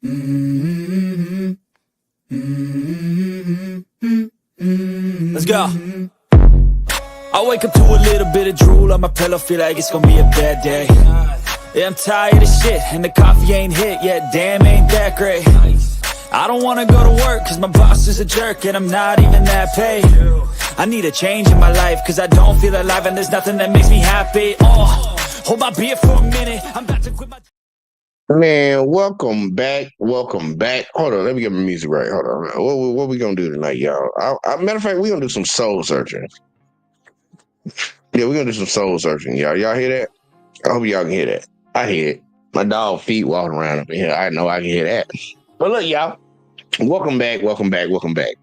Let's go. I wake up to a little bit of drool on my pillow, feel like it's gonna be a bad day. Yeah, I'm tired of shit, and the coffee ain't hit yet, damn, ain't that great. I don't wanna go to work, cause my boss is a jerk, and I'm not even that paid. I need a change in my life, cause I don't feel alive, and there's nothing that makes me happy. Oh, hold my beer for a minute, I'm about to quit my... Man, welcome back. Hold on, let me get my music right. Hold on. What we gonna do tonight, y'all? Matter of fact, we gonna do some soul searching. Yeah, we're gonna do some soul searching, y'all. Y'all hear that? I hope y'all can hear that. I hear it. My dog feet walking around up in here. I know I can hear that. But look, y'all. Welcome back.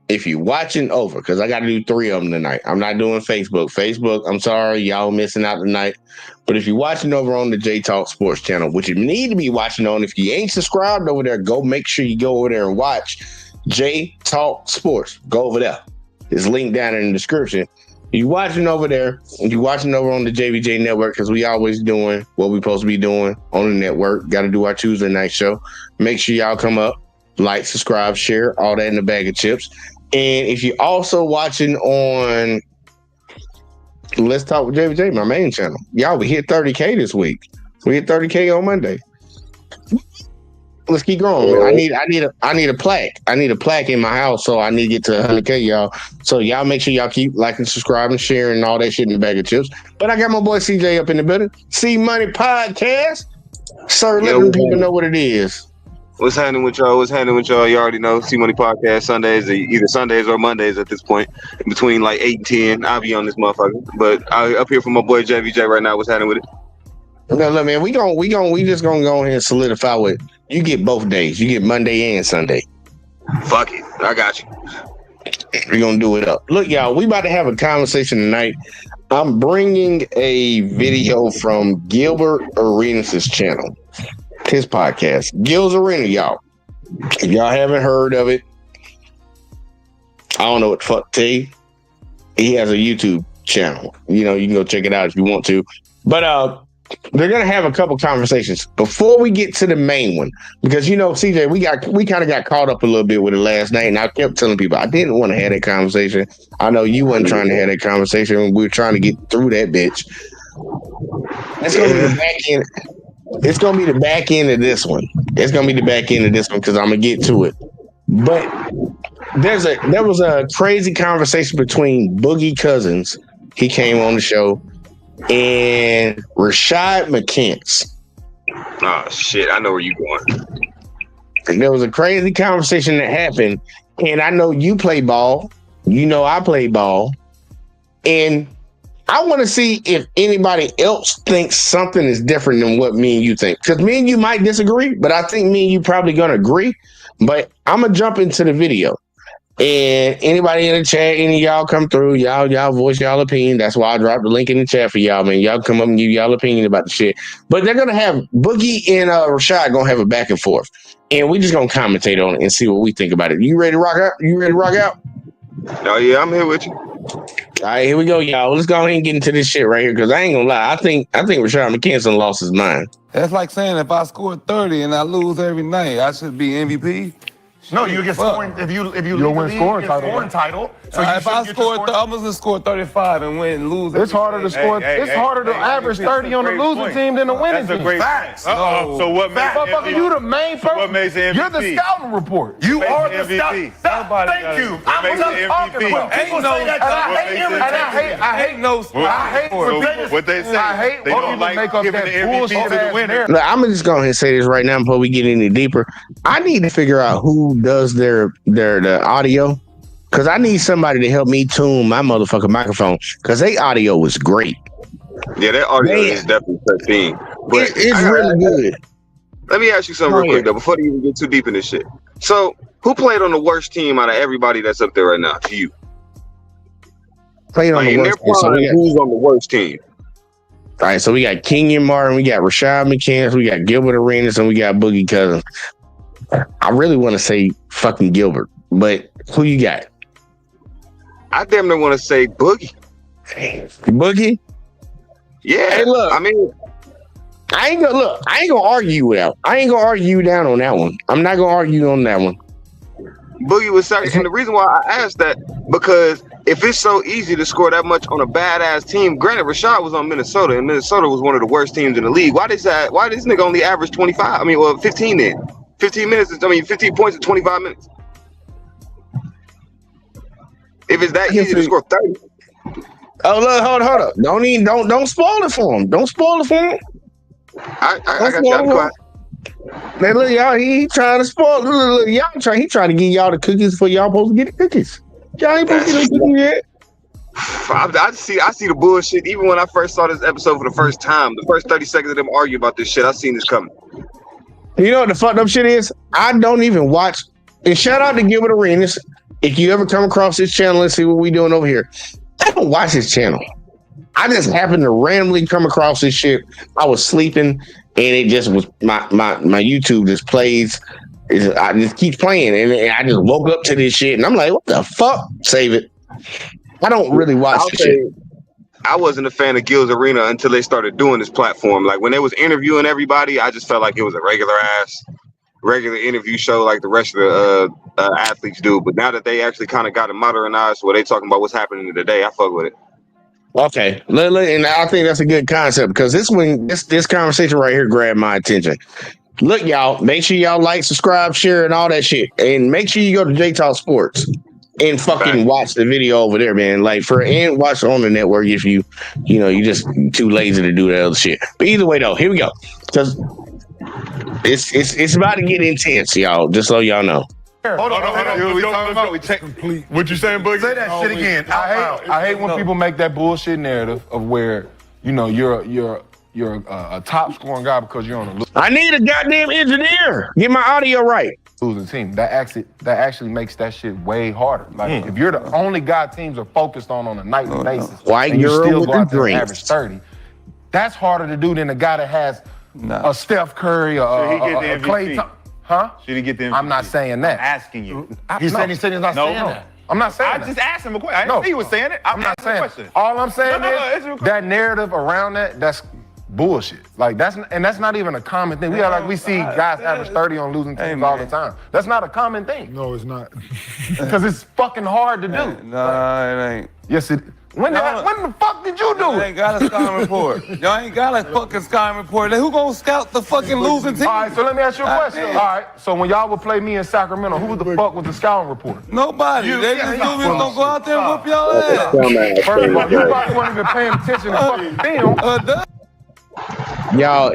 If you're watching over, because I got to do 3 of them tonight. I'm not doing Facebook. I'm sorry, y'all missing out tonight. But if you're watching over on the J Talk Sports channel, which you need to be watching on, if you ain't subscribed over there, make sure you go over there and watch J Talk Sports. Go over there. It's linked down in the description. You're watching over there, and you're watching over on the JVJ network, because we always doing what we supposed to be doing on the network. Got to do our Tuesday night show. Make sure y'all come up. Like, subscribe, share, all that in a bag of chips. And if you're also watching on Let's Talk with JVJ, my main channel, y'all, we hit 30K this week. We hit 30K on Monday. Let's keep going, man. I need a plaque. I need a plaque in my house, so I need to get to 100K, y'all. So y'all make sure y'all keep liking, subscribing, sharing, and all that shit in the bag of chips. But I got my boy CJ up in the building. C Money Podcast. Sir, let the people know what it is. What's happening with y'all? You already know. C Money Podcast Sundays, either Sundays or Mondays at this point. In between like 8 and 10, I'll be on this motherfucker. But I up here for my boy JVJ right now. What's happening with it? No, look, man, we just gonna go ahead and solidify with you get both days. You get Monday and Sunday. Fuck it. I got you. We're gonna do it up. Look, y'all, we about to have a conversation tonight. I'm bringing a video from Gilbert Arenas' channel. His podcast, Gil's Arena, y'all. If y'all haven't heard of it, I don't know what the fuck to tell you. He has a YouTube channel. You know, you can go check it out if you want to. But they're gonna have a couple conversations before we get to the main one, because you know, CJ, we kind of got caught up a little bit with it last night, and I kept telling people I didn't want to have that conversation. I know you wasn't trying to have that conversation. We were trying to get through that bitch. It's gonna be the back end. It's going to be the back end of this one. Because I'm going to get to it. But there was a crazy conversation between Boogie Cousins. He came on the show. And Rashad McCants. Oh, shit. I know where you're going. And there was a crazy conversation that happened. And I know you play ball. You know I play ball. And I want to see if anybody else thinks something is different than what me and you think. Because me and you might disagree, but I think me and you probably going to agree. But I'm going to jump into the video. And anybody in the chat, any of y'all come through, y'all voice y'all opinion. That's why I dropped the link in the chat for y'all, man. Y'all come up and give y'all opinion about the shit. But they're going to have Boogie and Rashad going to have a back and forth. And we just going to commentate on it and see what we think about it. You ready to rock out? Oh, yeah, I'm here with you. All right, here we go, y'all. Let's go ahead and get into this shit right here, because I ain't gonna lie. I think Rashad McKenzie lost his mind. That's like saying if I score 30 and I lose every night, I should be MVP. No, you get scoring if you You'll win scoring title. So if I score, I'm gonna score 35 and win, lose. It's harder to score. It's harder to average 30 on the losing team than the winning team. Facts. So what makes motherfucker, you the main person. What makes the MVP? You're the scouting report. You are the MVP. Thank you. I'm just talking about. People say that, I hate no. What they say. I hate they don't like giving the MVP to the winner. Look, I'm just going to say this right now before we get any deeper. I need to figure out who does the audio, because I need somebody to help me tune my motherfucking microphone, because they audio was great. Yeah, that audio is definitely 13. But it's really good. Let me ask you something real quick though, before you even get too deep in this shit. So, who played on the worst team out of everybody that's up there right now? To you? Played on the worst team. So who's on the worst team? All right, so we got Kenyon Martin, we got Rashad McCants, we got Gilbert Arenas, and we got Boogie Cousins. I really want to say fucking Gilbert, but who you got? I damn near want to say Boogie. Boogie? Yeah. Hey, look. I mean, I ain't gonna argue with that. I ain't gonna argue you down on that one. I'm not gonna argue on that one. Boogie was second, and the reason why I asked that because if it's so easy to score that much on a badass team, granted Rashad was on Minnesota, and Minnesota was one of the worst teams in the league. Why this nigga only average 25? I mean, well, 15 then. 15 points in 25 minutes. If it's that easy to score 30. Oh look, hold up. Don't spoil it for him. Don't spoil it for him. I got you. Go ahead. Man, look, y'all, he trying to spoil. Look, y'all he trying to give y'all the cookies before y'all supposed to get the cookies. Y'all ain't supposed to get the cookies yet. I see the bullshit. Even when I first saw this episode for the first time, the first 30 seconds of them arguing about this shit, I seen this coming. You know what the fucked up shit is? I don't even watch. And shout out to Gilbert Arenas. If you ever come across this channel and see what we doing over here, I don't watch this channel. I just happened to randomly come across this shit. I was sleeping, and it just was my YouTube just plays. I just keep playing, and I just woke up to this shit, and I'm like, what the fuck? Save it. I don't really watch this shit. I wasn't a fan of Gil's Arena until they started doing this platform. Like when they was interviewing everybody, I just felt like it was a regular interview show like the rest of the athletes do. But now that they actually kind of got it modernized where they talking about what's happening today, I fuck with it. Okay, and I think that's a good concept because this conversation right here grabbed my attention. Look, y'all, make sure y'all like, subscribe, share, and all that shit, and make sure you go to J Talk Sports and fucking watch the video over there, man. Like and watch it on the network if you just too lazy to do that other shit. But either way, though, here we go because it's about to get intense, y'all. Just so y'all know. Hold on. What you saying, Boogie? Say that shit again. I hate when people make that bullshit narrative of where you're a top scoring guy because you're on a I need a goddamn engineer. Get my audio right. Losing team. That actually makes that shit way harder. Like if you're the only guy teams are focused on a nightly basis, White and you girl still with go the out there and drinks. average 30. That's harder to do than a guy that has a Steph Curry or a Clay Thompson. Huh? Should he get the MVP? I'm not saying that. I'm asking you. He said he's not saying that. I'm not saying that. I just asked him a question. I didn't say he was saying it. I'm not saying it. All I'm saying is that narrative around that's bullshit. Like that's not even a common thing. We see guys average 30 on losing teams all the time. That's not a common thing. No, it's not. Because it's fucking hard to do. Nah, it ain't. Yes, it. When the fuck did you do Y'all it? ain't got a scouting report. Y'all ain't got a fucking scouting report. Who gonna scout the fucking losing team? All right, so let me ask you a question. All right, so when y'all would play me in Sacramento, who the fuck was the scouting report? Nobody. They just don't go out there and whoop y'all ass. First of all, you probably weren't even paying attention to fucking film. Y'all,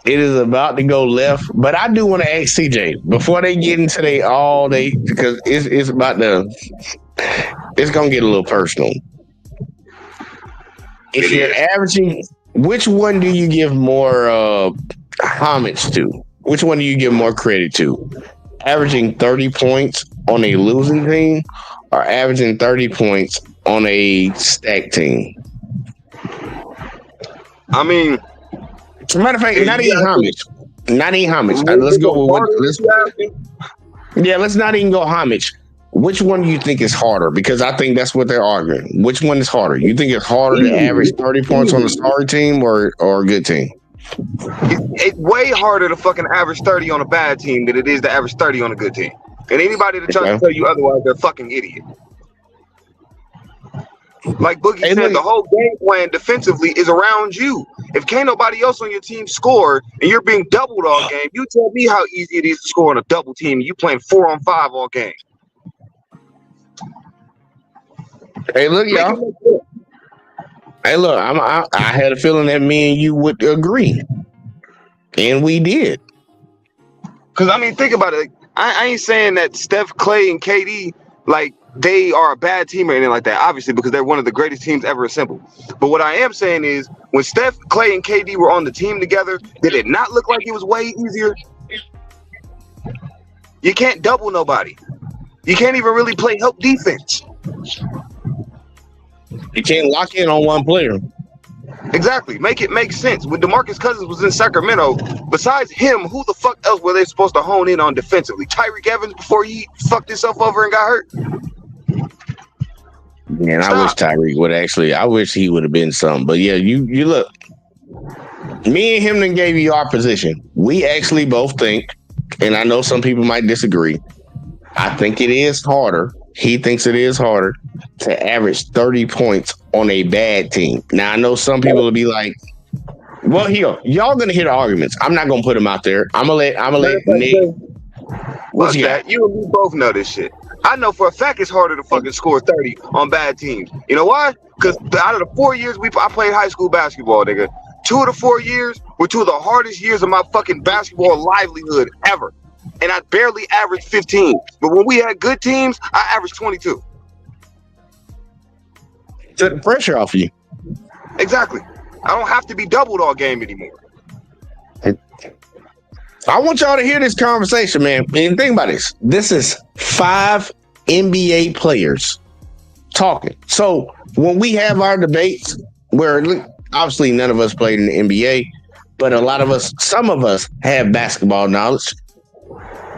it is about to go left, but I do want to ask CJ before they get into because it's about to, it's gonna get a little personal. If you're averaging, which one do you give more homage to? Which one do you give more credit to? Averaging 30 points on a losing team, or averaging 30 points on a stacked team? I mean, as a matter of fact, not even homage. Let's go with let's not even go homage. Which one do you think is harder? Because I think that's what they're arguing. Which one is harder? You think it's harder to average 30 points on a sorry team or a good team? It's way harder to fucking average 30 on a bad team than it is to average 30 on a good team. And anybody that tries to tell you otherwise, they're a fucking idiot. Like Boogie said, the whole game plan defensively is around you. If can't nobody else on your team score and you're being doubled all game, you tell me how easy it is to score on a double team and you playing 4-on-5 all game. Hey, look, y'all. Hey, look, I had a feeling that me and you would agree. And we did. Because, I mean, think about it. I ain't saying that Steph, Clay, and KD, like, they are a bad team or anything like that, obviously, because they're one of the greatest teams ever assembled. But what I am saying is, when Steph, Clay, and KD were on the team together, did it not look like it was way easier? You can't double nobody. You can't even really play help defense. You can't lock in on one player. Exactly. Make it make sense. When DeMarcus Cousins was in Sacramento, besides him, who the fuck else were they supposed to hone in on defensively? Tyreek Evans before he fucked himself over and got hurt? Man, I wish Tyreek would actually. I wish he would have been something. But yeah, you look. Me and him then gave you our position. We actually both think, and I know some people might disagree. I think it is harder. He thinks it is harder to average 30 points on a bad team. Now I know some people will be like, "Well, y'all gonna hear the arguments. I'm not gonna put them out there. I'm gonna let Nick." What's that? You and me both know this shit. I know for a fact it's harder to fucking score 30 on bad teams. You know why? Because out of the 4 years I played high school basketball, nigga, 2 of the 4 years were 2 of the hardest years of my fucking basketball livelihood ever. And I barely averaged 15. But when we had good teams, I averaged 22. Took the pressure off you. Exactly. I don't have to be doubled all game anymore. I want y'all to hear this conversation, man. And think about this. This is 5 NBA players talking. So when we have our debates, where obviously none of us played in the NBA, but some of us have basketball knowledge.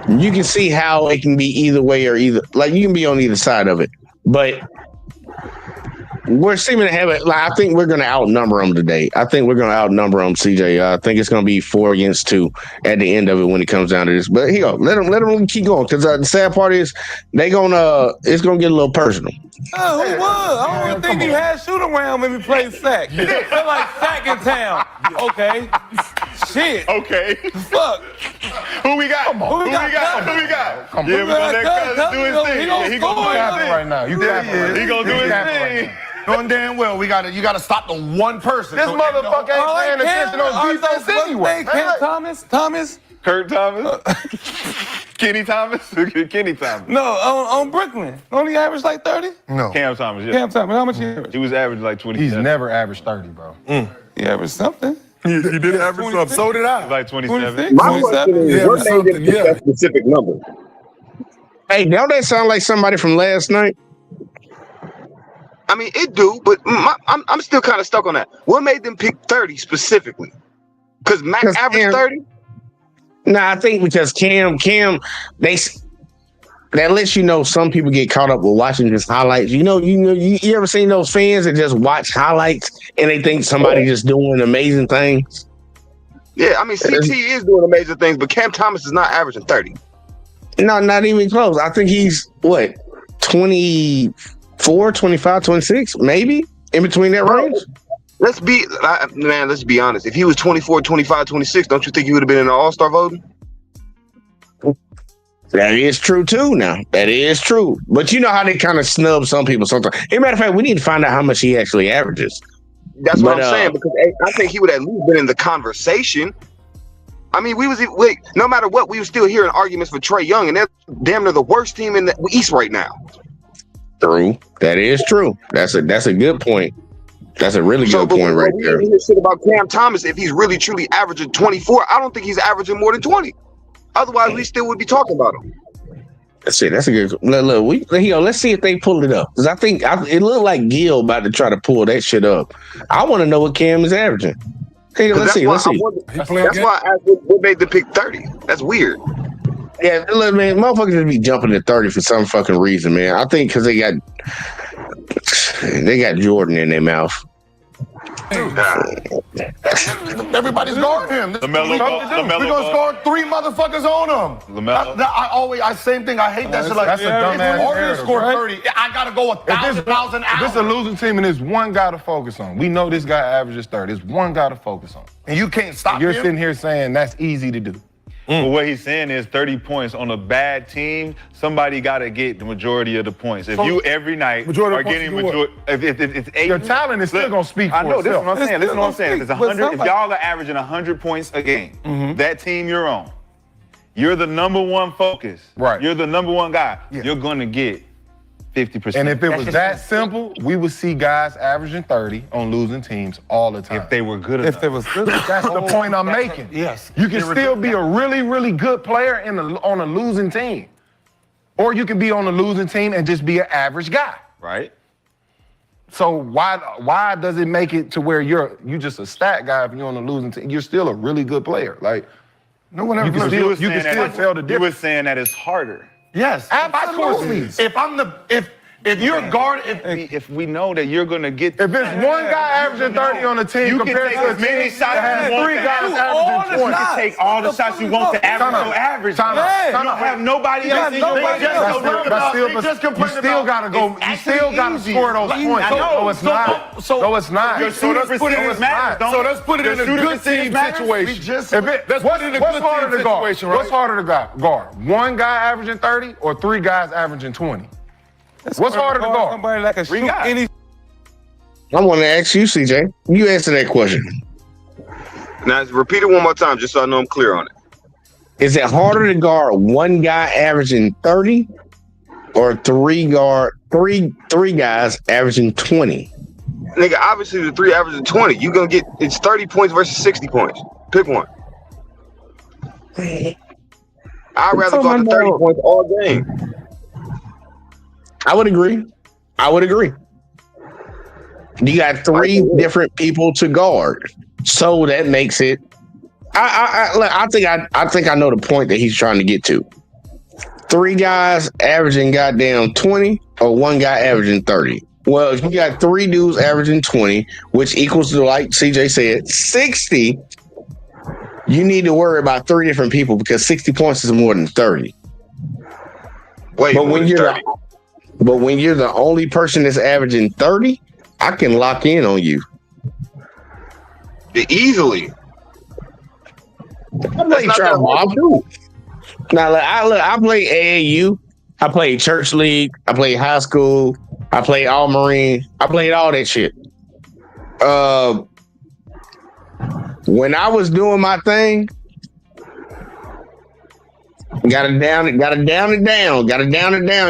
You can see how it can be either way or you can be on either side of it. But we're seeming to have it. Like, I think we're going to outnumber them today. I think we're going to outnumber them, CJ. I think it's going to be 4 against 2 at the end of it when it comes down to this. But here, let them keep going, because the sad part is it's going to get a little personal. Oh, who was? I don't even think he had shoot around when we played sack. It felt like sack in town. Okay. Shit. Okay. Fuck. Who we got? Who we got? Come on. Yeah, we're going to let Cuz do his thing. He gonna do his thing right now. You capping. He going to do his thing. Knowing damn well you gotta stop the one person. This motherfucker ain't paying attention on defense anyway. Thomas? Kurt Thomas? Kenny Thomas? Kenny Thomas. No, on Brooklyn. Only averaged like 30? No. Cam Thomas, yeah. Cam Thomas, how much he averaged? He was averaging like 20. He's never averaged 30, bro. He averaged something. He did average something. So did I. Like 27. 26, My question is, what made him pick that specific number? Hey, don't that sound like somebody from last night? I mean, it do, but I'm still kind of stuck on that. What made them pick 30 specifically? Because Mac averaged 30? Nah, I think because Cam, that lets you know some people get caught up with watching just highlights. You ever seen those fans that just watch highlights and they think somebody just doing amazing things? Yeah, I mean, CT is doing amazing things, but Cam Thomas is not averaging 30. No, not even close. I think he's, 24, 25, 26, maybe? In between that range? Let's be honest. If he was 24, 25, 26, don't you think he would have been in the All-Star voting? That is true, too, now. That is true. But you know how they kind of snub some people sometimes. As a matter of fact, we need to find out how much he actually averages. That's what I'm saying, because I think he would at least been in the conversation. I mean, no matter what, we were still hearing arguments for Trae Young, and they're damn near the worst team in the East right now. True. That is true. That's a good point. That's a really good point right there. We hear shit about Cam Thomas. If he's really truly averaging 24, I don't think he's averaging more than 20. Otherwise, we still would be talking about him. That's it. That's a good. Look, let's see if they pull it up, because I think it looked like Gil about to try to pull that shit up. I want to know what Cam is averaging. Okay, let's see. That's why I asked what made them pick 30. That's weird. Yeah, look, man, motherfuckers just be jumping to 30 for some fucking reason, man. I think because they got Jordan in their mouth. Everybody's guarding him. We're gonna score 3 motherfuckers on him. Same thing. I hate that shit. Like, that's a dumbass narrative. Score 30. I gotta go 1,000 If this is a losing team and there's one guy to focus on, we know this guy averages 30. There's one guy to focus on, and you can't stop him. You're sitting here saying that's easy to do. But what he's saying is 30 points on a bad team, somebody got to get the majority of the points. If you every night are getting if it's 8, your talent is still going to speak for itself. I know, this is what I'm saying. Listen to what I'm saying. If y'all are averaging 100 points a game, that team you're on, you're the number one focus. Right. You're the number one guy. Yeah. You're going to get 50%. And if it was that simple, we would see guys averaging 30 on losing teams all the time. If they were good enough. If they was good enough. That's the point I'm making. Yes. You can still be a really, really good player on a losing team. Or you can be on a losing team and just be an average guy. Right. So why does it make it to where you're just a stat guy if you're on a losing team? You're still a really good player. Like, no one ever you can still tell the difference. You were saying that it's harder. Yes, absolutely. If If you're guard, If we know that you're gonna get, If it's one guy averaging 30 on the team you can compared take to a as many team shots that as has you want. three guys Shoot averaging 20. all the You can take all the shots you want. The average Time no out. average. Time out. You Time don't out. have nobody You else got in your nobody league. else. You still gotta go. You still gotta score those points. No, it's not. No, it's not. Your shooting percentage matters. So let's put it in a good team situation. What's harder to guard? What's harder to guard? One guy averaging 30 or three guys averaging 20? What's harder to guard? Somebody that can shoot guys. any. I want to ask you, CJ. You answer that question. Now repeat it one more time, just so I know I'm clear on it. Is it harder to guard one guy averaging 30 or three guys averaging 20? Nigga, obviously the 3 averaging 20. You gonna get it's 30 points versus 60 points. Pick one. I'd rather go to 30 points all game. I would agree. You got 3 different people to guard, so that makes it. I think I know the point that he's trying to get to. 3 guys averaging goddamn 20, or one guy averaging 30. Well, if you got 3 dudes averaging 20, which equals to, like CJ said, 60, you need to worry about 3 different people because 60 points is more than 30. Wait, but when you're the only person that's averaging 30, I can lock in on you. Easily. I play trap mob too. Now, I play AAU. I played church league. I played high school. I played all marine. I played all that shit. When I was doing my thing, gotta down it down,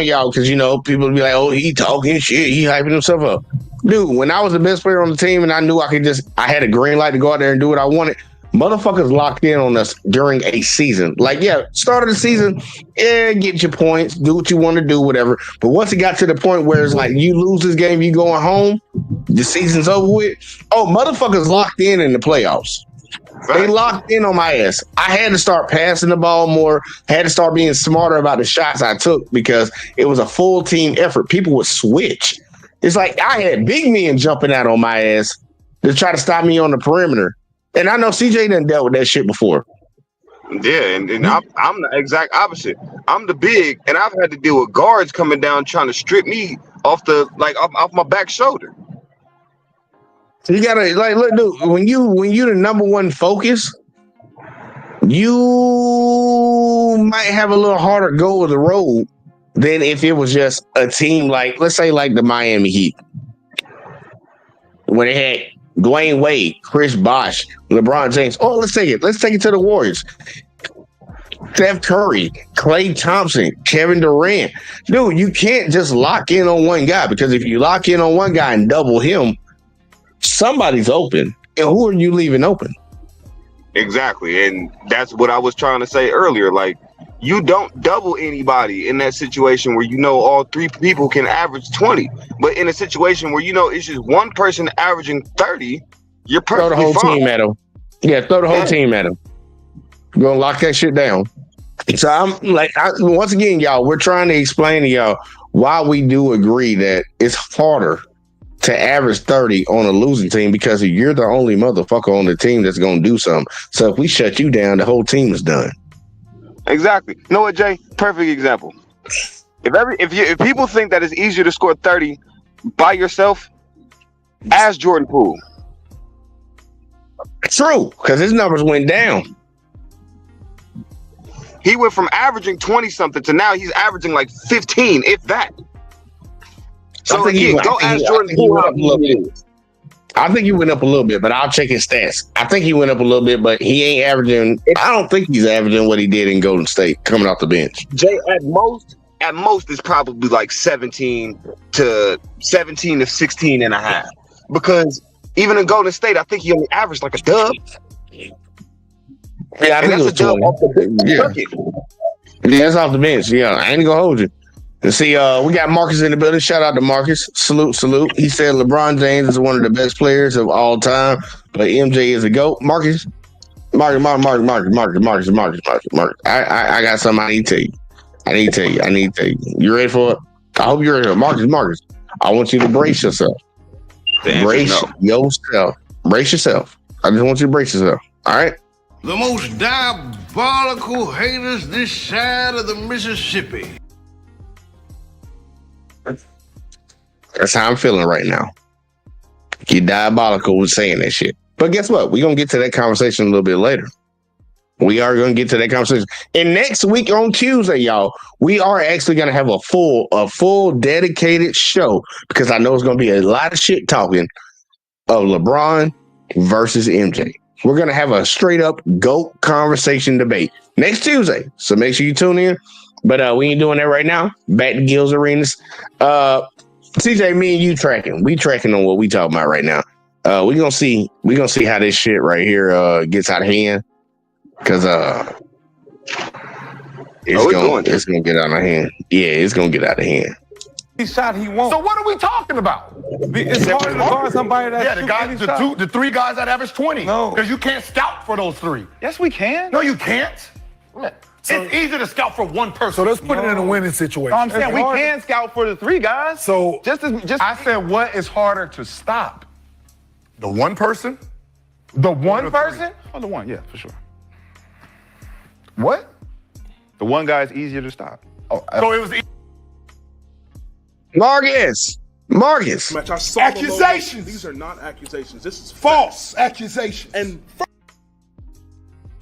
y'all, because people would be like, "Oh, he talking shit, he hyping himself up." Dude, when I was the best player on the team and I knew I had a green light to go out there and do what I wanted, motherfuckers locked in on us during a season. Like, yeah, start of the season, get your points, do what you want to do, whatever. But once it got to the point where it's like, you lose this game, you going home, the season's over with. Oh, motherfuckers locked in the playoffs. They locked in on my ass. I had to start passing the ball more, had to start being smarter about the shots I took because it was a full team effort. People would switch. It's like I had big men jumping out on my ass to try to stop me on the perimeter. And I know CJ done dealt with that shit before. Yeah, and I'm the exact opposite. I'm the big, and I've had to deal with guards coming down trying to strip me off my back shoulder. You gotta look, dude. When you the number one focus, you might have a little harder go of the road than if it was just a team like, let's say, like the Miami Heat, when they had Dwayne Wade, Chris Bosh, LeBron James. Oh, let's take it to the Warriors. Steph Curry, Klay Thompson, Kevin Durant. Dude, you can't just lock in on one guy, because if you lock in on one guy and double him, somebody's open. And who are you leaving open? Exactly. And that's what I was trying to say earlier. Like, you don't double anybody in that situation where all 3 people can average 20. But in a situation where it's just one person averaging 30, you're perfectly throw the whole fine. team at him. Yeah, throw the whole team at him. You're gonna lock that shit down. So I'm like, once again, y'all, we're trying to explain to y'all why we do agree that it's harder to average 30 on a losing team, because you're the only motherfucker on the team that's gonna do something. So if we shut you down, the whole team is done. Exactly. You know what, Jay? Perfect example. If people think that it's easier to score 30 by yourself, ask Jordan Poole. True, because his numbers went down. He went from averaging 20 something to now he's averaging like 15, if that. So again, go ask Jordan Poole how he is. I think he went up a little bit, but I'll check his stats. I think he went up a little bit, but he ain't averaging. I don't think he's averaging what he did in Golden State coming off the bench. Jay, at most it's probably like 17 to 16 and a half. Because even in Golden State, I think he only averaged like a dub. Yeah, I think it was 20. Yeah, that's off the bench. Yeah, I ain't gonna hold you. And see, we got Marcus in the building. Shout out to Marcus. Salute. He said LeBron James is one of the best players of all time, but MJ is a GOAT. Marcus. I got something I need to tell you. You ready for it? I hope you're here. Marcus. I want you to brace yourself. Brace yourself. Brace yourself. I just want you to brace yourself. All right? The most diabolical haters this side of the Mississippi. That's how I'm feeling right now. You're diabolical with saying that shit. But guess what? We're going to get to that conversation a little bit later. We are going to get to that conversation. And next week on Tuesday, y'all, we are actually going to have a full dedicated show because I know it's going to be a lot of shit talking of LeBron versus MJ. We're going to have a straight up GOAT conversation debate next Tuesday. So make sure you tune in. But we ain't doing that right now. Back to Gills Arenas. CJ, me and you tracking. We tracking on what we talking about right now. We're going to see how this shit right here gets out of hand. Because it's gonna get out of hand. Yeah, it's gonna get out of hand. He shot he won't. So what are we talking about? It's hard to guard somebody that the three guys that average 20. No. Because you can't scout for those three. Yes, we can. No, you can't. It's easy to scout for one person. So let's put it in a winning situation. I'm saying we can scout for the three guys. So I said, what is harder to stop? The one person? The one person? Oh, the one, yeah, for sure. What? The one guy is easier to stop. So it was Marcus. Accusations. These are not accusations. This is False accusations. And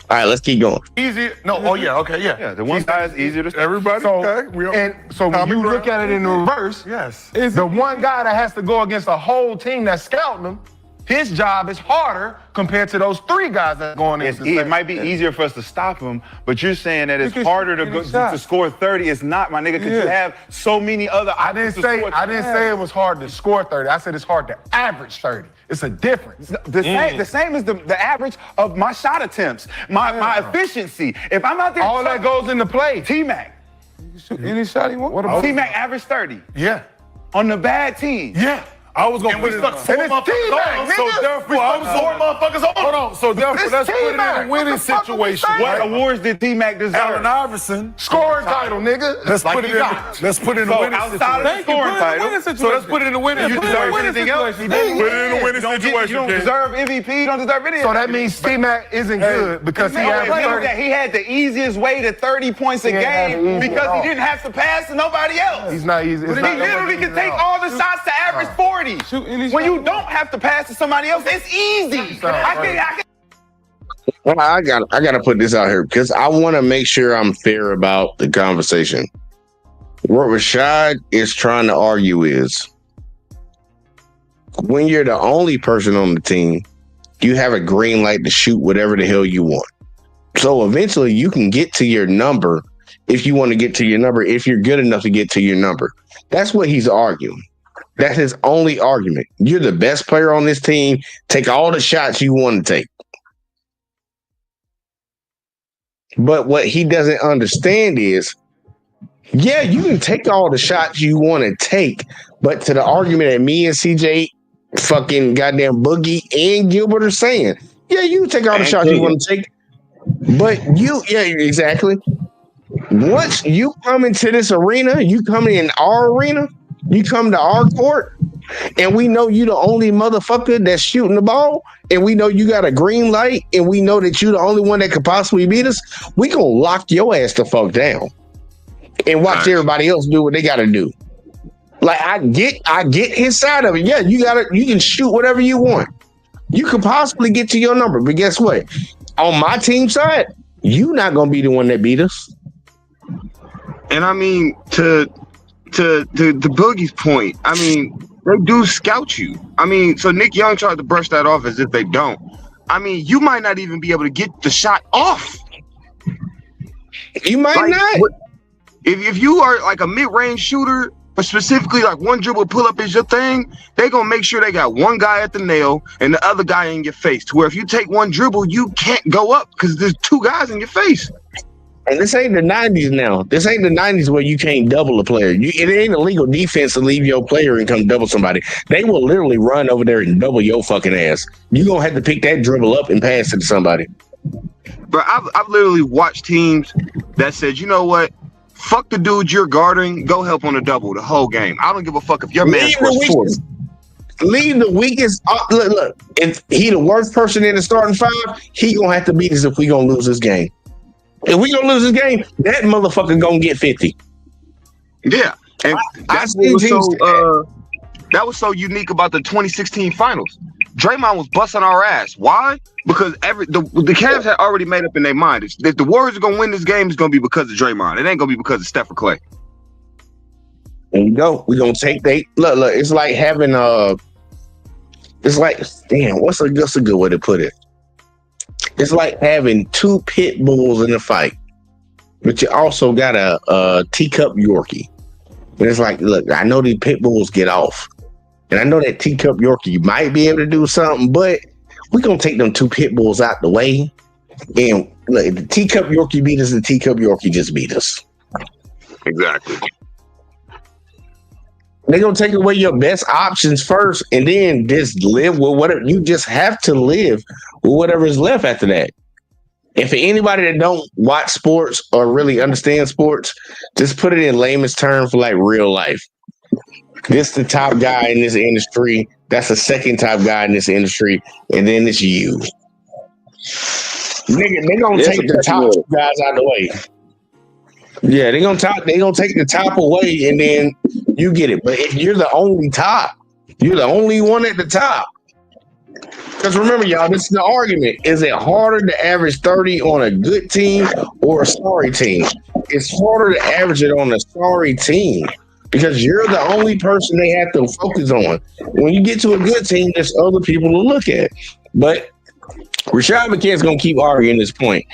All right, let's keep going. easy. No, oh yeah, okay, yeah. Yeah, the one guy is easier to stop. Everybody, okay. So when you look at it in the reverse, Yes. is the one guy that has to go against a whole team that's scouting him, his job is harder compared to those three guys that are going in. It might be easier for us to stop him, but you're saying that it's harder to score 30. It's not, my nigga, because you have so many other I didn't say it was hard to score 30. I said it's hard to average 30. It's a difference. The same as the average of my shot attempts, my efficiency. If I'm out there, all that goes into play. T-Mac. Any shot he won't. T-Mac average 30 Yeah. on the bad team. Yeah. I was gonna put it stuck four motherfuckers on them, so therefore I was four motherfuckers on. Hold on, so therefore let's put it in a winning situation. What awards did T-Mac deserve? Allen Iverson, Scoring title, nigga. let's put it in a winning outside of the situation. scoring title. So let's put it in a winning You deserve anything else? Put it in a winning situation. You don't deserve MVP. You don't deserve anything. So that means T-Mac isn't good because he had the easiest way to 30 points a game because he didn't have to pass to nobody else. He's not easy. He literally can take all the shots to average 40. When you don't have to pass to somebody else, it's easy. I gotta put this out here because I want to make sure I'm fair about the conversation. What Rashad is trying to argue is when you're the only person on the team, you have a green light to shoot whatever the hell you want. So eventually you can get to your number if you want to get to your number, if you're good enough to get to your number. That's what he's arguing. That's his only argument. You're the best player on this team. Take all the shots you want to take. But what he doesn't understand is, yeah, you can take all the shots you want to take, but to the argument that me and CJ, fucking goddamn Boogie and Gilbert are saying, yeah, you can take all the shots you want to take, but exactly. Once you come into this arena, you come in our arena, you come to our court, and we know you the only motherfucker that's shooting the ball, and we know you got a green light, and we know that you the only one that could possibly beat us, we gonna lock your ass the fuck down and watch everybody else do what they gotta do. Like, I get his side of it. Yeah, you can shoot whatever you want. You could possibly get to your number, but guess what? On my team side, you not gonna be the one that beat us. And I mean, to Boogie's point, I mean, they do scout you. I mean, so Nick Young tried to brush that off as if they don't. I mean, you might not even be able to get the shot off. You might not. If you are like a mid-range shooter, but specifically like one dribble pull up is your thing, they gonna make sure they got one guy at the nail and the other guy in your face. To where if you take one dribble, you can't go up because there's two guys in your face. And this ain't the 90s now. This ain't the 90s where you can't double a player. It ain't illegal defense to leave your player and come double somebody. They will literally run over there and double your fucking ass. You gonna have to pick that dribble up and pass it to somebody. But I've literally watched teams that said, you know what? Fuck the dude you're guarding. Go help on the double the whole game. I don't give a fuck if your man Leave scores the 40. Leave the weakest. Look. If he the worst person in the starting five, he gonna have to beat us if we gonna lose this game. If we gonna lose this game, that motherfucker gonna get 50. Yeah, and that's what was so. That was so unique about the 2016 finals. Draymond was busting our ass. Why? Because the Cavs had already made up in their mind. If the Warriors are gonna win this game, it's gonna be because of Draymond. It ain't gonna be because of Steph or Clay. There you go. We gonna take look. It's like having It's like what's a good way to put it? It's like having two pit bulls in a fight, but you also got a teacup Yorkie. And it's like, look, I know these pit bulls get off. And I know that teacup Yorkie might be able to do something, but we're going to take them two pit bulls out the way. And look, if the teacup Yorkie beat us, the teacup Yorkie just beat us. Exactly. They're going to take away your best options first and then just live with whatever. You just have to live with whatever is left after that. And for anybody that don't watch sports or really understand sports, just put it in layman's terms for like real life. This the top guy in this industry. That's the second top guy in this industry, and then it's you. Nigga, they gonna take the top guys out of the way. Yeah, they gonna take the top away, and then you get it. But if you're the only top, you're the only one at the top. Because remember, y'all, this is the argument. Is it harder to average 30 on a good team or a sorry team? It's harder to average it on a sorry team. Because you're the only person they have to focus on. When you get to a good team, there's other people to look at. But Rashad McCants going to keep arguing this point.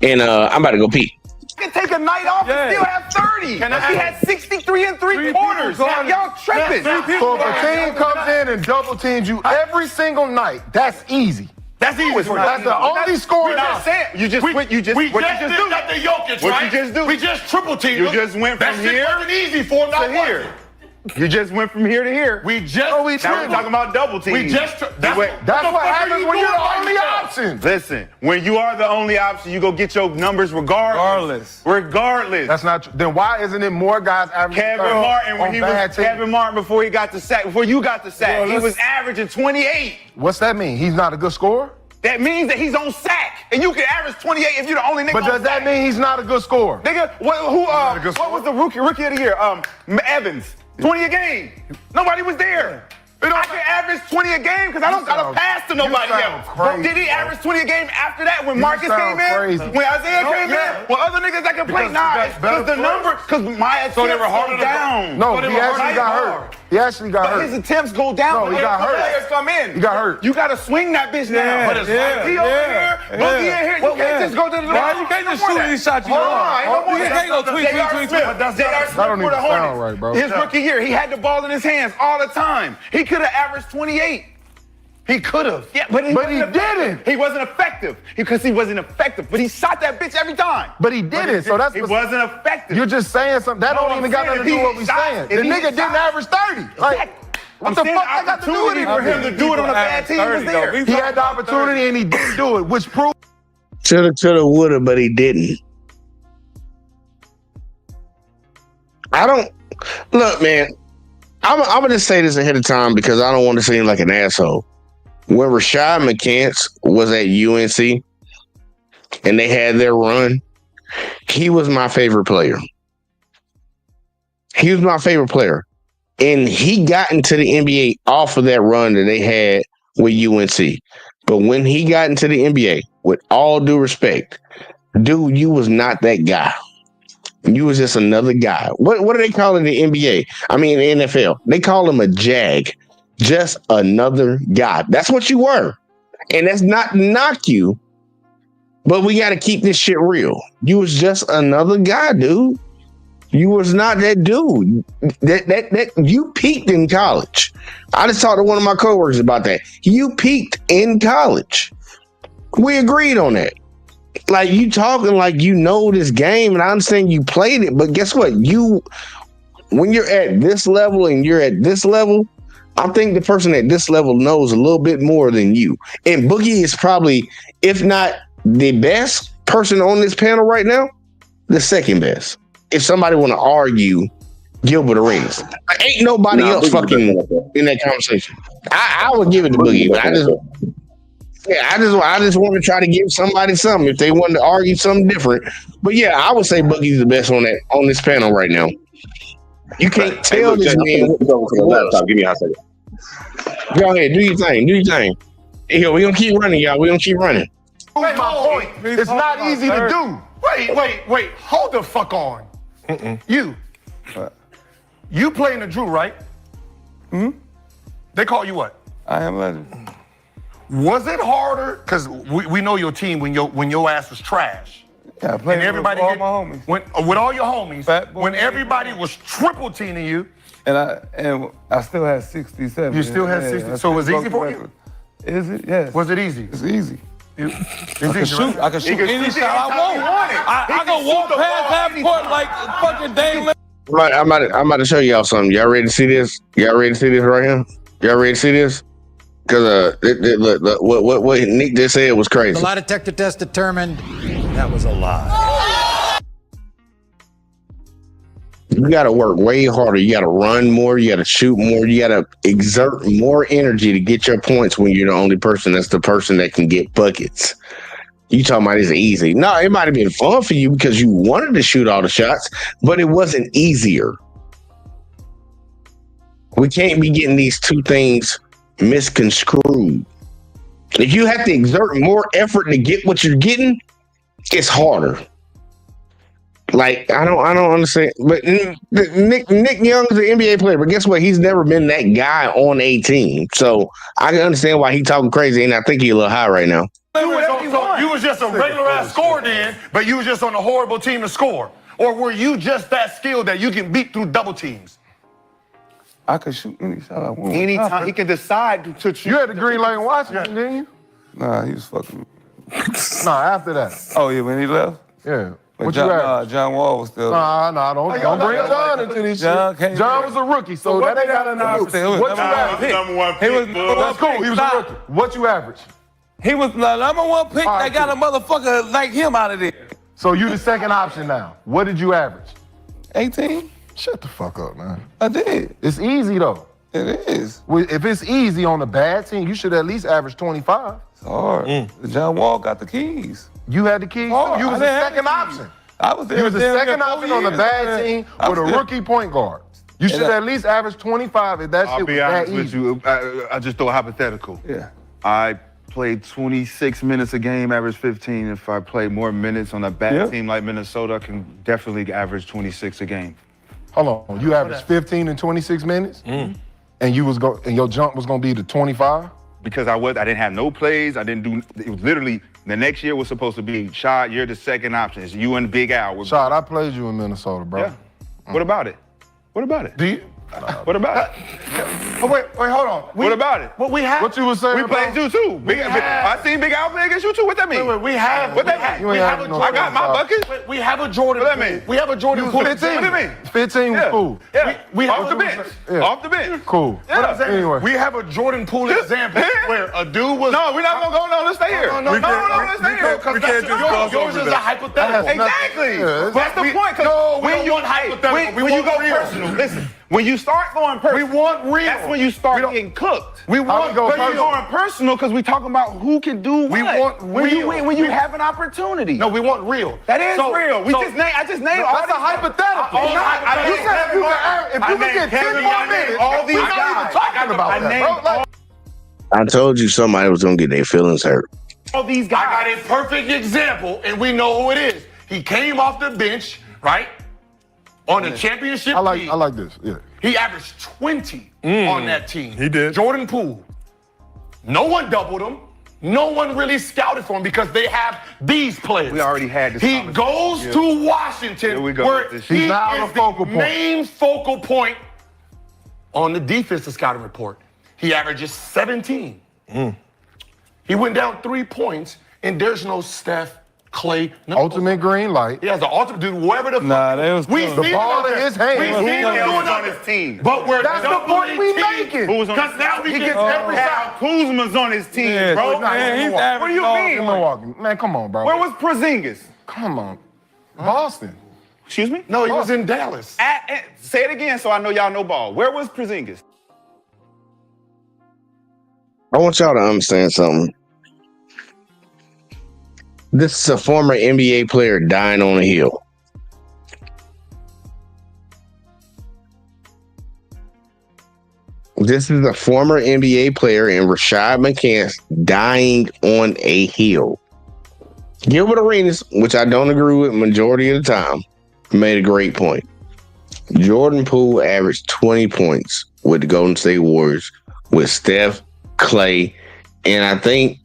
And I'm about to go pee. I can take a night off and still have 30. He had 63 and three quarters. Y'all tripping. So if a team comes in and double teams you every single night, that's easy. That's easy. That's the only score. You just do. What you just do? We just triple teamed. You just went from here. That wasn't easy for him to here. You just went from here to here. Now we're talking about double teams. That's what happens when you're the only option. Listen, when you are the only option, you go get your numbers regardless. That's not true. Then why isn't it more guys averaging? Kevin Martin before he got the sack, before you got the sack, he was averaging 28. What's that mean? He's not a good scorer? That means that he's on sack, and you can average 28 if you're the only nigga. But does that mean he's not a good scorer? Nigga, what was the rookie of the year? Evans. 20 a game. Nobody was there. I can average 20 a game because I don't got to pass to nobody else. But did he average 20 a game after that when Marcus came in? When Isaiah came in? When other niggas that can play? Because the number, because my attempts go down. No, he actually got hurt. He actually got hurt. But his attempts go down. No, he got hurt. Players come in. He got hurt. You got to swing that bitch now. But it's he over here, Boogie in here. You can't just go to the line. You can't just shoot any shot you want. You can't go tweet. That don't even sound right, bro. His rookie year, he had the ball in his hands all the time. He could have averaged 28. He could have. Yeah, but he didn't. He wasn't effective. Because he wasn't effective. But he shot that bitch every time. But he didn't. So that's he wasn't effective. You're just saying something. That don't even got nothing to do with what we're saying. The nigga didn't average 30. Like, what the fuck I got to do with it? For him to do it on a bad team was there. He had the opportunity and he didn't do it, which proved. Shoulda, woulda, but he didn't. Look, man. I'm gonna just say this ahead of time because I don't want to seem like an asshole. When Rashad McCants was at UNC and they had their run, he was my favorite player. He was my favorite player. And he got into the NBA off of that run that they had with UNC. But when he got into the NBA, with all due respect, dude, you was not that guy. You was just another guy. What do they call in the NBA? I mean, the NFL. They call him a jag. Just another guy. That's what you were. And that's not to knock you. But we got to keep this shit real. You was just another guy, dude. You was not that dude. That you peaked in college. I just talked to one of my coworkers about that. You peaked in college. We agreed on that. Like, you talking like you know this game, and I understand you played it, but guess what? When you're at this level and you're at this level, I think the person at this level knows a little bit more than you. And Boogie is probably, if not the best person on this panel right now, the second best. if somebody want to argue Gilbert Arenas. Ain't nobody else fucking in that conversation. I would give it to Boogie, but I just want to try to give somebody something if they wanted to argue something different. But yeah, I would say Boogie's the best on this panel right now. You can't tell this man what the laptop. Give me a second. Go ahead, do your thing. Hey, we're gonna keep running, y'all. We're gonna keep running. Wait, my point. It's not easy to do. Wait. Hold the fuck on. You play in the Drew, right? They call you what? I am legend. Was it harder? Because we know your team when your ass was trash. Yeah, I played with all my homies. With all your homies. When everybody was triple teaming you. And I still had 67. You still had 60. So it was easy for you? Is it? Yes. Was it easy? It's easy. I can shoot any shot I want. I can walk past half court like fucking Dame. I'm about to show y'all something. Y'all ready to see this? Y'all ready to see this right here? Y'all ready to see this? Because look, what Nick just said was crazy. The lie detector test determined that was a lie. You got to work way harder. You got to run more. You got to shoot more. You got to exert more energy to get your points when you're the only person that's the person that can get buckets. You talking about it's easy. No, it might have been fun for you because you wanted to shoot all the shots, but it wasn't easier. We can't be getting these two things misconstrued. If you have to exert more effort to get what you're getting, it's harder. Like, I don't understand. But Nick Young is an NBA player, but guess what? He's never been that guy on a team. So I can understand why he's talking crazy, and I think he's a little high right now. You was just a regular ass scorer then, but you was just on a horrible team to score. Or were you just that skilled that you can beat through double teams? I could shoot any shot I want. Anytime he can decide to shoot. You had the green light in Washington, didn't you? Nah, he was fucking. Nah, after that. Oh, yeah, when he left? Yeah. What you average? John Wall was still. Nah, don't bring John into this shit. John was a rookie, so that ain't got nothing to do. What you average? Number one He was pick. That's cool. He was a rookie. What you average? He was the number one pick that got a motherfucker like him out of there. So you the second option now. What did you average? 18. Shut the fuck up, man. I did. It's easy though. It is. If it's easy on a bad team, you should at least average 25. It's hard. John Wall got the keys. You had the keys. You was the second option. I was there. You was the second option on a bad team with a rookie point guard. You should at least average 25 if that shit was that easy. I'll be honest with you. I just throw a hypothetical. Yeah. I played 26 minutes a game, average 15. If I play more minutes on a bad team like Minnesota, I can definitely average 26 a game. Hold on. You averaged 15 in 26 minutes? And you was and your jump was gonna be to 25? Because I didn't have no plays. I didn't do. It was literally the next year was supposed to be Shad. You're the second option. It's you and Big Al. Shad, I played you in Minnesota, bro. Yeah. What about it? What about it? Do you? What about it? Wait, hold on. What about it? What you was saying? We played you too. I seen Big Al play against you too. What that mean? Wait, we have. What that mean? I got my bucket. We have a Jordan. What that mean? We have a Jordan. 15. What that mean? 15 was cool. Yeah. We off the bench. Yeah. Off the bench. Cool. Yeah. Anyway. We have a Jordan Poole example where a dude was. No, we're not gonna go. No, let's stay here. No, let's stay here. We can't just gloss yours over is a hypothetical. Exactly. That's the point. No, we want hypothetical. When you go personal, listen. When you start going personal, we want real. That's when you start getting cooked. We want but you're going personal because we talking about who can do what. We want real. When you have an opportunity. No, we want real. That is real. I just named all that's a hypothetical. You said if you could get 10 more minutes, all these we're not even talking about that, bro. I told you somebody was gonna get their feelings hurt. All these guys. I got a perfect example, and we know who it is. He came off the bench, right? On the championship team. I like this, yeah. He averaged 20 on that team. He did. Jordan Poole. No one doubled him. No one really scouted for him because they have these players. We already had this. He goes to Washington where he is the main focal point on the defensive scouting report. He averages 17. He went down 3 points, and there's no Steph, Clay. Ultimate green light. He has the ultimate dude, whoever the fuck. They was we the ball in his hand. We see him doing on his team. But we're that's the point we making. Because now he gets every shot. Kuzma's on his team, bro. Man, what do you mean? Milwaukee. Man, come on, bro. Where was Porzingis? Come on. Boston. Excuse me? No, he was in Dallas. Say it again so I know y'all know ball. Where was Porzingis? I want y'all to understand something. This is a former NBA player dying on a hill. This is a former NBA player and Rashad McCants dying on a hill. Gilbert Arenas, which I don't agree with majority of the time, made a great point. Jordan Poole averaged 20 points with the Golden State Warriors with Steph, Clay, and I ain't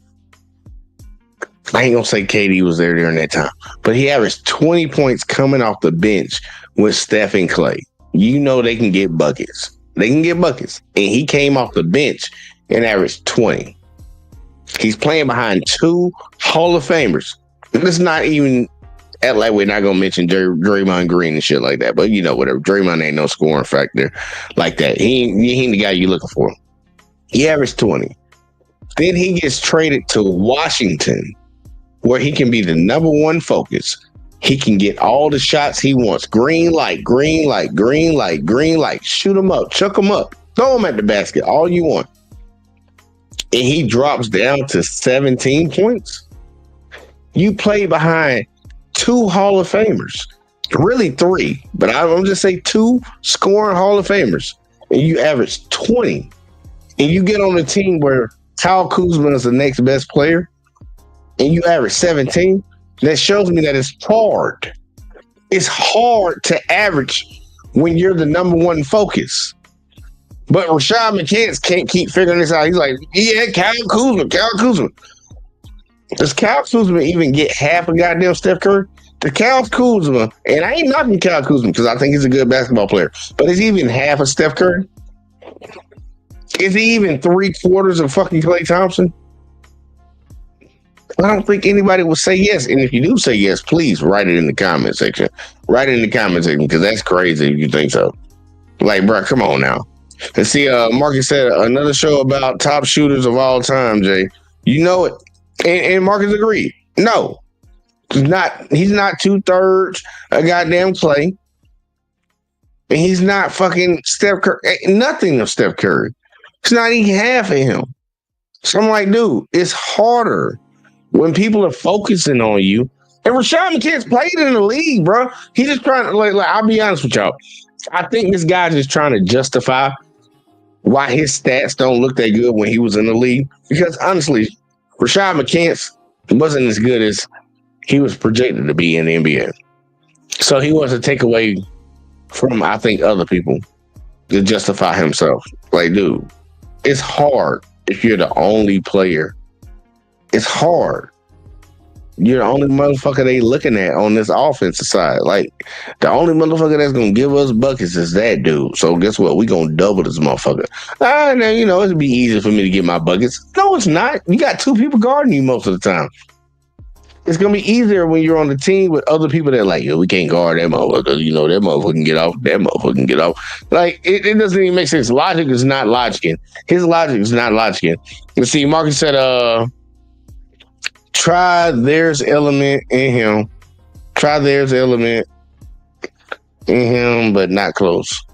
gonna say KD was there during that time, but he averaged 20 points coming off the bench with Steph and Clay. You know they can get buckets. They can get buckets. And he came off the bench and averaged 20. He's playing behind two Hall of Famers. Let's not even act like we're not going to mention Draymond Green and shit like that. But, you know, whatever. Draymond ain't no scoring factor like that. He ain't the guy you're looking for. He averaged 20. Then he gets traded to Washington, where he can be the number one focus. He can get all the shots he wants. Green light, green light, green light, green light. Shoot him up, chuck him up, throw him at the basket, all you want. And he drops down to 17 points. You play behind two Hall of Famers, really three, but I'm just say two scoring Hall of Famers, and you average 20. And you get on a team where Kyle Kuzma is the next best player, and you average 17. That shows me that it's hard. It's hard to average when you're the number one focus. But Rashad McCants can't keep figuring this out. He's like, yeah, Kyle Kuzma. Does Kyle Kuzma even get half a goddamn Steph Curry? The Kyle Kuzma, and I ain't knocking Kyle Kuzma because I think he's a good basketball player, but is he even half of Steph Curry? Is he even 3/4 of fucking Klay Thompson? I don't think anybody will say yes. And if you do say yes, please write it in the comment section. Write it in the comment section because that's crazy if you think so. Like, bro, come on now. And see, Marcus said another show about top shooters of all time, Jay. You know it. And Marcus agreed. No. He's not 2/3 a goddamn Clay. And he's not fucking Steph Curry. Nothing of Steph Curry. It's not even half of him. So I'm like, dude, it's harder when people are focusing on you. And Rashad McCants played in the league, bro. He's just trying to, like, I'll be honest with y'all. I think this guy's just trying to justify why his stats don't look that good when he was in the league. Because honestly, Rashad McCants wasn't as good as he was projected to be in the NBA. So he wants to take away from, I think, other people to justify himself. Like, dude, it's hard if you're the only player. It's hard. You're the only motherfucker they looking at on this offensive side. Like, the only motherfucker that's going to give us buckets is that dude. So guess what? We going to double this motherfucker. Now, you know, it'd be easier for me to get my buckets. No, it's not. You got two people guarding you most of the time. It's going to be easier when you're on the team with other people that are like, yo, we can't guard that motherfucker. You know, that motherfucker can get off. That motherfucker can get off. Like, it doesn't even make sense. Logic is not logicking. His logic is not logicking. Let's see, Marcus said, try there's element in him. Try there's element in him, but not close.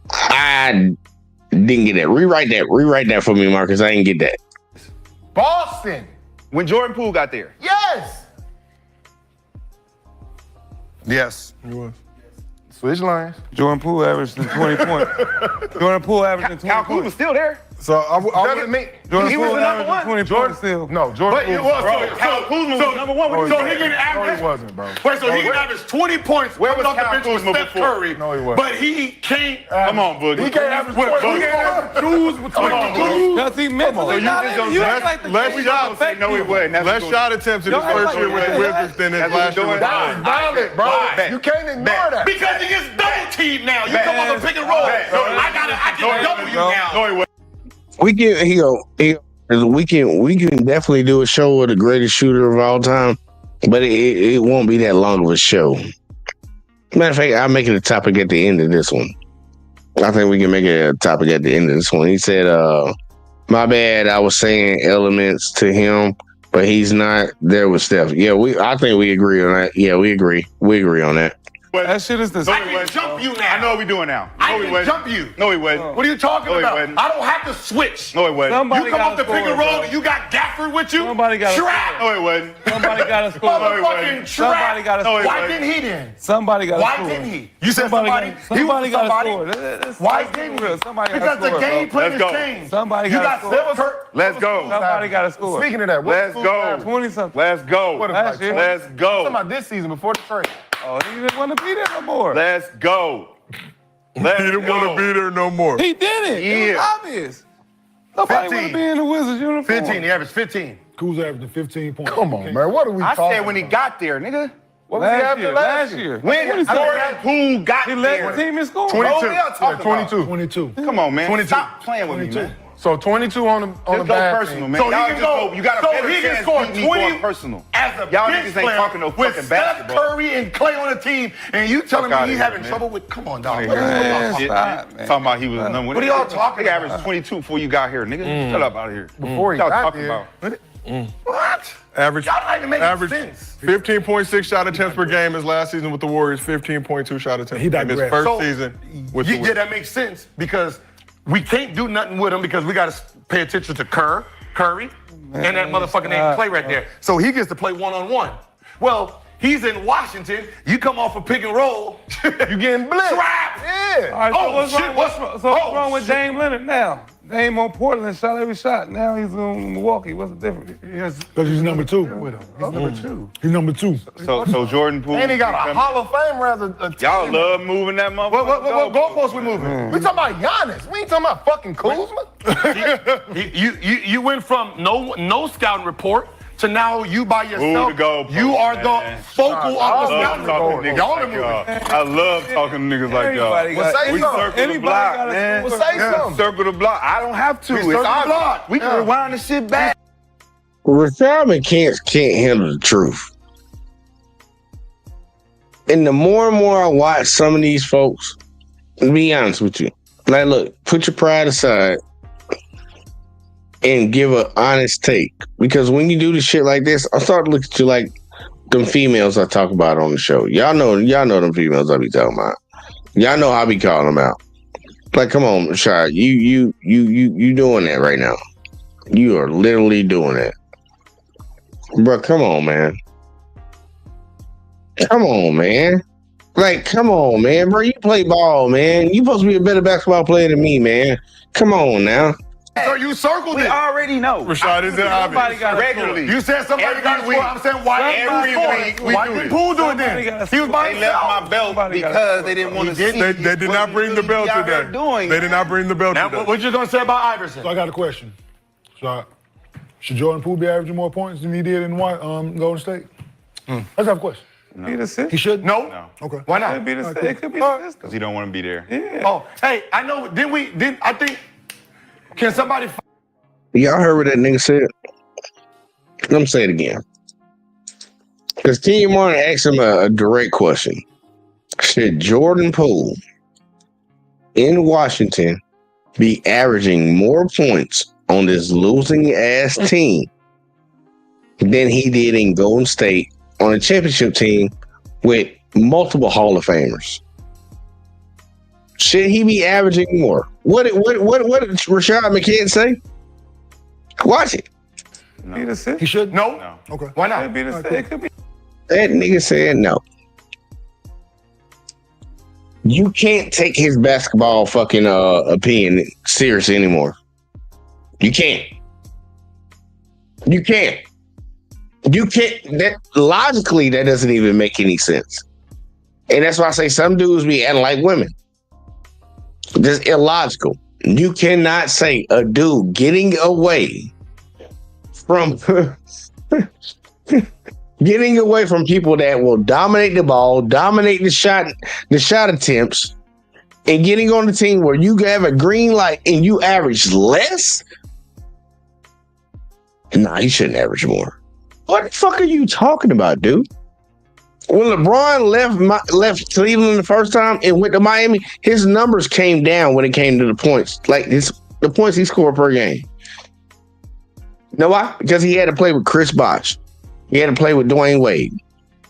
I didn't get that. Rewrite that for me, Marcus. I didn't get that. Boston. When Jordan Poole got there. Yes. Yes. He was. Switch lines. Jordan Poole averaged 20 points. Jordan Poole averaged 20 Kyle points. Kuzma's still there. So I would make Jordan he was Poole the number averaged one. 20 points still. No, Jordan. But it Poole- was Kyle Kuzma was number one. So he can average. No, he wasn't, bro. Wait, so he can average 20 points Where was off the Kyle bench with Kuzma Steph before? Curry. No, he wasn't. But he can't. Come on, Boogie. He can't average 20. He can't choose between two. Now, see, mentally, you act like the Less shot. No, he wasn't. Less shot attempts in his first year with the Wizards than his last year with the That was violent, bro. Why? You can't ignore that. Because he gets double teamed now. You come on the pick and roll. I can double you now. No, he wasn't. We can definitely do a show with the greatest shooter of all time, but it won't be that long of a show. Matter of fact, I'll make it a topic at the end of this one. I think we can make it a topic at the end of this one. He said, my bad, I was saying elements to him, but he's not there with Steph. Yeah, I think we agree on that. Yeah, we agree. We agree on that. That shit is the I can jump you now. I know what we doing now. I can jump you. No, he wasn't. What are you talking No, he about? wasn't. I don't have to switch. No, he wasn't. Somebody You come gotta up the pick score, and roll bro. and you got Gafford with you? Somebody gotta Trap. No, he wasn't. Somebody got to score. Motherfucking Somebody trap. got to score. Why didn't he then? Somebody got to Why score. didn't he? You said somebody? Somebody got to somebody? score. Why didn't he? Somebody got to Because score, the game bro. plan Let's has go. changed. Somebody You got got to score. Steph Curry. Let's go. Somebody got to score. Speaking of that, Let's go. 20-something. Let's go. What Last about year. Let's I'm go. talking about this season before the trade. Oh, he didn't want to be there no more. Let's go. Let's He didn't want to be there no more. He did it. It was Yeah. obvious. Nobody want 15. to be in the Wizards uniform. 15. He averaged 15. Kuz averaging 15 points. Come on, man. What are we I talking said when he about? got there, nigga. What was he Last after year. Last year. When What is that? Jordan Poole got He led there. the team in scoring. 22. What are y'all talking about? 22. 22. Come on, man. 22. Stop playing with me, 22. man. So 22 on the Just bad go personal, team. man. So he Y'all can just go. You got a so better he can chance score beating me 20 going personal. as a Y'all bench niggas ain't player talking no with fucking Steph basketball. Curry and Clay on the team, and you telling Fuck me outta he's here, having man. trouble with? Come on, dog. Shit, What are you man. talking man. about? man. Talking about he was the number one. What are y'all talking He averaged about? 22 before you got here, nigga. Shut up out of here. Before he Y'all got talking there. about. What? Average, Y'all not even making average sense. 15.6 shot attempts per game his last season with the Warriors, 15.2 shot attempts He per game his digressed. first So, season with Yeah, the Wizards. that makes sense because we can't do nothing with him because we got to pay attention to Curry, and that motherfucker named Clay right there. So he gets to play one-on-one. Well, he's in Washington. You come off a pick and roll. You getting blitzed. Trap. Yeah. All right, so Oh, what's shit, wrong, what's- what's oh, wrong with shit. Dame Leonard now? Dame on Portland shot every shot. Now he's in Milwaukee. What's the difference? Because he's number 2 with him. He's number 2. He's number 2. So Jordan Poole. And he got a Hall of Famer as a team. Y'all love moving that motherfucker. What goalpost we moving? We talking about Giannis. We ain't talking about fucking Kuzma. You went from no scouting report to now you by yourself. Move the goalpost, You are man. the focal I of the love scouting talking report. to niggas Y'all are like moving. y'all. I love talking to niggas like y'all. Everybody Well, say We something. circle the Anybody block, gotta man. Well, say something. Circle the block. I don't have to. circle It's the obvious. block. We can Yeah. rewind the shit back. Rashad can't handle the truth. And the more and more I watch some of these folks, to be honest with you, like, look, put your pride aside and give an honest take. Because when you do the shit like this, I start to look at you like them females I talk about on the show. Y'all know them females I be talking about. Y'all know how I be calling them out. Like, come on, Rashad, you doing that right now. You are literally doing that. Bro, come on, man. Come on, man. Like, come on, man. Bro, you play ball, man. You supposed to be a better basketball player than me, man. Come on now. So you circled We it. already know. Rashad, is it Somebody obvious? got Regularly. You said somebody got to Every score. I'm saying why Every week we Why do didn't this. Poole do it Somebody then? gotta He was by They left himself. my belt Somebody gotta because they didn't want to see. They did not bring the belt out here today. doing. They did not bring the belt Now, today. what you gonna say about Iverson? So I got a question. Should Jordan Poole be averaging more points than he did in Golden State? Let's have a question. Be the system. He should? No. Okay. Why It not? could be the system. It could be the system. Because he don't want to be there. Yeah. Oh, hey, I know. I think. Can somebody? Y'all heard what that nigga said? Let me say it again. Because Kenyon Martin asked him a direct question. Should Jordan Poole in Washington be averaging more points on this losing ass team than he did in Golden State on a championship team with multiple Hall of Famers? Should he be averaging more? What did Rashad McKenzie say? Watch it. Be the system. He should? No. No. Okay. Why It not? could be the system. It could be. That nigga said no. You can't take his basketball fucking opinion seriously anymore. You can't. You can't. You can't. That logically, that doesn't even make any sense. And that's why I say some dudes be acting like women. Just illogical. You cannot say a dude getting away from getting away from people that will dominate the ball, dominate the shot attempts, and getting on the team where you have a green light and you average less. Nah, you shouldn't average more. What the fuck are you talking about, dude? When LeBron left Cleveland the first time and went to Miami, his numbers came down when it came to the points. Like the points he scored per game. You know why? Because he had to play with Chris Bosh. He had to play with Dwayne Wade.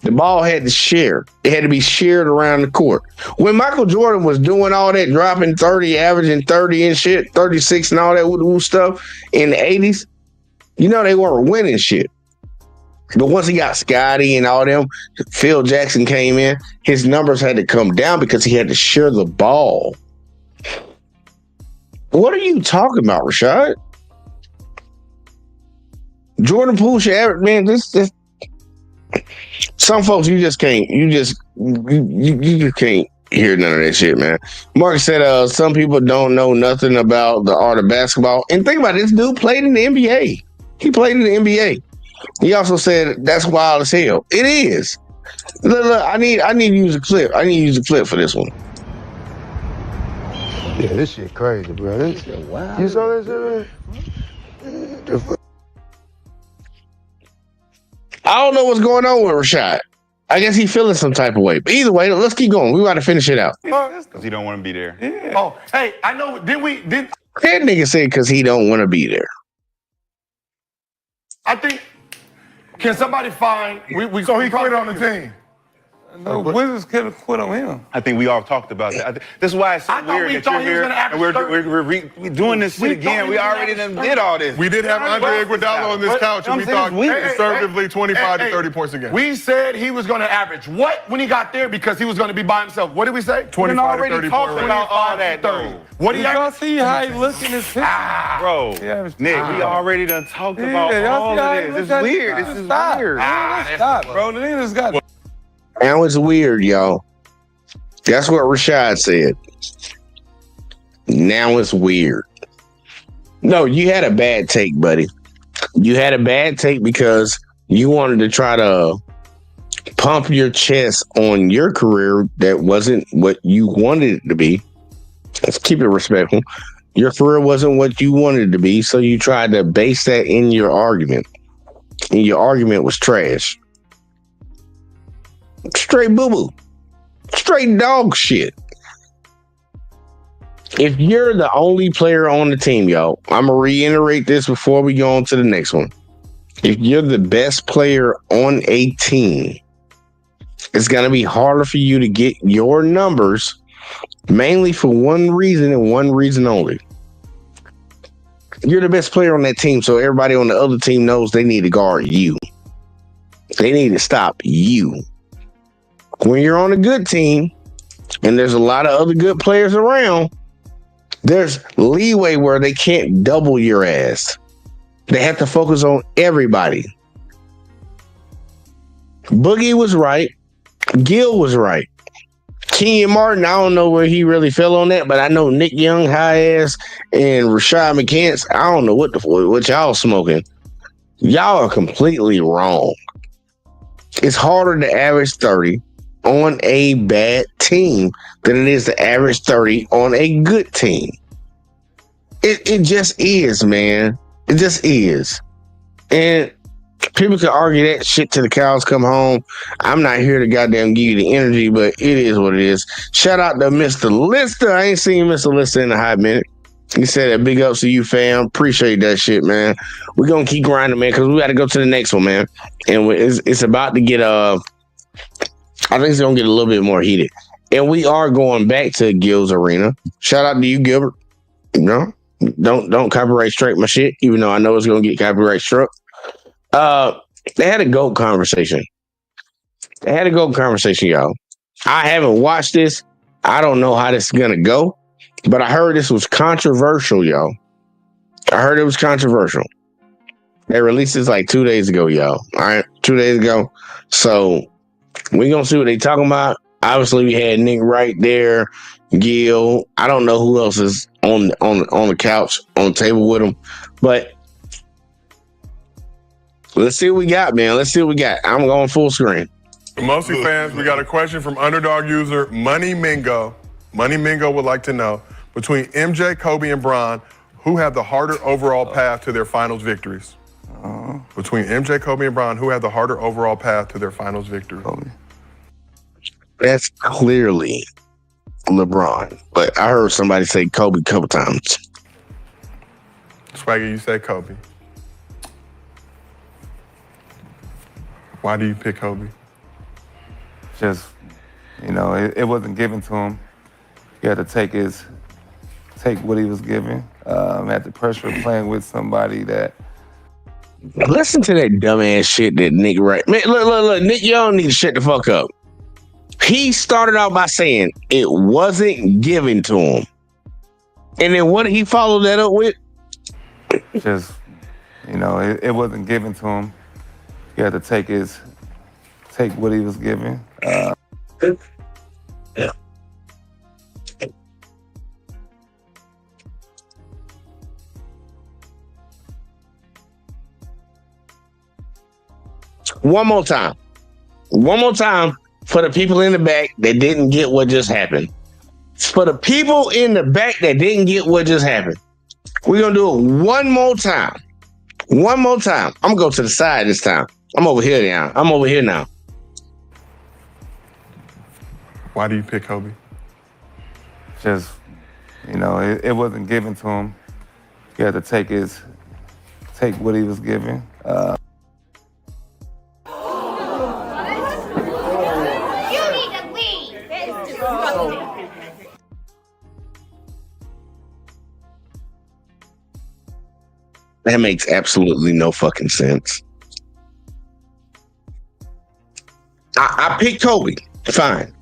The ball had to share. It had to be shared around the court. When Michael Jordan was doing all that, dropping 30, averaging 30 and shit, 36 and all that woo stuff in the 80s, you know they weren't winning shit. But once he got Scotty and all them, Phil Jackson came in, his numbers had to come down because he had to share the ball. What are you talking about, Rashad? Jordan Poole should average, man, this some folks you just can't hear none of that shit, man. Mark said some people don't know nothing about the art of basketball. And think about it, this dude played in the NBA. He played in the NBA. He also said that's wild as hell. It is. Look, I need to use a clip. I need to use a clip for this one. Yeah, this shit crazy, bro. This shit wild. You saw that shit? I don't know what's going on with Rashad. I guess he's feeling some type of way. But either way, let's keep going. We got to finish it out. Because he don't want to be there. Yeah. Oh, hey, I know. That nigga said because he don't want to be there. I think. Can somebody find? So he quit on the team. No, Wizards could have quit on him. I think we all talked about that. This is why it's so weird that you're here and we're doing this shit again. We already did all this. We did have Andre Iguodala on this couch, and we thought conservatively 25 to 30 points a game. We said he was going to average what when he got there because he was going to be by himself. What did we say? 25 to 30 points. About all that, 30. What do y'all see how he looks in his picture? Bro, Nick, we already done talked about all of this. This is weird. This is weird. Stop, bro. The nigga just got. Now it's weird, y'all. That's what Rashad said. Now it's weird. No, you had a bad take, buddy. You had a bad take because you wanted to try to pump your chest on your career that wasn't what you wanted it to be. Let's keep it respectful. Your career wasn't what you wanted it to be, so you tried to base that in your argument. And your argument was trash. Straight boo-boo. Straight dog shit. If you're the only player on the team, y'all, I'm going to reiterate this before we go on to the next one. If you're the best player on a team, it's going to be harder for you to get your numbers, mainly for one reason and one reason only. You're the best player on that team, so everybody on the other team knows they need to guard you. They need to stop you. When you're on a good team and there's a lot of other good players around, there's leeway where they can't double your ass. They have to focus on everybody. Boogie was right. Gil was right. Kenyon Martin, I don't know where he really fell on that, but I know Nick Young, high ass, and Rashad McCants, I don't know what y'all smoking. Y'all are completely wrong. It's harder to average 30 on a bad team than it is to average 30 on a good team. It just is, man. It just is. And people can argue that shit till the cows come home. I'm not here to goddamn give you the energy, but it is what it is. Shout out to Mr. Lister. I ain't seen Mr. Lister in a hot minute. He said that big ups to you, fam. Appreciate that shit, man. We're going to keep grinding, man, because we got to go to the next one, man. And it's about to get, I think it's going to get a little bit more heated. And we are going back to Gil's Arena. Shout out to you, Gilbert. You know, don't copyright strike my shit, even though I know it's going to get copyright struck. They had a GOAT conversation. Y'all. I haven't watched this. I don't know how this is going to go. But I heard this was controversial, y'all. I heard it was controversial. They released this like 2 days ago, y'all. All right, 2 days ago. So we're going to see what they talking about. Obviously, we had Nick right there, Gil. I don't know who else is on the couch, on the table with him. But let's see what we got, man. Let's see what we got. I'm going full screen. Mostly fans, we got a question from underdog user Money Mingo. Money Mingo would like to know, between MJ, Kobe, and Bron, who had the harder overall path to their finals victories? Between MJ, Kobe, and Bron, who had the harder overall path to their finals victories? That's clearly LeBron. But I heard somebody say Kobe a couple times. Swaggy, you said Kobe. Why do you pick Kobe? Just, it wasn't given to him. He had to take what he was given. Had the pressure of playing with somebody that. Listen to that dumbass shit that Nick right. Man, look, Nick, y'all need to shut the fuck up. He started out by saying it wasn't given to him. And then what did he follow that up with? Just, it wasn't given to him. He had to take what he was given. Yeah. One more time. One more time for the people in the back that didn't get what just happened. For the people in the back that didn't get what just happened. We're going to do it one more time. One more time. I'm going to go to the side this time. I'm over here now. Why do you pick Kobe? Just, it wasn't given to him. He had to take what he was given. That makes absolutely no fucking sense. I picked Kobe. Fine.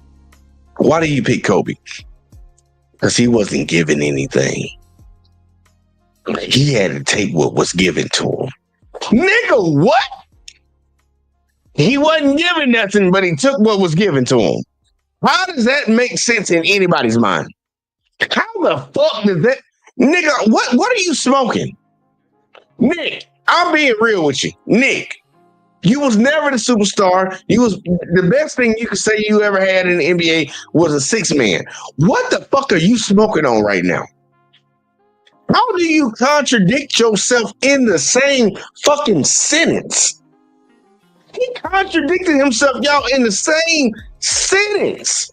Why do you pick Kobe? Because he wasn't given anything. He had to take what was given to him. Nigga, what? He wasn't given nothing, but he took what was given to him. How does that make sense in anybody's mind? How the fuck does that... Nigga, what are you smoking? Nick, I'm being real with you. Nick, you was never the superstar. You was the best thing you could say you ever had in the NBA was a 6-man. What the fuck are you smoking on right now? How do you contradict yourself in the same fucking sentence? He contradicted himself, y'all, in the same sentence.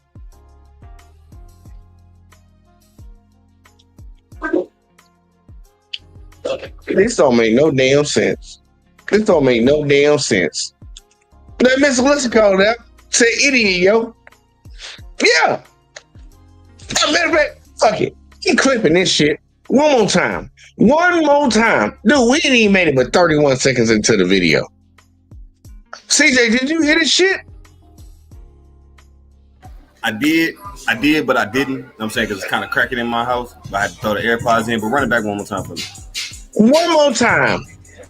This don't make no damn sense. That Mr. Listen called out. Say idiot, yo. Yeah. As a matter of fact, fuck it. Keep clipping this shit. One more time. Dude, we didn't even make it but 31 seconds into the video. CJ, did you hear this shit? I did, but I didn't. You know what I'm saying? Because it's kind of cracking in my house. I had to throw the AirPods in, but run it back one more time for me. One more time.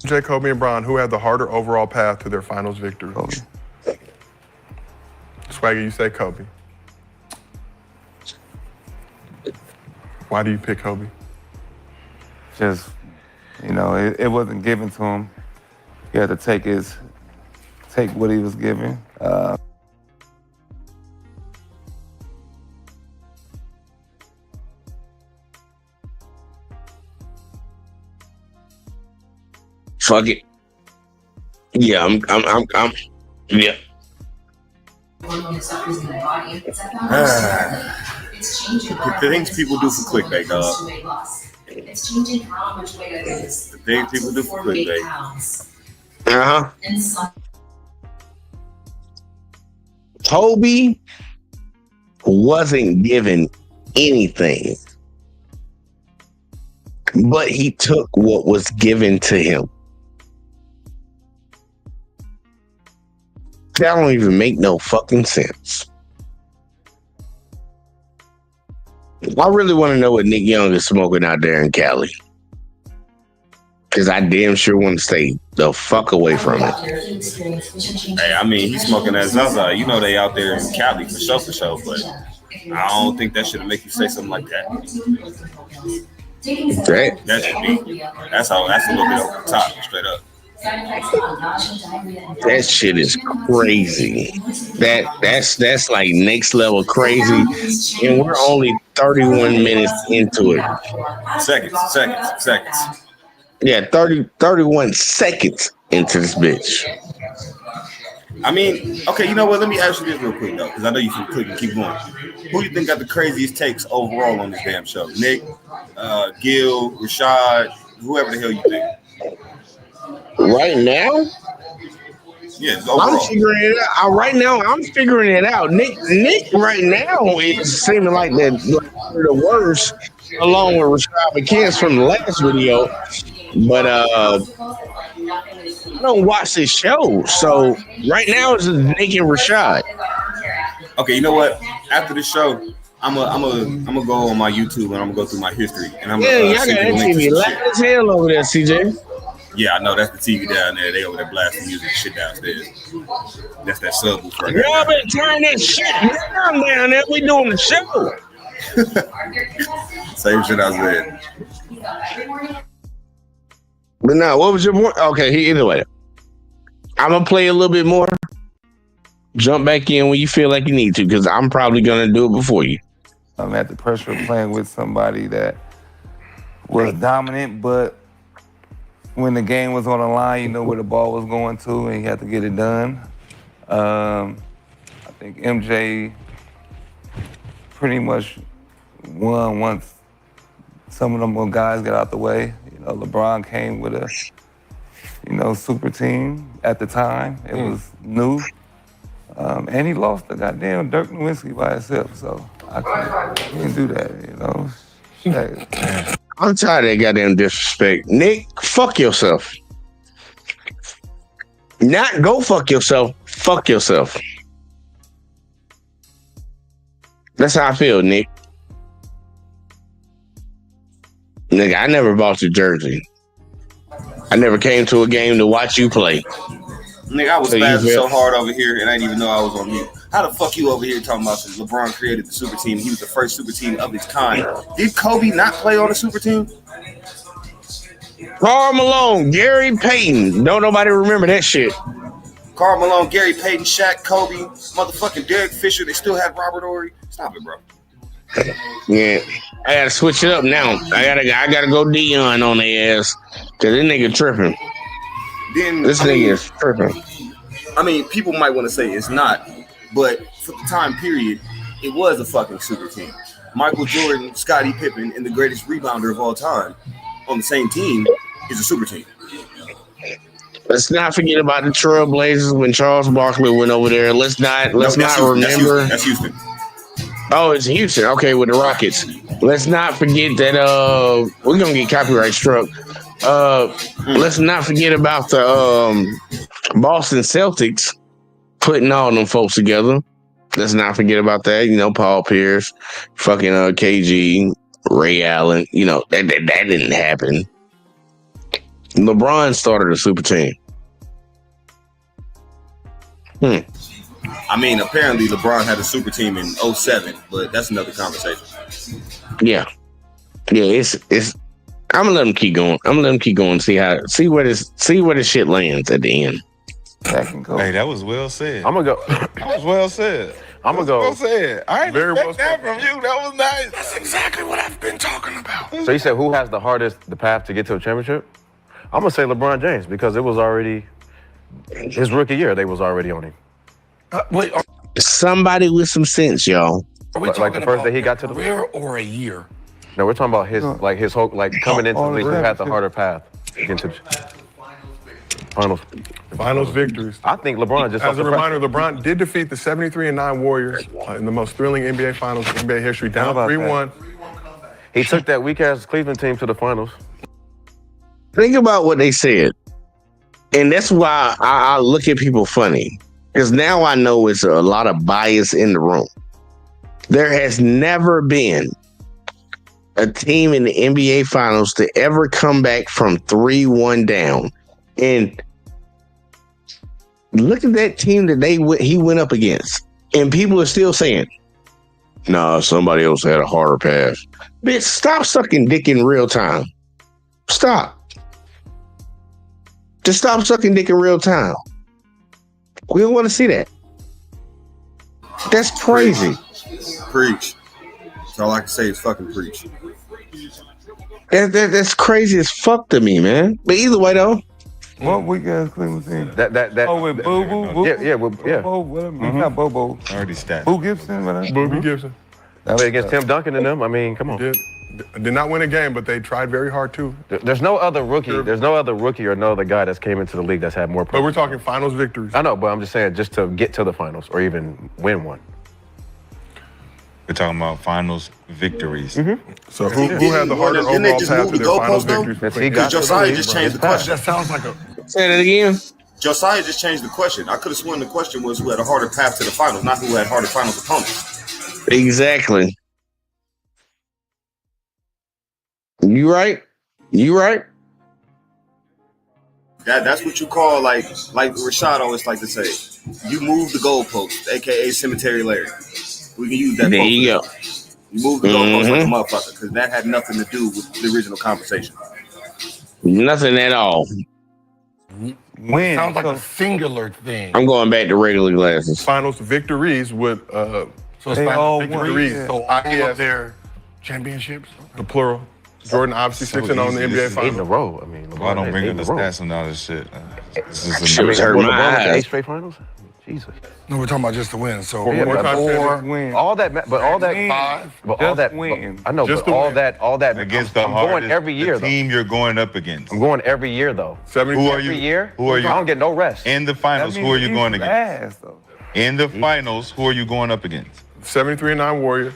MJ, Kobe, and Bron, who had the harder overall path to their finals victory? Kobe. Swagger, you say Kobe. Why do you pick Kobe? Just, it wasn't given to him. He had to take what he was given. Fuck it. Yeah, I'm yeah. The things people do for clickbait, dog. It's changing how much weight it is. The things people do for clickbait. Kobe wasn't given anything, but he took what was given to him. That don't even make no fucking sense. I really want to know what Nick Young is smoking out there in Cali. Because I damn sure want to stay the fuck away from it. Hey, I mean, he's smoking that Zaza. You know they out there in Cali for sure, but I don't think that should make you say something like that. That should be. That's a little bit over the top, straight up. That shit is crazy. That's like next level crazy. And we're only 31 minutes into it. Seconds. Yeah, 31 seconds into this bitch. I mean, okay, you know what? Let me ask you this real quick, though, because I know you can click and keep going. Who do you think got the craziest takes overall on this damn show? Nick, Gil, Rashad, whoever the hell you think? Right now? Yeah, I'm overall. figuring it out. Right now, I'm figuring it out. Nick right now is seeming like the worst, along with Rashad McKenzie from the last video. But I don't watch this show, so right now it's just Nick and Rashad. Okay, you know what? After the show, I'm gonna go on my YouTube and I'm gonna go through my history and I'm Yeah, gonna y'all got send you that the link to TV some loud shit. as hell over there, CJ. Yeah, I know that's the TV down there. They over there blasting music and shit downstairs. That's that subwoofer right Y'all there. better turn that shit down there. We doing the show. Same shit I said. But now, what was your point? Okay, anyway, I'm gonna play a little bit more. Jump back in when you feel like you need to, because I'm probably gonna do it before you. I'm at the pressure of playing with somebody that was dominant, but when the game was on the line, you know where the ball was going to, and you had to get it done. I think MJ pretty much won once some of them guys got out the way. You know, LeBron came with a, super team at the time. It was new. And he lost the goddamn Dirk Nowitzki by himself, so I can't do that, Hey. I'm tired of that goddamn disrespect. Nick, fuck yourself. Not go fuck yourself. Fuck yourself. That's how I feel, Nick. Nigga, I never bought your jersey. I never came to a game to watch you play. Nigga, I was spazzing so hard over here and I didn't even know I was on mute. How the fuck you over here talking about some LeBron created the super team? He was the first super team of its kind. Did Kobe not play on the super team? Karl Malone, Gary Payton. Don't nobody remember that shit. Karl Malone, Gary Payton, Shaq, Kobe, motherfucking Derek Fisher. They still had Robert Horry. Stop it, bro. Yeah, I gotta switch it up now. I gotta go Dion on their ass, cause this nigga tripping. Then This nigga is tripping. I mean, people might want to say it's not, but for the time period, it was a fucking super team. Michael Jordan, Scottie Pippen, and the greatest rebounder of all time on the same team is a super team. Let's not forget about the Trailblazers when Charles Barkley went over there. Let's not remember. That's Houston. Oh, it's Houston. Okay, with the Rockets. Let's not forget that we're gonna get copyright struck. Let's not forget about the Boston Celtics putting all them folks together. Let's not forget about that. Paul Pierce, fucking KG, Ray Allen. That didn't happen. LeBron started a super team. I mean, apparently LeBron had a super team in 07, but that's another conversation. Yeah, it's. I'm gonna let them keep going. See where this shit lands at the end. Hey, that was well said. I'm gonna go. That was well said. I'm gonna go. Well said. I ain't Very expect well that from you. That was nice. That's exactly what I've been talking about. So you said who has the path to get to a championship? I'm gonna say LeBron James because it was already his rookie year. They was already on him. Wait, Somebody with some sense, y'all. are we Like the first day he got to the career or a year? No, we're talking about his whole coming into the league. Who had the harder path to get to the finals? Finals victories. I think LeBron just. As a reminder, LeBron did defeat the 73-9 Warriors in the most thrilling NBA Finals in NBA history, down 3-1. He took that weak ass Cleveland team to the finals. Think about what they said, and that's why I look at people funny, because now I know it's a lot of bias in the room. There has never been a team in the NBA Finals to ever come back from 3-1 down, and look at that team that he went up against, and people are still saying, "Nah, somebody else had a harder pass." Bitch, stop sucking dick in real time. Stop. Just stop sucking dick in real time. We don't want to see that. That's crazy. Preach. That's all I can say is fucking preach. That's crazy as fuck to me, man. But either way, though. What weak ass Cleveland team? That. Oh, with Boo Boo? Yeah. Bobo, whatever. Not Bobo. Already stat. Boo Gibson, whatever. Boogie Gibson. That way against Tim Duncan and them. I mean, come on. Did. Did not win a game, but they tried very hard too. There's no other rookie. There's no other rookie or no other guy that's came into the league that's had more. But we're talking finals victories. I know, but I'm just saying, just to get to the finals or even win one. We're talking about finals victories. So who had the harder overall path to their finals victories? Because Josiah just changed the question. That sounds like a. Say that again. Josiah just changed the question. I could have sworn the question was who had a harder path to the finals, not who had harder finals opponents. Exactly. You right. That's what you call like Rashad always like to say. You move the goalpost, aka Cemetery Larry. We can use that. There you go. You move the goalpost like a motherfucker because that had nothing to do with the original conversation. Nothing at all. Win. Sounds like a singular thing. I'm going back to regular glasses. Finals victories would So it's finals victories. win. So all of their championships. the plural. Jordan obviously 6-0 in the NBA 8 in a Finals. row. I mean, Well, I don't bring up the stats and all this shit. This is Shit was hurting my LeBron went to 8 eyes. straight finals. Jesus. No, we're talking about just the win. So Win. All that, but all that, but all that. Win. I know, Just but the all win. that against I'm the going hardest every year the team you're going up against. I'm going every year though. 70. Who are Every you? year. Who are you? I don't get no rest. In the finals, who are you going against? In the finals, who are you going up against? 73-9 Warriors.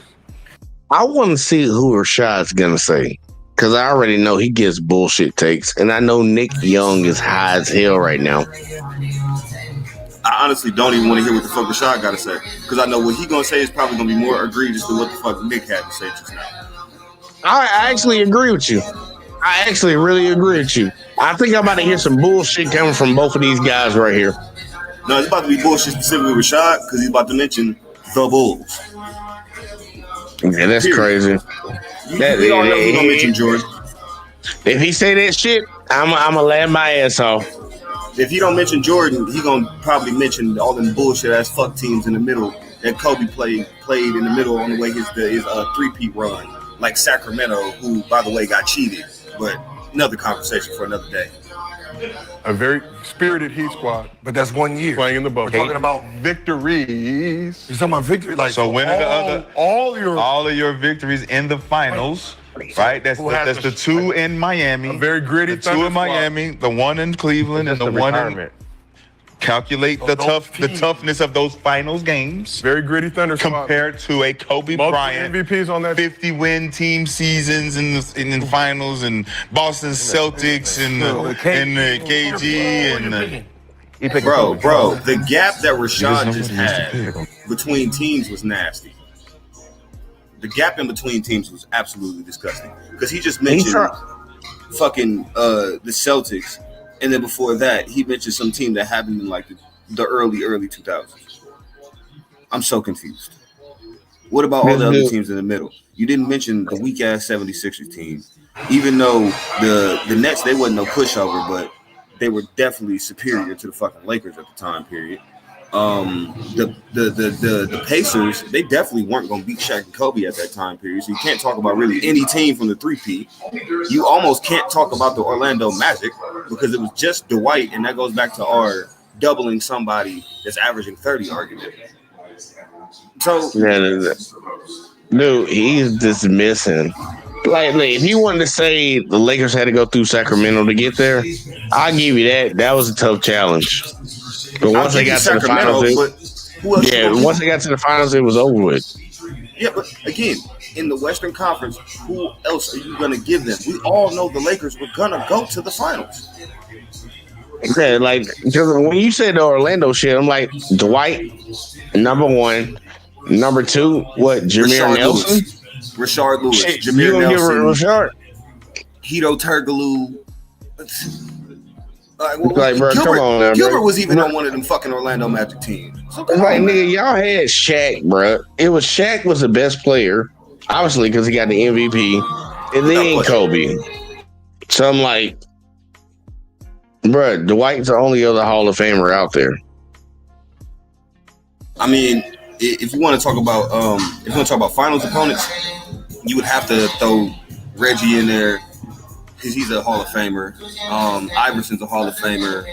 I want to see who Rashad's gonna say, because I already know he gets bullshit takes, and I know Nick Young is high as hell right now. I honestly don't even want to hear what the fuck Rashad got to say because I know what he gonna say is probably gonna be more egregious than what the fuck Nick had to say just now. I actually agree with you. I actually really agree with you. I think I'm about to hear some bullshit coming from both of these guys right here. No, it's about to be bullshit specifically with Rashad because he's about to mention the Bulls. Yeah, that's crazy. We all know he's gonna mention Jordan. If he say that shit, I'm gonna laugh my ass off. If he don't mention Jordan, he gonna probably mention all them bullshit ass fuck teams in the middle that Kobe played in the middle on the way his three-peat run, like Sacramento, who by the way got cheated. But another conversation for another day. A very spirited Heat squad. But that's 1 year. Playing in the bubble. We're talking about victories. You're talking about victory. Like So when are all of your victories in the finals, right? That's the two in Miami. A very gritty. The two in Miami, the one in Cleveland, and the one in. Calculate the toughness of those finals games. Very gritty Thunder compared to a Kobe Bryant MVPs on that 50-win team seasons in the finals and Boston Celtics and the KG and bro, the gap that Rashad just had between teams was nasty. The gap in between teams was absolutely disgusting because he just mentioned fucking the Celtics. And then before that, he mentioned some team that happened in like the early 2000s. I'm so confused. What about all the other teams in the middle? You didn't mention the weak ass 76ers team, even though the Nets, they wasn't no pushover, but they were definitely superior to the fucking Lakers at the time period. The Pacers, they definitely weren't going to beat Shaq and Kobe at that time period. So you can't talk about really any team from the 3P. You almost can't talk about the Orlando Magic because it was just Dwight, and that goes back to our doubling somebody that's averaging 30 argument. So, dude, he's dismissing. Like, if you wanted to say the Lakers had to go through Sacramento to get there, I'll give you that. That was a tough challenge. But once they got to the finals, once they got to the finals, it was over with. Yeah, but again, in the Western Conference, who else are you going to give them? We all know the Lakers were going to go to the finals. Okay, like, because when you said the Orlando shit, I'm like, Dwight, number one. Number two, what, Jameer Nelson? Rashard Lewis. Shit, Jameer Nelson. Rashard? Hito Turkoglu. Like, bro, come on, man, Gilbert bro. was even on one of them fucking Orlando Magic teams. So It's like, nigga, y'all had Shaq, bro. It was Shaq was the best player, obviously, because he got the MVP, and then Kobe. So I'm like, bro, Dwight's the only other Hall of Famer out there. I mean, if you want to talk about finals opponents, you would have to throw Reggie in there because he's a Hall of Famer. Iverson's a Hall of Famer,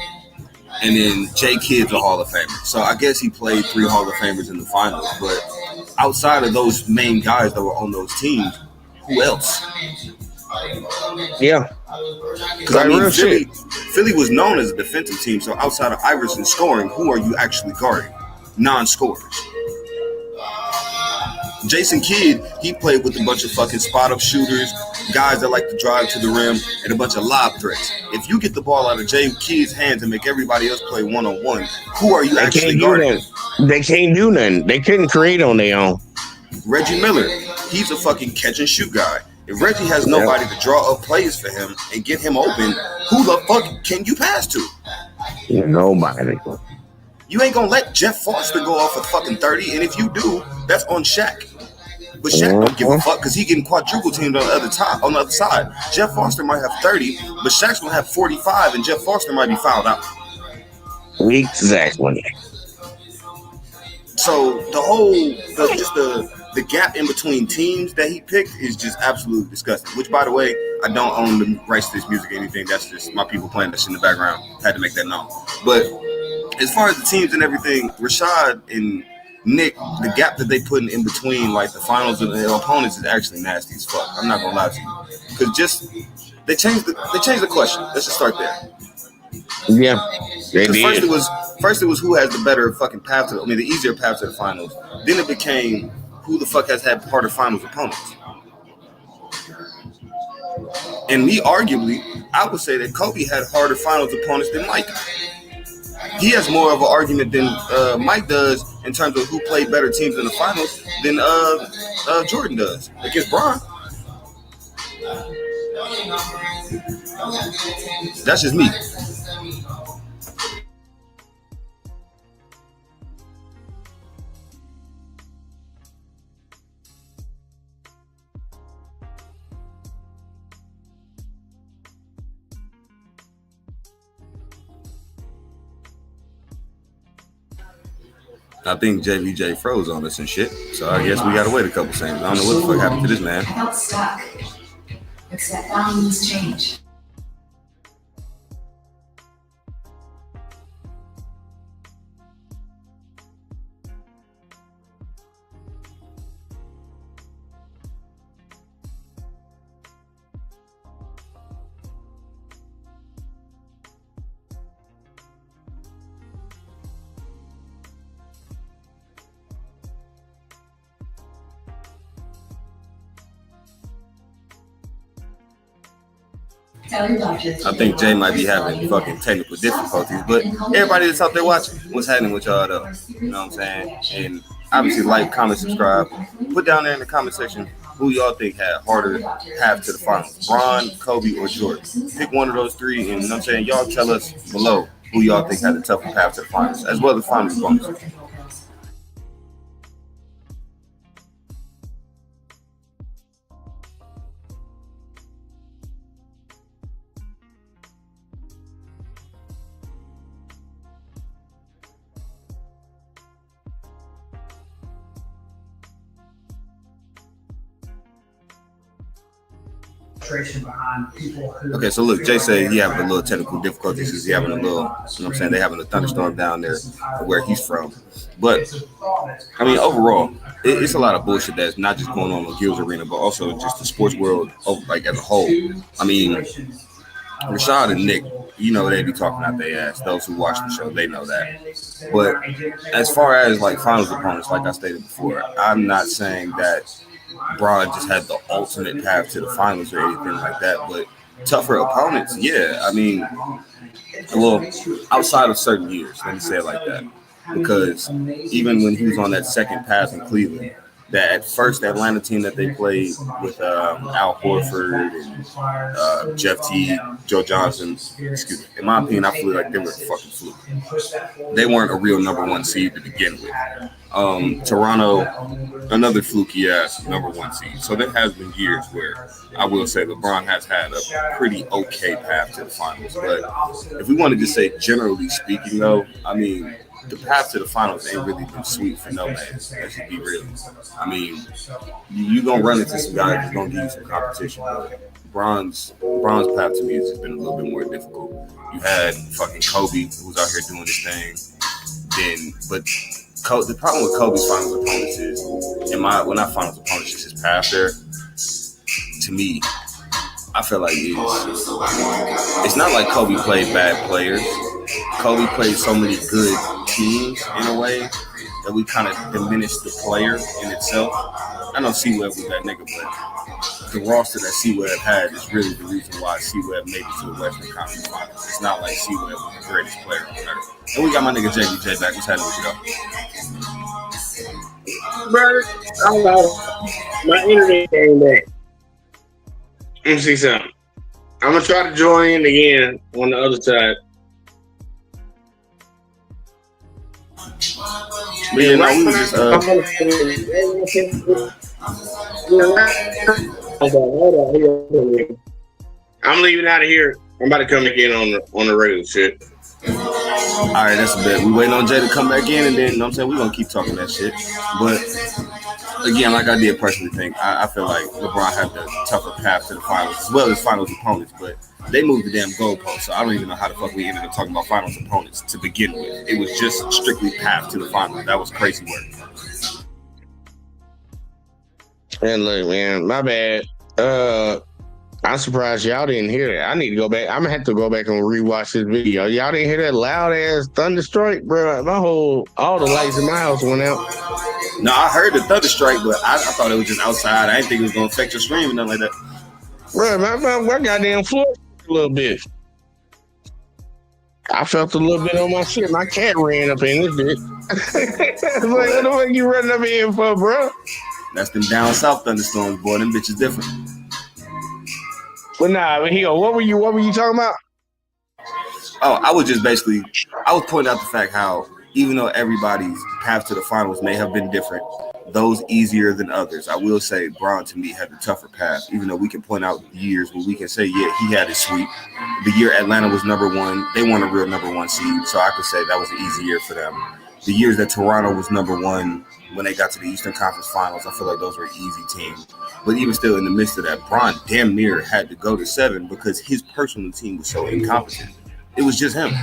and then Jay Kidd's a Hall of Famer. So I guess he played 3 Hall of Famers in the finals. But outside of those main guys that were on those teams, who else? Yeah. Because I mean, Philly was known as a defensive team. So outside of Iverson scoring, who are you actually guarding? Non-scorers. Jason Kidd, he played with a bunch of fucking spot-up shooters, guys that like to drive to the rim, and a bunch of lob threats. If you get the ball out of Jay Kidd's hands and make everybody else play one-on-one, who are you actually guarding? They can't do nothing. They couldn't create on their own. Reggie Miller, he's a fucking catch-and-shoot guy. If Reggie has nobody to draw up plays for him and get him open, who the fuck can you pass to? Nobody. You ain't gonna let Jeff Foster go off with fucking 30, and if you do, that's on Shaq. But Shaq don't give a fuck because he getting quadruple teamed on the other side. Jeff Foster might have 30, but Shaq's gonna have 45, and Jeff Foster might be fouled out. Exactly. So the gap in between teams that he picked is just absolutely disgusting. Which, by the way, I don't own the rights to this music or anything. That's just my people playing this in the background. Had to make that known. But as far as the teams and everything, Rashad and Nick, the gap that they put in between, like the finals and their opponents, is actually nasty as fuck. I'm not gonna lie to you, because they changed the question. Let's just start there. Yeah, they did. First it was who has the better fucking path the easier path to the finals. Then it became who the fuck has had harder finals opponents. And me, arguably, I would say that Kobe had harder finals opponents than Mike. He has more of an argument than Mike does in terms of who played better teams in the finals than Jordan does against Bron. That's just me. I think JVJ froze on us and shit, so I guess we gotta wait a couple seconds. I don't know what the fuck happened to this man. I felt stuck. Except values change. I think Jay might be having fucking technical difficulties, but everybody that's out there watching, what's happening with y'all though? You know what I'm saying? And obviously like, comment, subscribe. Put down there in the comment section who y'all think had harder path to the finals. Bron, Kobe, or Jordan. Pick one of those three, and you know what I'm saying? Y'all tell us below who y'all think had the tougher path to the finals, as well as finals opponents. Okay, so look, Jay said he having a little technical difficulties. He's having a little, you know what I'm saying? They having a thunderstorm down there where he's from. But I mean, overall, it's a lot of bullshit that's not just going on in Gil's Arena, but also just the sports world, like as a whole. I mean, Rashad and Nick, you know, they be talking out their ass. Those who watch the show, they know that. But as far as like finals opponents, like I stated before, I'm not saying that Bron just had the ultimate path to the finals or anything like that, but tougher opponents, yeah. I mean, well, outside of certain years, let me say it like that, because even when he was on that second pass in Cleveland, that at first Atlanta team that they played with Al Horford and Jeff Teague, Joe Johnson, excuse me, in my opinion, I feel like they were a fucking fluke. They weren't a real number one seed to begin with. Toronto, another fluky ass number one seed. So there has been years where I will say LeBron has had a pretty okay path to the finals. But if we want to just say generally speaking, though, I mean, the path to the finals ain't really been sweet for no man. Let's be real. I mean, you're going to run into some guys that's going to give you some competition. But Bron's path to me has just been a little bit more difficult. You had fucking Kobe, who's out here doing his thing. But the problem with Kobe's finals opponents is, when I finals opponents, just his path there. to me, I feel like it's not like Kobe played bad players. Kobe played so many good teams in a way that we kind of diminish the player in itself. I know C-Web was that nigga, but the roster that C-Web had is really the reason why C-Web made it to the Western Conference Finals. It's not like C-Web was the greatest player on earth. And we got my nigga JBJ back. What's happening with you, though? Brother, I don't know. My internet came back. Let me see something. I'm gonna try to join in again on the other side. But yeah, no, we was just I'm leaving out of here. I'm about to come again on the regular shit. All right, that's a bet. We waiting on Jay to come back in, and then, you know what I'm saying, we're going to keep talking that shit. But, again, like I did personally think, I feel like LeBron had the tougher path to the finals, as well as finals opponents, but they moved the damn goalpost, so I don't even know how the fuck we ended up talking about finals opponents to begin with. It was just strictly path to the finals. That was crazy work. And look, man, my bad. I'm surprised y'all didn't hear that. I need to go back. I'm gonna have to go back and rewatch this video. Y'all didn't hear that loud ass thunder strike, bro. All the lights in my house went out. No, I heard the thunder strike, but I thought it was just outside. I didn't think it was gonna affect your stream or nothing like that. Bro, my goddamn floor a little bit. I felt a little bit on my shit. My cat ran up in this bitch. Like, what the fuck you running up in here for, bro? That's them down south thunderstorms, boy. Them bitches different. But nah, but what were you talking about? Oh, I was pointing out the fact how even though everybody's path to the finals may have been different, those easier than others. I will say Bron to me had the tougher path, even though we can point out years where we can say, yeah, he had it sweet. The year Atlanta was number one, they won a real number one seed. So I could say that was an easy year for them. The years that Toronto was number one when they got to the Eastern Conference Finals, I feel like those were easy teams. But even still, in the midst of that, Bron damn near had to go to 7 because his personal team was so incompetent. It was just him. So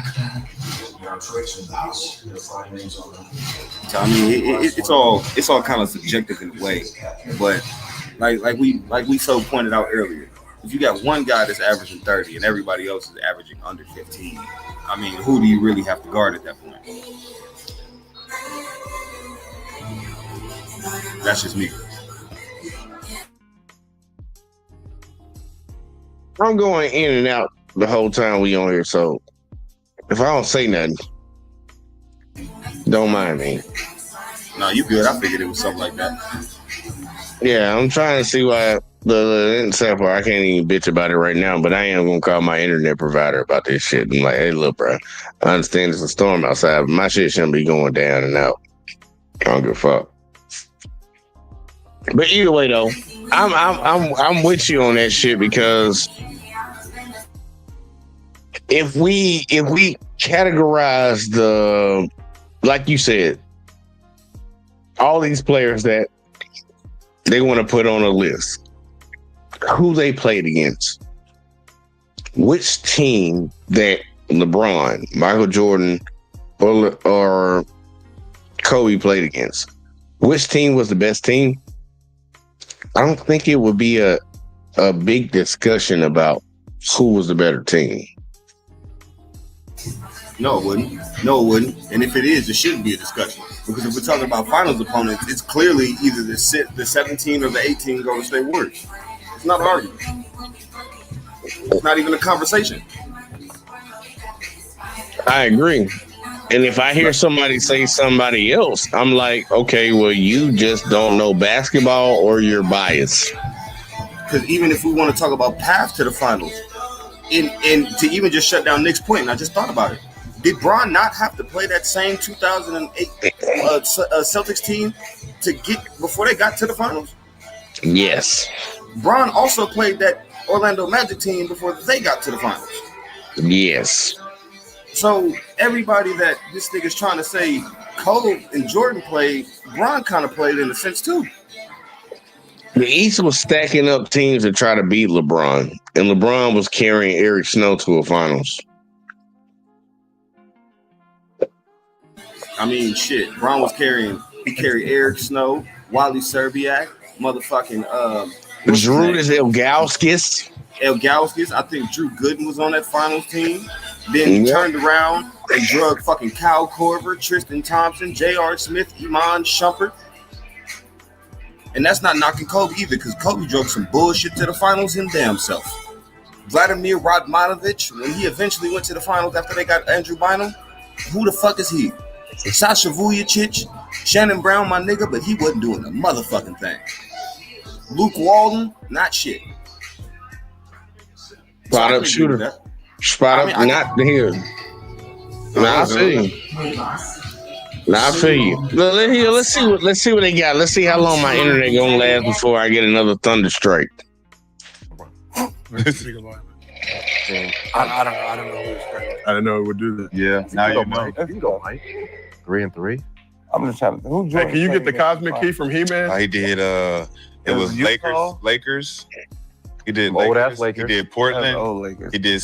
I mean, it's all kind of subjective in a way. But like we so pointed out earlier, if you got one guy that's averaging 30 and everybody else is averaging under 15, I mean, who do you really have to guard at that point? That's just me. I'm going in and out the whole time we on here, so if I don't say nothing, don't mind me. No, you good. I figured it was something like that. Yeah, I'm trying to see why the example. I can't even bitch about it right now, but I am gonna call my internet provider about this shit. I'm like, hey, look, bro, I understand there's a storm outside, but my shit shouldn't be going down and out. I don't give a fuck. But either way, though, I'm with you on that shit because if we categorize the, like you said, all these players that they want to put on a list, who they played against, which team that LeBron, Michael Jordan, or Kobe played against, which team was the best team? I don't think it would be a big discussion about who was the better team. No, it wouldn't. And if it is, it shouldn't be a discussion. Because if we're talking about finals opponents, it's clearly either the 17 or the 18 Golden State Warriors. It's not an argument. It's not even a conversation. I agree. And if I hear somebody say somebody else, I'm like, okay, well, you just don't know basketball or you're biased. Because even if we want to talk about path to the finals, and to even just shut down Nick's point, and I just thought about it, did Bron not have to play that same 2008 Celtics team to get before they got to the finals? Yes. Bron also played that Orlando Magic team before they got to the finals. Yes. So everybody that this nigga's trying to say Cole and Jordan played, Bron kind of played in a sense too. The East was stacking up teams to try to beat LeBron, and LeBron was carrying Eric Snow to a finals. I mean, shit. Bron was carried Eric Snow, Wally Serbiak, motherfucking Drew is Ilgauskas. Ilgauskas. I think Drew Gooden was on that finals team. Then he turned around and drug fucking Kyle Korver, Tristan Thompson, J.R. Smith, Iman Shumpert. And that's not knocking Kobe either, because Kobe drove some bullshit to the finals him damn self. Vladimir Radmanovich, when he eventually went to the finals after they got Andrew Bynum, who the fuck is he? Sasha Vujacic, Shannon Brown, my nigga, but he wasn't doing a motherfucking thing. Luke Walton, not shit. Spot up shooter. Spot up, not here. Nah, I feel you. Nah, I feel you. Let's see what they got. Let's see how long my internet gonna last before I get another thunder strike. I don't know. I didn't know it would do that. Yeah, now you know. You can go Mike. 3 and 3. I'm just trying to. Who Hey, can you get the cosmic key from He-Man? He did. It was Utah? Lakers. He did Old Lakers. ass Lakers. He did Portland. Old Lakers. He did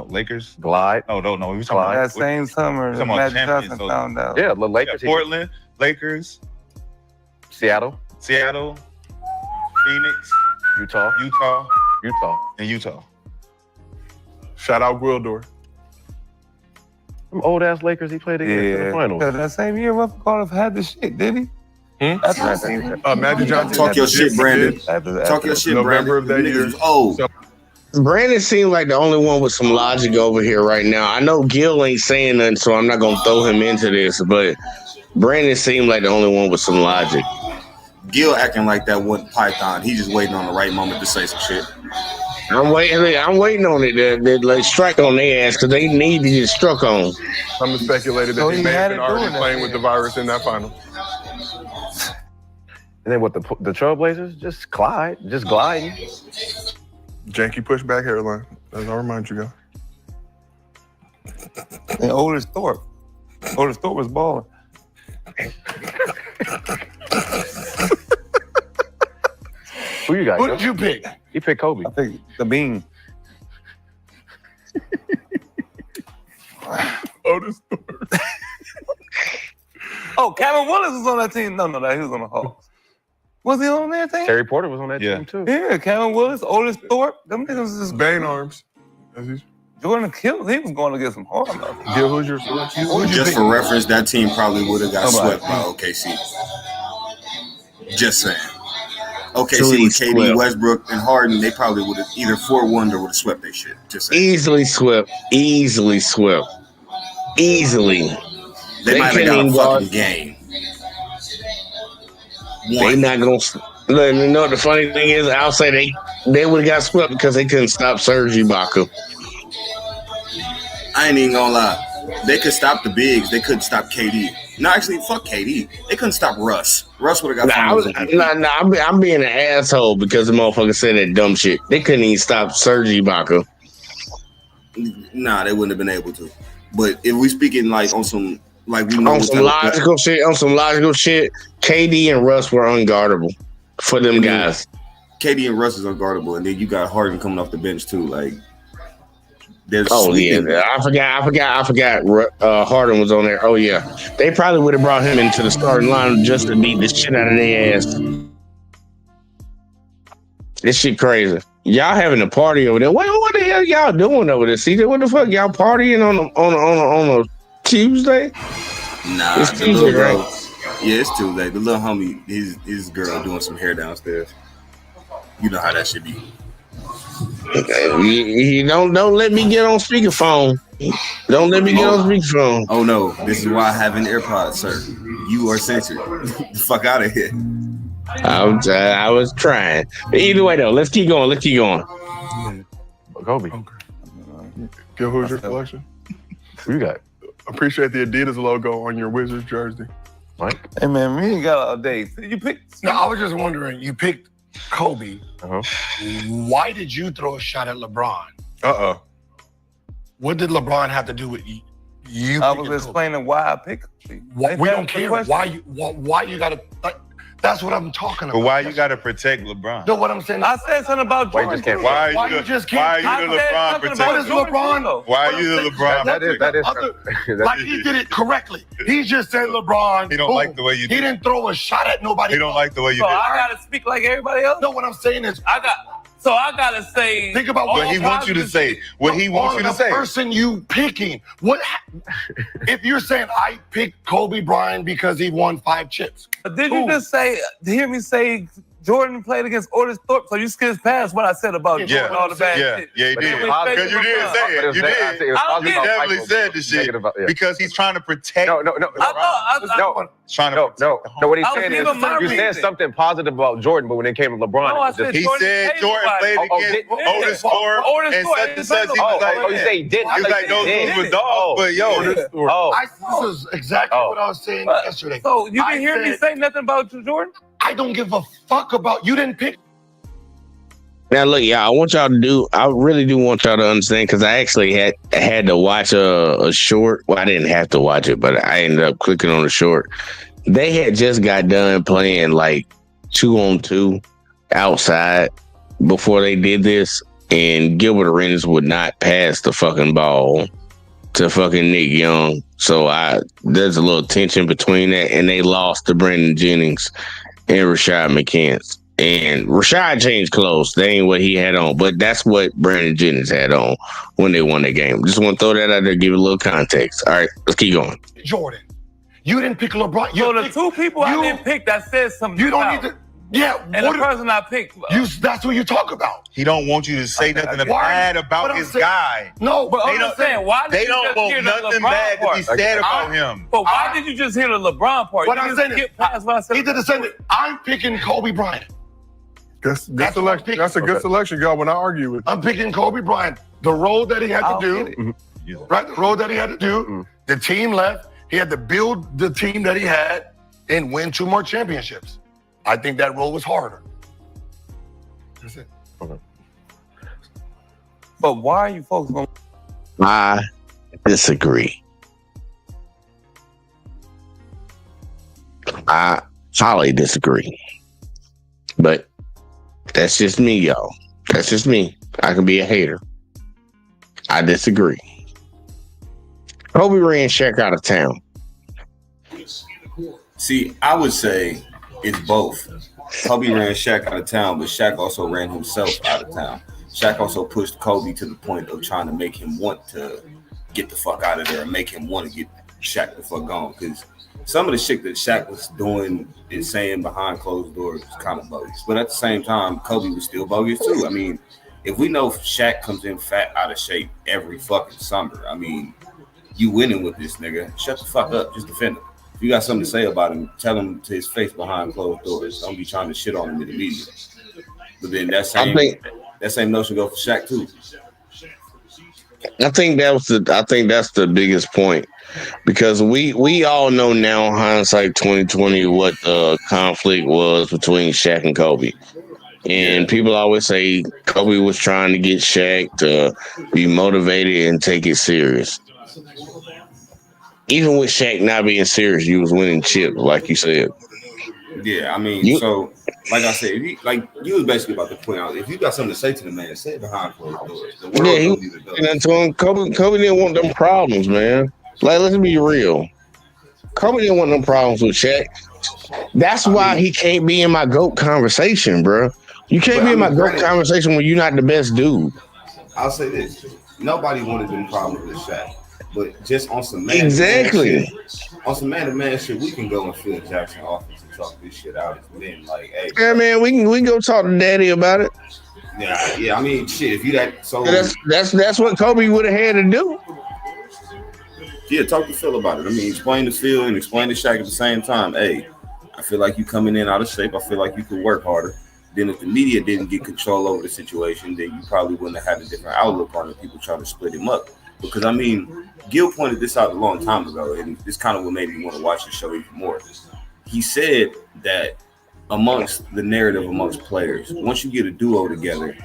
Lakers. Glide. No. We was Glide. That same summer, talking about Magic champions, Johnson so- found out. Yeah, the Lakers. Portland, Lakers, Seattle, Seattle, Phoenix, Utah, and Utah. Shout out Gwildor. Them old ass Lakers he played against in the finals. That same year, Ruff had the shit, did he? That's that same year. Magic Johnson. Talk your shit, Brandon. Talk your shit, November Brandon. of that year. Niggas was old. Brandon seems like the only one with some logic over here right now. I know Gil ain't saying nothing, so I'm not gonna throw him into this, but Brandon seemed like the only one with some logic. Gil acting like that wasn't Python. He just waiting on the right moment to say some shit. I'm waiting on it to like strike on their ass because they need to get struck on. Some speculated that So he he may have had been it already doing playing that, with the virus in that final. And then what the Trailblazers? Just gliding. Janky pushback hairline. As I remind you, guys. And Otis Thorpe. Otis Thorpe was balling. Who you got? Who did you pick? He picked Kobe. I think the Bean. Otis Thorpe. Oh, Kevin Willis was on that team. No, he was on the Hawks. Was he on that team? Terry Porter was on that team too. Yeah, Kevin Willis, Otis Thorpe. Them niggas was just Bane arms. Jordan Kill. He was going to get some hard love. Gil, who's your selection? Just for reference, that team probably would have got swept by OKC. Just saying. OKC with KD, Westbrook, and Harden, they probably would have either 4-1 or would have swept their shit. Just saying. Easily swept. Easily. They might have got a fucking game. They not gonna. Look, you know what the funny thing is? I'll say they would have got swept because they couldn't stop Serge Ibaka. I ain't even gonna lie. They could stop the bigs. They couldn't stop KD. No, actually, fuck KD. They couldn't stop Russ. Russ would have got. I'm being an asshole because the motherfucker said that dumb shit. They couldn't even stop Serge Ibaka. Nah, they wouldn't have been able to. But if we speaking like on some like we know on some logical shit, KD and Russ were unguardable for them guys. KD and Russ is unguardable, and then you got Harden coming off the bench too. Like, there's I forgot. Harden was on there. Oh yeah, they probably would have brought him into the starting line just to beat the shit out of their ass. This shit crazy. Y'all having a party over there? What the hell y'all doing over there? See, what the fuck y'all partying on a Tuesday? Nah, it's Tuesday, right? Yeah, it's Tuesday. The little homie, his girl doing some hair downstairs. You know how that should be. You don't let me get on speakerphone. Don't let me get on speakerphone. Oh no, this is why I have an AirPod, sir. You are censored. Get the fuck out of here. I was trying. But either way though, let's keep going. Kobe. Okay. Gil, who's your selection? Who you got? Appreciate the Adidas logo on your Wizards jersey. Mike? Hey man, we ain't got all day. You picked. No, I was just wondering. You picked Kobe. Why did you throw a shot at LeBron? What did LeBron have to do with you? I was explaining why I picked. We don't care. Why you got to? That's what I'm talking about. But why you gotta protect LeBron? No, what I'm saying. I said something about Jordan. Why you just can't? Why are you the LeBron protector? What is LeBron? Why are you the LeBron protector? Like he did it correctly. He just said LeBron. He don't like the way you He didn't throw a shot at nobody. He don't like the way you So did. I gotta speak like everybody else? No, what I'm saying is I gotta say. Think about what he wants you to say. What he wants you to say. The person you picking. What if you're saying I picked Kobe Bryant because he won 5 chips? Did you just hear me say Jordan played against Otis Thorpe? So you skipped past what I said about Jordan, all the bad shit. Yeah, you did. Because you did say it. You did. You definitely said the shit because he's trying to protect. No. What he's saying is you said something positive about Jordan, but when it came to LeBron, he said Jordan played against Otis Thorpe and such and such. He was like, you say he did. He was like, those dudes were dogs, but yo. This is exactly what I was saying yesterday. So you didn't hear me say nothing about Jordan? I don't give a fuck about you. Didn't pick. Now look, y'all. I really do want y'all to understand because I actually had to watch a short. Well, I didn't have to watch it, but I ended up clicking on the short. They had just got done playing like 2-on-2 outside before they did this, and Gilbert Arenas would not pass the fucking ball to fucking Nick Young. So there's a little tension between that, and they lost to Brandon Jennings and Rashad McCants. And Rashad changed clothes. That ain't what he had on, but that's what Brandon Jennings had on when they won the game. Just want to throw that out there, give it a little context. All right, let's keep going. Jordan, you didn't pick LeBron. So the two people I didn't pick that said something. You don't need to. Yeah, and the person I picked. That's what you talk about. He don't want you to say nothing bad about his guy. No, but I'm saying, why did they you don't just want hear the nothing LeBron bad part? to be said about him. But why did you just hear the LeBron part? What you I'm just saying skip past what I said. He did the same thing. I'm picking Kobe Bryant. That's a good selection, y'all. When I argue with I'm picking Kobe Bryant. The role that he had to do, right? The role that he had to do. The team left. He had to build the team that he had and win 2 more championships. I think that role was harder. That's it. Okay. But why are you folks going? I disagree. I highly disagree. But that's just me, y'all. That's just me. I can be a hater. I disagree. Kobe ran Shaq out of town. See, I would say it's both. Kobe ran Shaq out of town, but Shaq also ran himself out of town. Shaq also pushed Kobe to the point of trying to make him want to get the fuck out of there and make him want to get Shaq the fuck gone. Because some of the shit that Shaq was doing and saying behind closed doors was kind of bogus. But at the same time, Kobe was still bogus too. I mean, if we know Shaq comes in fat out of shape every fucking summer, I mean, you winning with this nigga. Shut the fuck up. Just defend him. If you got something to say about him, tell him to his face behind closed doors. Don't be trying to shit on him in the media. But then that same notion go for Shaq too. I think that's the biggest point, because we all know now, hindsight 2020, what the conflict was between Shaq and Kobe. And people always say Kobe was trying to get Shaq to be motivated and take it serious. Even with Shaq not being serious, you was winning chips, like you said. Yeah, I mean, so like I said, you was basically about to point out, if you got something to say to the man, say it behind closed doors. The world Kobe didn't want them problems, man. Like, let's be real. Kobe didn't want them problems with Shaq. That's why he can't be in my GOAT conversation, bro. You can't be in my GOAT conversation when you're not the best dude. I'll say this: nobody wanted them problems with Shaq. But just on some man to man shit, we can go and Phil Jackson office and talk this shit out as men. Like, hey, yeah, man, we can go talk to Daddy about it. Yeah. I mean, shit. If you that's what Kobe would have had to do. Yeah, talk to Phil about it. I mean, explain to Phil and explain to Shaq at the same time. Hey, I feel like you coming in out of shape. I feel like you could work harder. Then if the media didn't get control over the situation, then you probably wouldn't have had a different outlook on it. People trying to split him up. Because, I mean, Gil pointed this out a long time ago, and this kind of what made me want to watch the show even more. He said that amongst the narrative amongst players, once you get a duo together,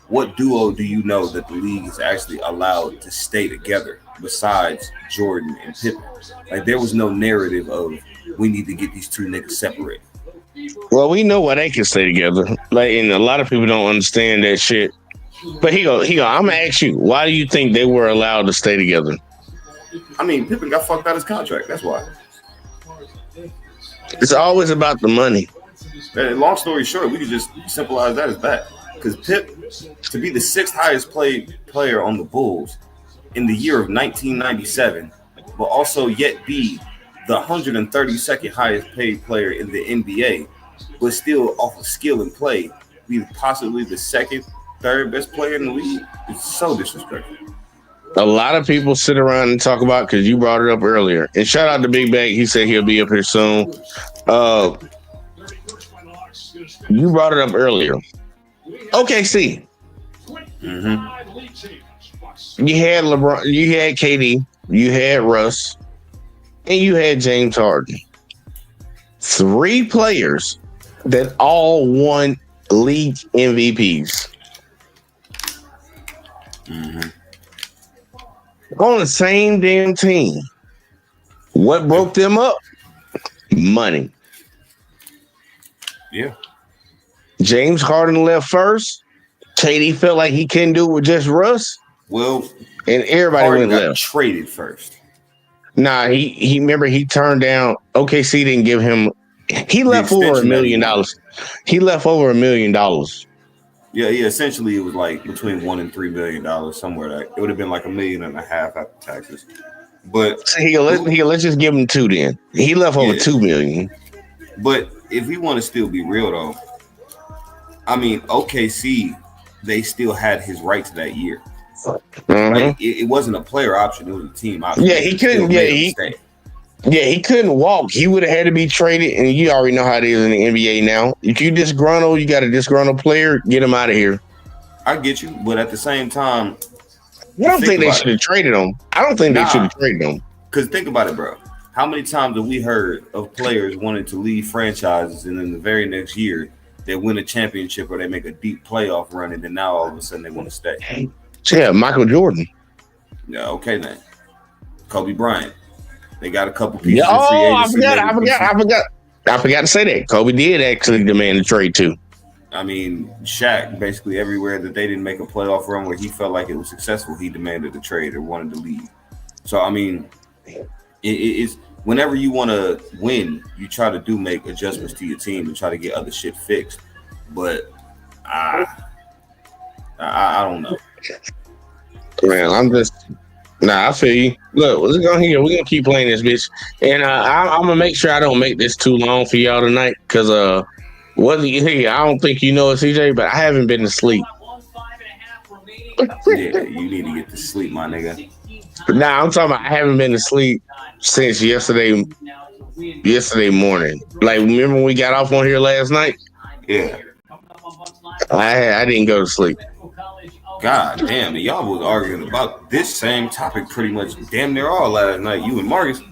what duo do you know that the league is actually allowed to stay together besides Jordan and Pippen? Like, there was no narrative of we need to get these two niggas separated. Well, we know why they can stay together. Like, and a lot of people don't understand that shit. But he go. I'm gonna ask you, why do you think they were allowed to stay together? I mean, Pippen got fucked out his contract. That's why. It's always about the money. And long story short, we could just symbolize that as that. Because Pip, to be the 6th highest player on the Bulls in the year of 1997, but also yet be the 132nd highest paid player in the NBA, but still off of skill and play, be possibly the 2nd, 3rd best player in the league. It's so disrespectful. A lot of people sit around and talk about, because you brought it up earlier. And shout out to Big Bang. He said he'll be up here soon. You brought it up earlier. OKC. Mm-hmm. You had LeBron, you had KD, you had Russ, and you had James Harden. 3 players that all won league MVPs. Mm-hmm. On the same damn team. What broke them up? Money. Yeah. James Harden left first. KD felt like he couldn't do it with just Russ. Well, and everybody Harden went got left. Traded first. Nah, he remember he turned down. OKC didn't give him. He left over $1 million. He left over $1 million. Yeah. Essentially, it was like between $1 and $3 million somewhere. That it would have been like $1.5 million after taxes. But let's just give him 2 then. He left over $2 million. But if we want to still be real though, I mean OKC, they still had his rights that year. Mm-hmm. Like, it wasn't a player option; it was a team option. Yeah, he couldn't. He couldn't walk. He would have had to be traded, and you already know how it is in the NBA now. If you disgruntled, you got a disgruntled player, get him out of here. I get you, but at the same time, I don't think they should have traded him. I don't think they should have traded him. Because think about it, bro. How many times have we heard of players wanting to leave franchises, and then the very next year they win a championship or they make a deep playoff run, and then now all of a sudden they want to stay? Yeah, Michael Jordan. Yeah, okay then. Kobe Bryant. They got a couple pieces. Yeah, I forgot to say that. Kobe did actually demand a trade too. I mean, Shaq, basically everywhere that they didn't make a playoff run where he felt like it was successful, he demanded a trade or wanted to leave. So, I mean, it's whenever you want to win, you try to make adjustments to your team and try to get other shit fixed. But I don't know. Man, I feel you. Look, let's go here. We're gonna keep playing this bitch, and I'm gonna make sure I don't make this too long for y'all tonight, because whether you hear, I don't think you know it, CJ, but I haven't been to sleep. Yeah, you need to get to sleep, my nigga. Nah, I'm talking about I haven't been to sleep since yesterday morning. Like, remember when we got off on here last night? Yeah. I didn't go to sleep. God damn, and y'all was arguing about this same topic pretty much damn near all last night, you and Marcus.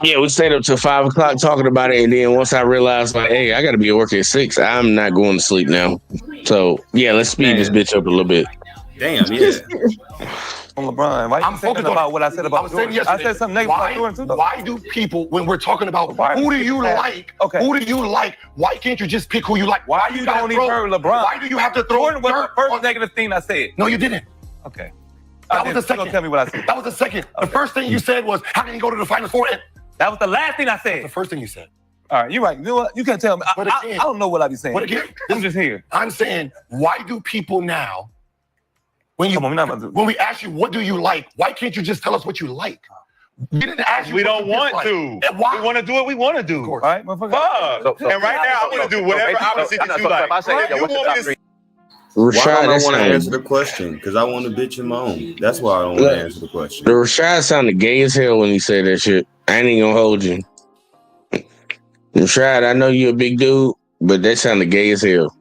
Yeah, we stayed up till 5 o'clock talking about it, and then once I realized, like, hey, I gotta be at work at 6, I'm not going to sleep now. So yeah, let's speed this bitch up a little bit. Damn, yeah. LeBron, why you thinking about what I said about Jordan? I said something negative about Jordan too, though. Why do people, when we're talking about who do you like, who do you like, why can't you just pick who you like? Why you don't even heard LeBron? Why do you have to throw Jordan was the first negative thing I said. No, you didn't. Okay. That was the second. Tell me what I said. That was the second. Okay. The first thing you said was, how can you go to the Final Four? That was the last thing I said. That's the first thing you said. All right, you're right. You know what? You can't tell me. I don't know what I be saying. But again, I'm just here. I'm saying, why do people now, when we ask you, what do you like? Why can't you just tell us what you like? We didn't ask you. We don't want to. Why? We want to do what we want to do. All right, Fuck. And right now, I want to do whatever opposite that you like. You want me to Why don't I want to answer the question? Because I want to bitch and moan. That's why I don't want to answer the question. Rashad sounded gay as hell when he said that shit. I ain't even gonna hold you. Rashad, I know you're a big dude, but that sounded gay as hell.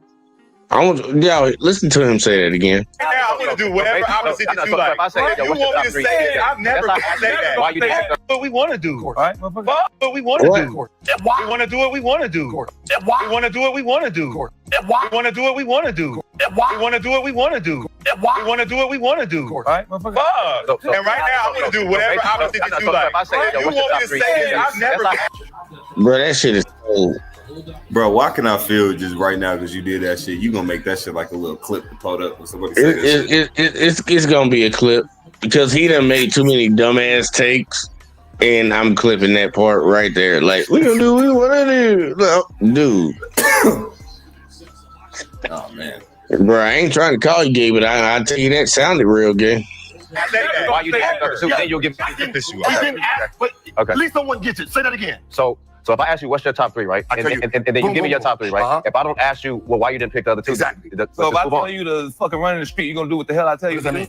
I want y'all listen to him say that again. Now I want to do whatever opposite that you like. You want me to say that? I've never gonna say that. Why you That's what we want to do. All right, Fuck what we want to do. We want to do what we want to do. We want to do what we want to do. We want to do what we want to do. We want to do what we want to do. We want to do what we want to do. All right, Fuck. And right now I want to do whatever opposite that you like. You want me to say that? I've never. Bro, that shit is so Bro, why can I feel just right now because you did that shit? You gonna make that shit like a little clip to put up when somebody say that shit. It's gonna be a clip because he done made too many dumbass takes, and I'm clipping that part right there. Like we gonna do what we wanna do, dude. Oh man, bro, I ain't trying to call you gay, but I tell you that sounded real gay. Why you didn't ask? Then you'll give issue. But at least someone gets it. Say that again. So if I ask you what's your top 3, right? And then you give me your top 3, right? If I don't ask you, well, why you didn't pick the other 2? Exactly. So if I tell you to fucking run in the street, you gonna do what the hell I tell you to do?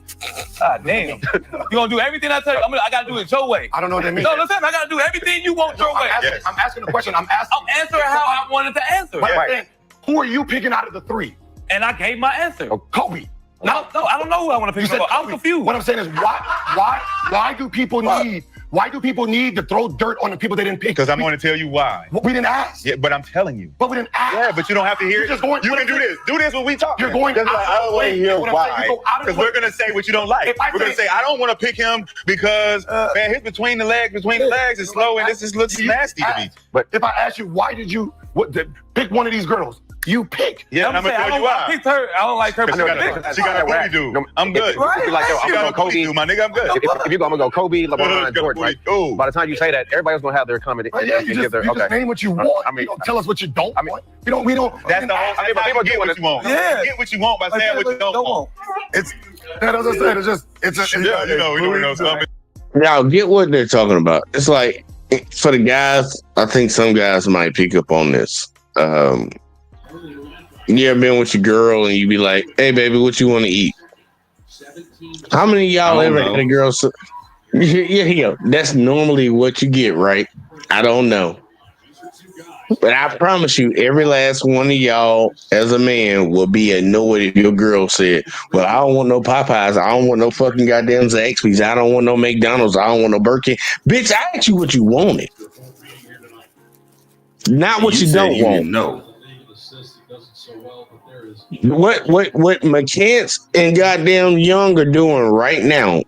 God damn. You gonna do everything I tell you? I gotta do it your way. I don't know what that means. No, listen, I gotta do everything you want your way. I'm asking a question. I'm answering how I wanted to answer. Right. Who are you picking out of the 3? And I gave my answer. Kobe. No, I don't know who I want to pick. I'm confused. What I'm saying is, why do people need to throw dirt on the people they didn't pick? Because I'm going to tell you why. We didn't ask. Yeah, but I'm telling you. But we didn't ask. Yeah, but you don't have to hear it. You can do this. Do this when we talk. You're going out I of the way. hear why. Because we're going to say what you don't like. We're going to say, I don't want to pick him because, man, his between the legs is slow and this looks nasty to me. But if I ask you, why did you pick one of these girls? You pick. Yeah, I'm going to tell you why. I picked her. I don't like her. She got a booty dude. I'm good. Like, yo, I'm gonna go Kobe. My nigga, I'm good. If you go, I'm gonna go Kobe, LeBron, Jordan, right? By the time you say that, everybody's gonna have their comment. Yeah, you just name what you want. I mean, you don't tell us what you don't want. We don't. That's the whole. People get what you want. Yeah. Get what you want by saying what you don't want. It's as I said. It's a yeah. You know, we don't know something. Y'all get what they're talking about. It's like for the guys. I think some guys might pick up on this. You ever been with your girl and you be like, "Hey, baby, what you want to eat?" How many of y'all ever had a girl? Yeah, that's normally what you get, right? I don't know, but I promise you, every last one of y'all, as a man, will be annoyed if your girl said, "Well, I don't want no Popeyes. I don't want no fucking goddamn Zaxby's. I don't want no McDonald's. I don't want no Burger King." Bitch, I asked you what you wanted, not what you don't want. No. What McCants and goddamn Young are doing right now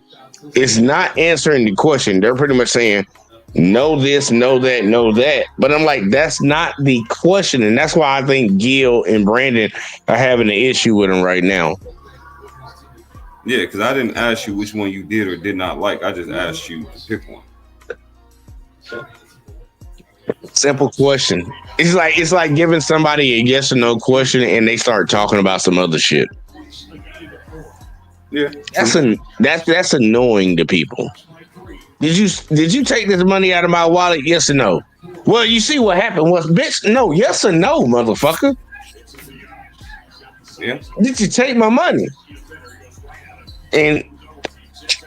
is not answering the question. They're pretty much saying, know this, know that, know that. But I'm like, that's not the question. And that's why I think Gil and Brandon are having an issue with him right now. Yeah, because I didn't ask you which one you did or did not like. I just asked you to pick one. Simple question. It's like giving somebody a yes or no question and they start talking about some other shit. Yeah, that's annoying to people. Did you take this money out of my wallet? Yes or no? Well, you see what happened was, bitch. No, yes or no, motherfucker. Yeah. Did you take my money? And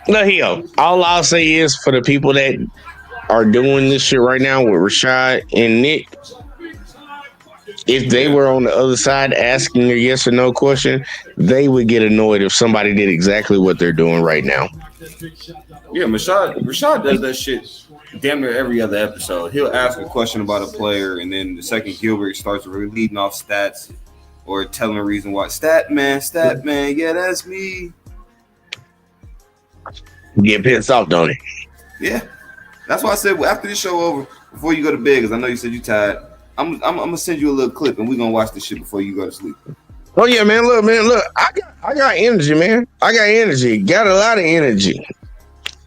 look here, all I'll say is for the people that are doing this shit right now with Rashad and Nick, if they were on the other side asking a yes or no question, they would get annoyed if somebody did exactly what they're doing right now. Yeah, Rashad does that shit damn near every other episode. He'll ask a question about a player, and then the second Gilbert starts reading off stats or telling a reason why. Stat man, yeah, that's me. Get pissed off, don't he? Yeah. That's why I said after this show over, before you go to bed, because I know you said you tired, I'm gonna send you a little clip and we're gonna watch this shit before you go to sleep. Oh yeah, man. Look. I got energy, man. I got energy. Got a lot of energy.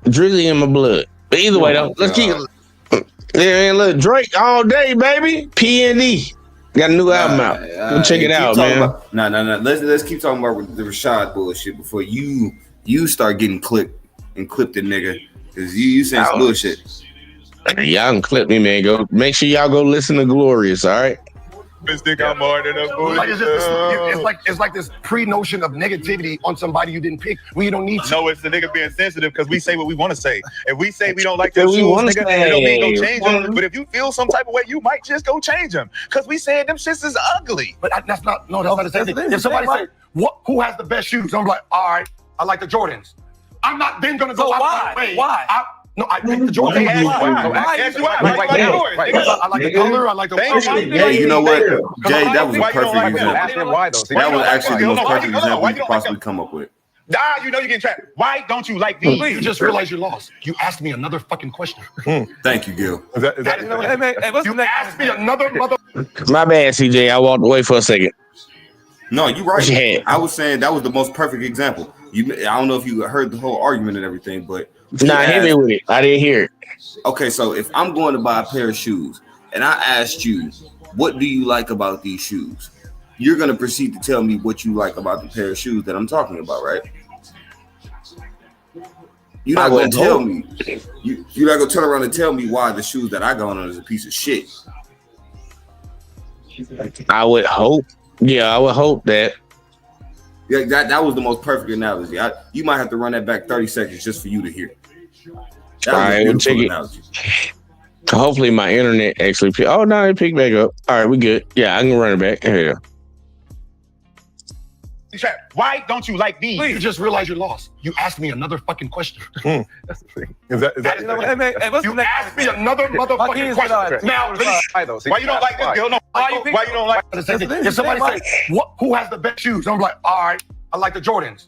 Drizzy in my blood. But either way, though, let's keep it. Yeah, man. Look, Drake all day, baby. P&D got a new album out. Go check it out, man. No. Let's keep talking about the Rashad bullshit before you start getting clipped and clip the nigga. Because you saying some bullshit. Y'all can clip me, man. Go make sure y'all go listen to Glorious, all right? Think I'm more than a bullshit. It's like this pre-notion of negativity on somebody you didn't pick when you don't need to. No, it's the nigga being sensitive because we say what we want to say. If we say we don't like your shoes, nigga, it don't mean go change them. But if you feel some type of way, you might just go change them. Because we said them shits is ugly. But that's not the same thing. If somebody say, who has the best shoes? I'm like, all right, I like the Jordans. I'm not then going to go out my way. Why? I picked the Jordans. I like the color. I like the Hey, you know what? Jay, that was a perfect example. That was actually the most perfect example you could possibly come up with. You know you're getting trapped. Why don't you like these? You just realized you lost. You asked me another fucking question. Thank you, Gil. You asked me another mother My bad, CJ. I walked away for a second. No, you're right. I was saying that was the most perfect example. I don't know if you heard the whole argument and everything, but hit me with it. I didn't hear it. Okay, so if I'm going to buy a pair of shoes and I asked you, what do you like about these shoes? You're going to proceed to tell me what you like about the pair of shoes that I'm talking about, right? You're not going to tell me. You're not going to turn around and tell me why the shoes that I got on is a piece of shit. I would hope. Yeah, I would hope that. Yeah, that was the most perfect analogy. You might have to run that back 30 seconds just for you to hear. That was a beautiful analogy. Hopefully my internet actually. Oh no, it picked back up. All right, we good. Yeah, I can run it back. Here. Why don't you like these? You just realize you're lost. You asked me another fucking question. That's the thing. Is that you asked me another motherfucking question. Now, why you don't like this girl? No, why you don't like this? If somebody say, who has the best shoes? I'm like, all right, I like the Jordans.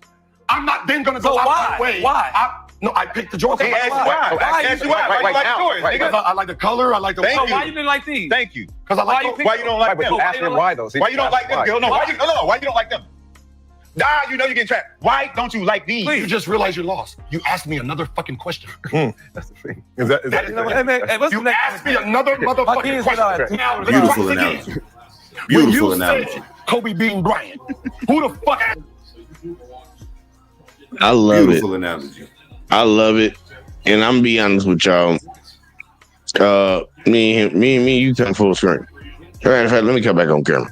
I'm not then going to go out my way. Why? I picked the Jordans. Why you like Jordans? I like the color. I like the. So why you didn't like these? Thank you. Because I like. Why you don't like them? Ask him why though. Why you don't like them, girl? No, why you don't like them? You know you're getting trapped. Why don't you like these? You just realize you're lost. You asked me another fucking question. That's the thing. You asked me another motherfucking question. Now, beautiful analogy. Beautiful analogy. Kobe beating Bryant. Who the fuck? I love beautiful analogy. I love it, and I'm gonna be honest with y'all. Me and you come full screen. In fact, let me come back on camera.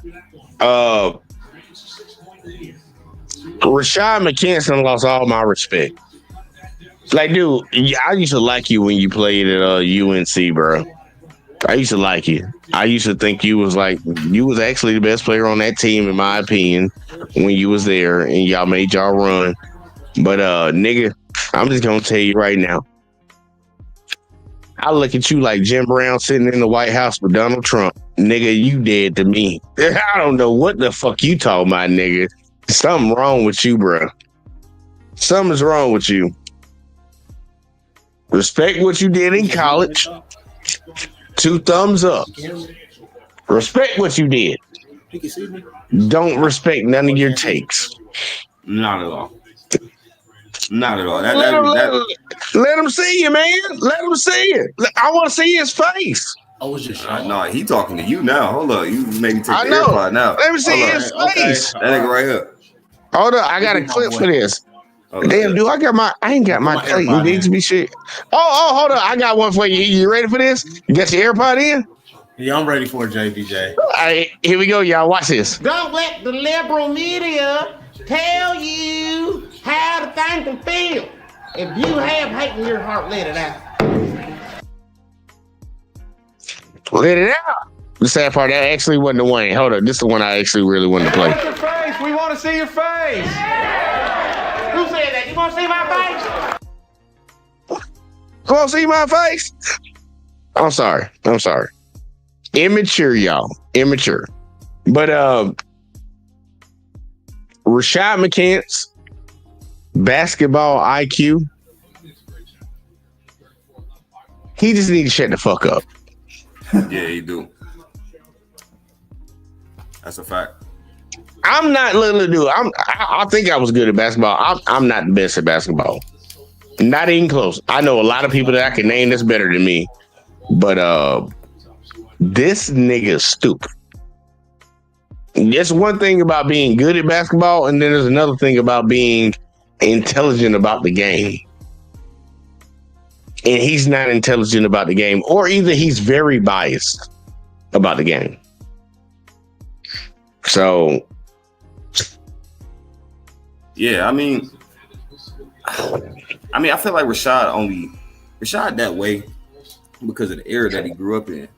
Rashad McKinson lost all my respect. Like, dude, I used to like you when you played at UNC, bro. I used to like you. I used to think you was actually the best player on that team, in my opinion, when you was there and y'all made y'all run. But nigga, I'm just gonna tell you right now. I look at you like Jim Brown sitting in the White House with Donald Trump. Nigga, you dead to me. I don't know what the fuck you talking about, nigga. Something wrong with you, bro. Something's wrong with you. Respect what you did in college. 2 thumbs up. Respect what you did. Don't respect none of your takes. Not at all. Not at all. Let him see you, man. Let him see it. I want to see his face. I was just no, he talking to you now. Hold up. You made me take the AirPod now. Let me see his face. That nigga right here. Hold up. I got a clip for this. Damn, dude, I ain't got my clip. You need to be shit. Oh, hold up. I got one for you. You ready for this? You got your AirPod in? Yeah, I'm ready for it, JBJ. All right, here we go, y'all. Watch this. Don't let the liberal media tell you how to think and feel. If you have hate in your heart, let it out. Let it out. The sad part, that actually wasn't the one. Hold up, this is the one I actually really wanted to play. Your face. We want to see your face. Who said that? You want to see my face? You want to see my face? I'm sorry. Immature, y'all. Immature. But Rashad McCants, basketball IQ, he just needs to shut the fuck up. Yeah, he do. That's a fact. I'm not little dude. I think I was good at basketball. I'm not the best at basketball. Not even close. I know a lot of people that I can name that's better than me. But this nigga's stupid. There's one thing about being good at basketball, and then there's another thing about being intelligent about the game. And he's not intelligent about the game, or either he's very biased about the game. So, yeah, I mean, I feel like Rashad that way because of the era that he grew up in. You know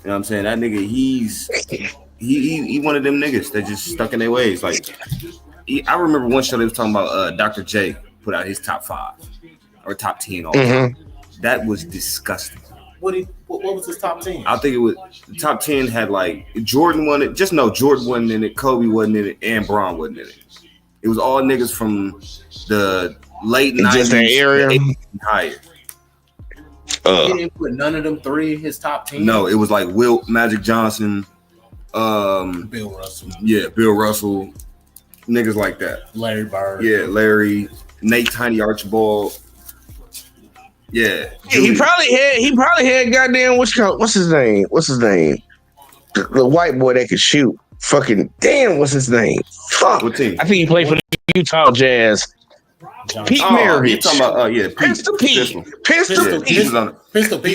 what I'm saying? That nigga, he one of them niggas that just stuck in their ways. Like, I remember one show they was talking about Dr. J put out his top 5 or top 10 all the time. That was disgusting. What was his top 10? I think it was the top 10 had like Jordan won it. Just know Jordan wasn't in it, Kobe wasn't in it, and Bron wasn't in it. It was all niggas from the late 90s. Just that area. Higher. He didn't put none of them 3 in his top 10. No, it was like Wilt, Magic Johnson, Bill Russell. Yeah, Bill Russell. Niggas like that. Larry Bird. Yeah, Larry. Nate Tiny Archibald. Yeah. He probably had goddamn what's his name? The white boy that could shoot. Fucking damn, what's his name? Fuck. What team? I think he played for the Utah Jazz. Pete Maravich. You talking about Pete. Pistol Pete. Pistol Pete. He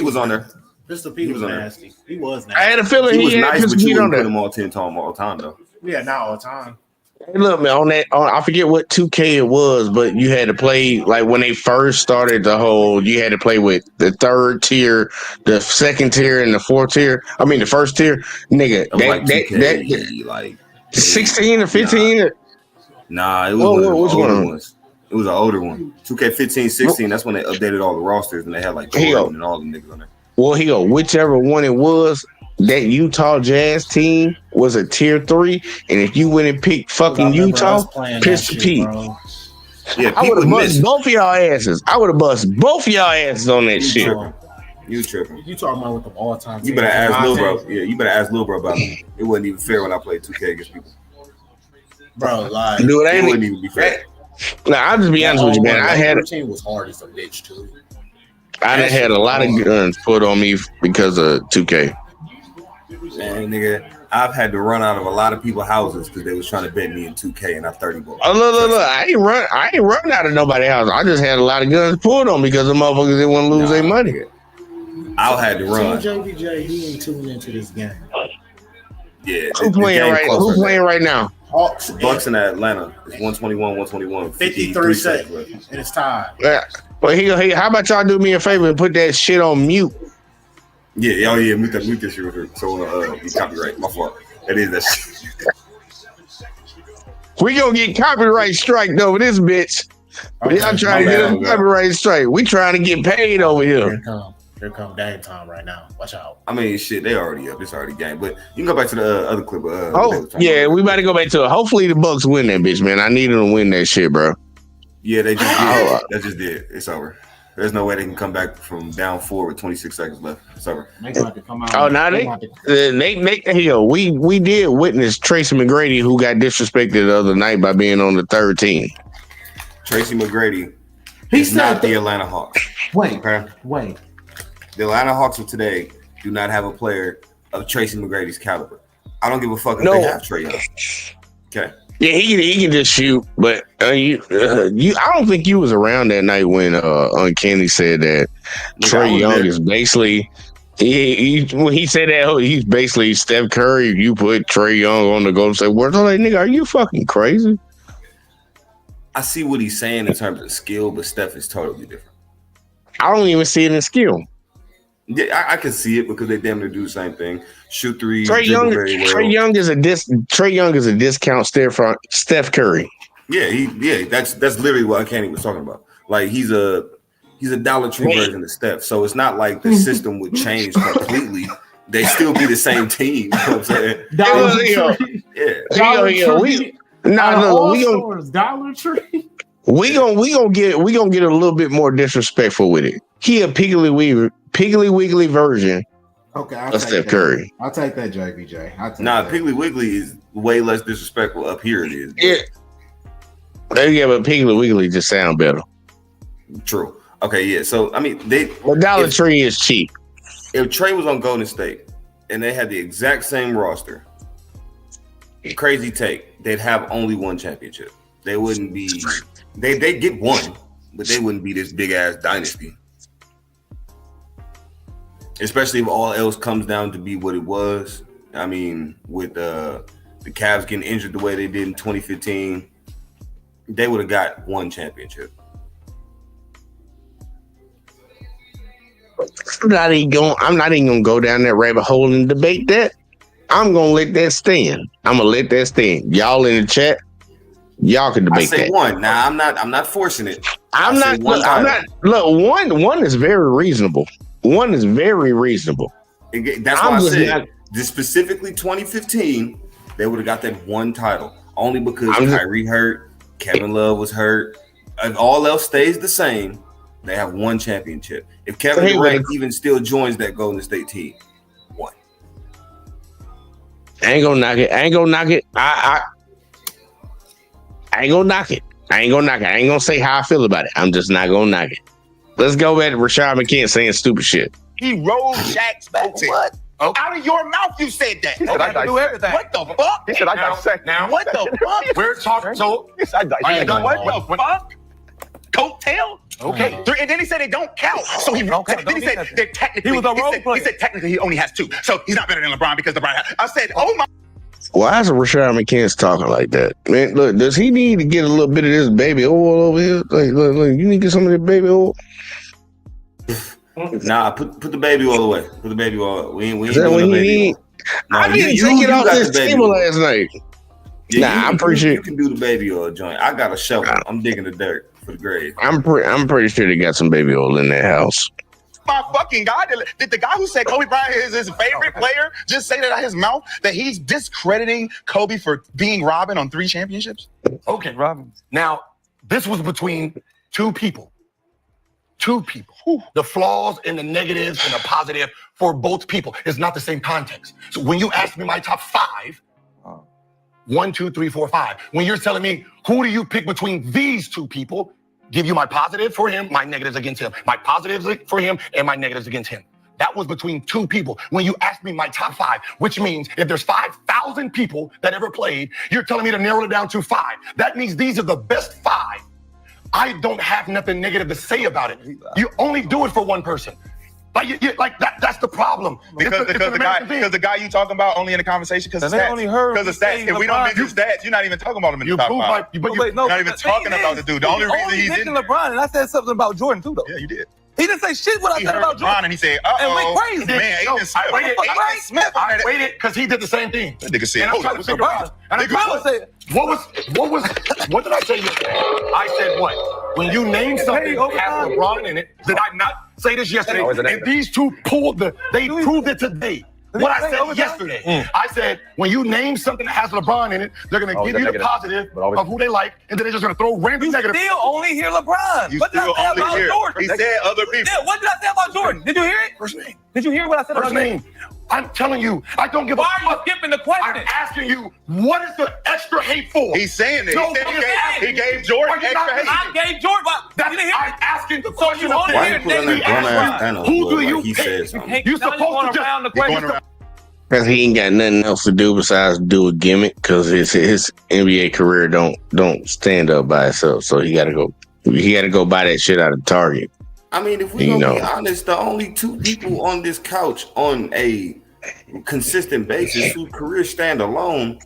was on there. Pistol Pete was nasty. He was nasty. I had a feeling he was had nice, Pistol but you Pete on wouldn't put there. him on 10 time all the time though. Yeah, not all the time. Hey, look, man, I forget what 2K it was, but you had to play like when they first started you had to play with the third tier, the second tier, and the fourth tier. I mean, the first tier, nigga. That 16 or 15. Nah, it was one of the older ones. It was an older one. 2K15, 16. That's when they updated all the rosters and they had like Jordan and all the niggas on there. Well, whichever one it was, that Utah Jazz team was a tier 3, and if you went and picked fucking Utah, Pistol Pete. Yeah, I would have bust both of y'all asses. I would have bust both of y'all asses on that shit. You tripping? You talking about with them all time? You better ask Lil Bro. Yeah, you better ask Lil Bro about me. It wasn't even fair when I played 2K against people. Bro, like, dude, it wouldn't even be fair. Nah, I'll just be honest with you, man. I had team was hard as a bitch too. I done had a lot of guns put on me because of 2K. Man, nigga, I've had to run out of a lot of people's houses because they was trying to bet me in 2K and I 30 bucks. Oh, look! I ain't run out of nobody's house. I just had a lot of guns pulled on me because the motherfuckers didn't want to lose their money. I had to run. JBJ, he ain't tuned into this game. Yeah, Who playing right now? Hawks. Bucks in Atlanta. It's 121. 53 seconds, and it's tied. Yeah. Well, how about y'all do me a favor and put that shit on mute? Yeah, mute this shit real quick. So you copyright. My fault. That is that shit. We gonna get copyright striked over this bitch. Okay, Y'all trying to get us copyright strike. We trying to get paid over here. Here come Dame time right now. Watch out. I mean, shit, they already up. It's already game. But you can go back to the other clip. We about to go back to it. Hopefully the Bucks win that bitch, man. I need them to win that shit, bro. Yeah, they just did. They just did. It's over. There's no way they can come back from down 4 with 26 seconds left. It's over. We did witness Tracy McGrady, who got disrespected the other night by being on the third team. Tracy McGrady is not the Atlanta Hawks. Wait. The Atlanta Hawks of today do not have a player of Tracy McGrady's caliber. I don't give a fuck if they have Trae Young. Okay. Yeah, he can just shoot, but I don't think you was around that night when Uncanny said that Trae Young is basically when he said that he's basically Steph Curry. You put Trae Young on the Golden State Warriors. I'm like, nigga, are you fucking crazy? I see what he's saying in terms of skill, but Steph is totally different. I don't even see it in skill. Yeah, I can see it because they damn near do the same thing. Shoot three. Trae Young is a discount Steph Curry. Yeah, that's literally what Uncanny was talking about. Like he's a Dollar Tree version of Steph. So it's not like the system would change completely. They still be the same team. You know what I'm saying? Dollar Tree. Dollar Tree. We gonna get a little bit more disrespectful with it. He a Piggly Wiggly version of Steph Curry. I'll take that, JBJ. Piggly Wiggly is way less disrespectful. Up here it is. Yeah, but Piggly Wiggly just sound better. True. Okay, yeah. So I mean, Dollar Tree is cheap. If Trae was on Golden State and they had the exact same roster, crazy take, they'd have only one championship. They wouldn't be. They get one, but they wouldn't be this big ass dynasty. Especially if all else comes down to be what it was. I mean, with the Cavs getting injured the way they did in 2015, they would have got one championship. I'm not even gonna go down that rabbit hole and debate that. I'm gonna let that stand. Y'all in the chat, y'all can debate that. One. Now I'm not forcing it. I'm not. Look, one is very reasonable. One is very reasonable. That's why I said this specifically 2015, they would have got that one title only because Kyrie hurt, Kevin Love was hurt. If all else stays the same, they have one championship. If Kevin Durant even still joins that Golden State team, one. I ain't gonna knock it. I ain't gonna knock it. I ain't gonna knock it. I ain't gonna say how I feel about it. I'm just not gonna knock it. Let's go back to Rashad McCants saying stupid shit. He rolled Shaq's back. What? Out of your mouth, you said that. He said, I do everything. What the fuck? He said, I dissect. Now, what the fuck? We're talking. So, are you done? What the fuck? Coattail? Okay. And then he said they don't count. So he then he said they're technically. He was a role player. He said technically he only has 2. So he's not better than LeBron because LeBron has. I said, oh my. Why is Rashad McCants talking like that? Man, look, does he need to get a little bit of this baby oil over here? Like, look, you need to get some of this baby oil? Nah, put the baby oil away. Put the baby oil. We ain't Is that what doing he the baby need? oil. No, I didn't take it off this table last night. Yeah, I'm pretty sure you can do the baby oil joint. I got a shovel. I'm digging the dirt for the grave. I'm pretty sure they got some baby oil in that house. My fucking guy. Did the guy who said Kobe Bryant is his favorite player just say that out his mouth that he's discrediting Kobe for being Robin on 3 championships? Okay, Robin. Now, this was between 2 people. 2 people. The flaws and the negatives and the positive for both people is not the same context. So when you ask me my top 5, 1, 2, 3, 4, 5. When you're telling me who do you pick between these 2 people, give you my positive for him, my negatives against him. My positives for him and my negatives against him. That was between 2 people. When you ask me my top 5, which means if there's 5,000 people that ever played, you're telling me to narrow it down to 5. That means these are the best 5. I don't have nothing negative to say about it. You only do it for one person. Like that's the problem. Because the guy you talking about only in the conversation because of stats. Because of stats. If we don't mention stats, you're not even talking about him in the top 5. You're not even talking about the dude. The only reason he's in LeBron, and I said something about Jordan too, though. Yeah, you did. He didn't say shit what I said about Jordan. And he said, and went crazy. Man, Agent Smith. I waited because he did the same thing. That nigga said, hold on. What did I say yesterday? I said what? When you name something that has LeBron in it, did I not say this yesterday? And these 2 they proved it today. What I said yesterday. I said, when you name something that has LeBron in it, they're going to give you the positive of who they like, and then they're just going to throw random negative. You still only hear LeBron. What did I say about Jordan? He said other people. Yeah, what did I say about Jordan? Did you hear it? First name. Did you hear what I said about name? I'm telling you, I don't give a fuck. Why are you skipping the question? I'm asking you, what is the extra hate for? He's saying that. No, he gave Jordan extra hate. I gave Jordan. I'm asking the question. Why you put on that dumbass panel? Who do you he said something? You're supposed to around the question. Because he ain't got nothing else to do besides do a gimmick. Because his NBA career don't stand up by itself. So he got to go buy that shit out of Target. I mean, if we're gonna be honest, the only 2 people on this couch on a consistent basis whose careers stand alone,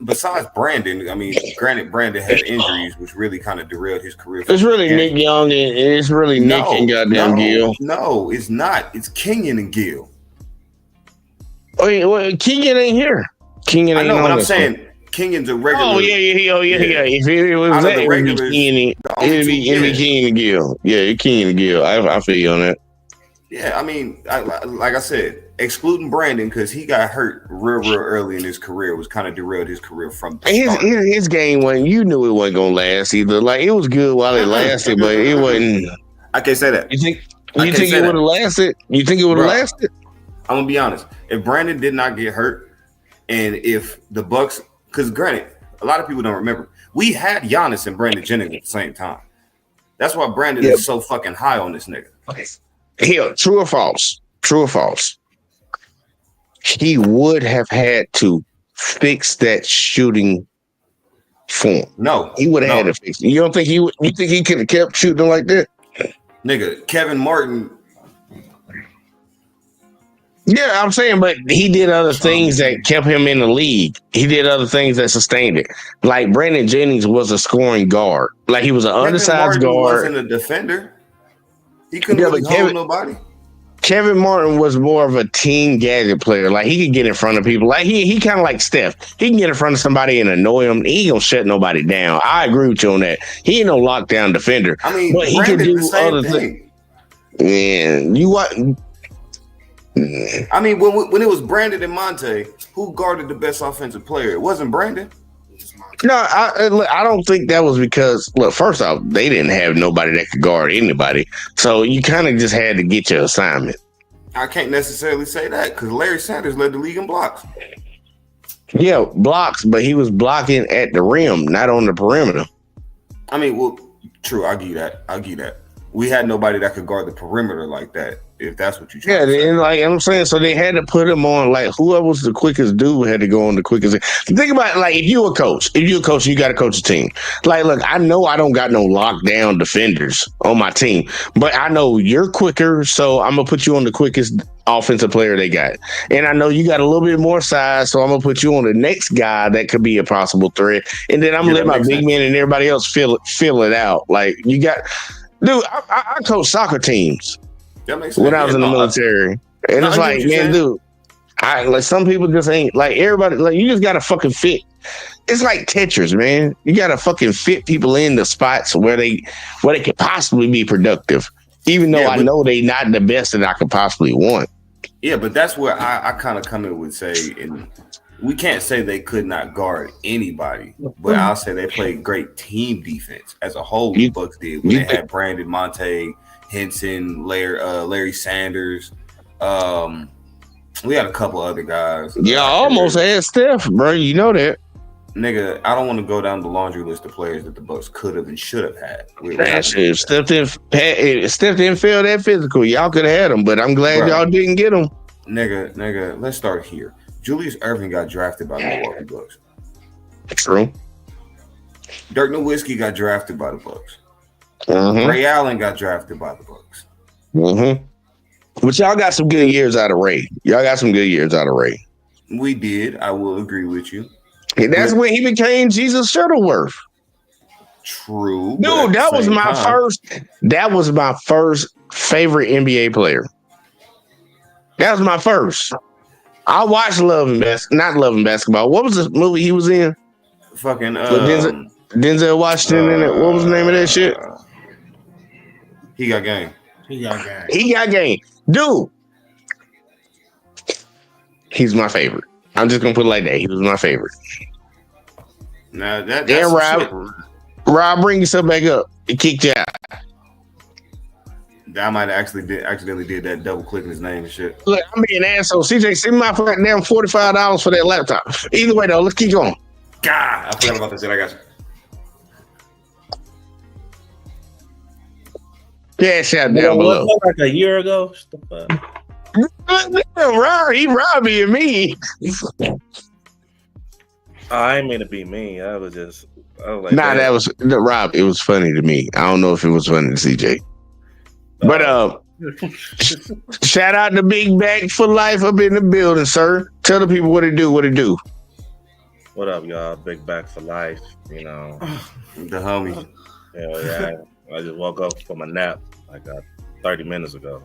besides Brandon, I mean, granted, Brandon had injuries, which really kind of derailed his career. It's really Nick Young and it's really Nick and goddamn Gill. No, it's not. It's Kenyon and Gill. Oh, yeah, well, Kenyon ain't here. Kenyon ain't. I know, but I'm saying Kenyon's a regular. Oh yeah. If it was that, it would be Kenyon. It'd be Kenyon and Gill. Yeah, Kenyon and Gill. I feel you on that. Yeah, I mean, like I said, excluding Brandon because he got hurt real early in his career, was kind of derailed his career from the start. His game wasn't. You knew it wasn't gonna last either. Like it was good while it lasted, but it wasn't. I can't say that. You think it would have lasted? You think it would have lasted? I'm gonna be honest. If Brandon did not get hurt, and if the Bucks, because granted, a lot of people don't remember, we had Giannis and Brandon Jennings at the same time. That's why Brandon is so fucking high on this nigga. Here, true or false? True or false? He would have had to fix that shooting form. No, he would have had to fix it. You don't think you think he could have kept shooting like that? Nigga, Kevin Martin. Yeah, I'm saying, but he did other things that kept him in the league. He did other things that sustained it. Like Brandon Jennings was a scoring guard. Like he was an undersized guard. Wasn't a defender. He couldn't really hold nobody. Kevin Martin was more of a team gadget player. Like he could get in front of people. Like he kind of like Steph. He can get in front of somebody and annoy them. He ain't gonna shut nobody down. I agree with you on that. He ain't no lockdown defender. I mean, but he can do other things. Man, you what? I mean, when it was Brandon and Monte, who guarded the best offensive player? It wasn't Brandon. No, I don't think that was because, look, first off, they didn't have nobody that could guard anybody. So you kind of just had to get your assignment. I can't necessarily say that because Larry Sanders led the league in blocks. Yeah, blocks, but he was blocking at the rim, not on the perimeter. I mean, well, true. I'll give you that. We had nobody that could guard the perimeter like that. If that's what you trying to say. And like I'm saying, so they had to put him on like whoever was the quickest dude had to go on the quickest. Think about it, like if you're a coach, you got to coach a team. Like, look, I know I don't got no lockdown defenders on my team, but I know you're quicker, so I'm gonna put you on the quickest offensive player they got. And I know you got a little bit more size, so I'm gonna put you on the next guy that could be a possible threat. And then I'm gonna let my big man and everybody else feel it out. Like you got, dude, I coach soccer teams. That makes sense. When I was in the military. And it's like, man, dude, like some people just ain't like everybody, like you just gotta fucking fit. It's like Tetris, man. You gotta fucking fit people in the spots where they could possibly be productive. Even though I know they not the best that I could possibly want. Yeah, but that's where I kind of come in with say, and we can't say they could not guard anybody, but I'll say they played great team defense as a whole. The Bucks did when they had Brandon Monte, Henson, Larry Sanders. We had a couple other guys. Yeah, I almost had Steph, bro. You know that. Nigga, I don't want to go down the laundry list of players that the Bucks could have and should have had. If Steph didn't feel that physical, y'all could have had him, but I'm glad y'all didn't get him. Nigga, let's start here. Julius Erving got drafted by the Milwaukee Bucks. True. Dirk Nowitzki got drafted by the Bucks. Mm-hmm. Ray Allen got drafted by the Bucks. Mm-hmm. But y'all got some good years out of Ray. We did. I will agree with you. And that's when he became Jesus Shuttleworth. True. Dude, that was my first favorite NBA player. That was my first. I watched not Love and Basketball. What was the movie he was in? Fucking Denzel Washington in it. What was the name of that shit? He Got Game. He got game. Dude. He's my favorite. I'm just gonna put it like that. He was my favorite. Now that's Rob, bring yourself back up. He kicked you out. I might accidentally did that double clicking his name and shit. Look, I'm being an asshole. CJ, send me my damn $45 for that laptop. Either way, though, let's keep going. God, I forgot about that shit. I got you. Cash out down below. Like a year ago. He Robbie and me. I ain't mean to be mean. I was like, that was Rob. It was funny to me. I don't know if it was funny to CJ. But shout out to Big Back for Life up in the building, sir. Tell the people what it do. What up, y'all? Big Back for Life. You know, the homie. Hell yeah! I just woke up from a nap like 30 minutes ago.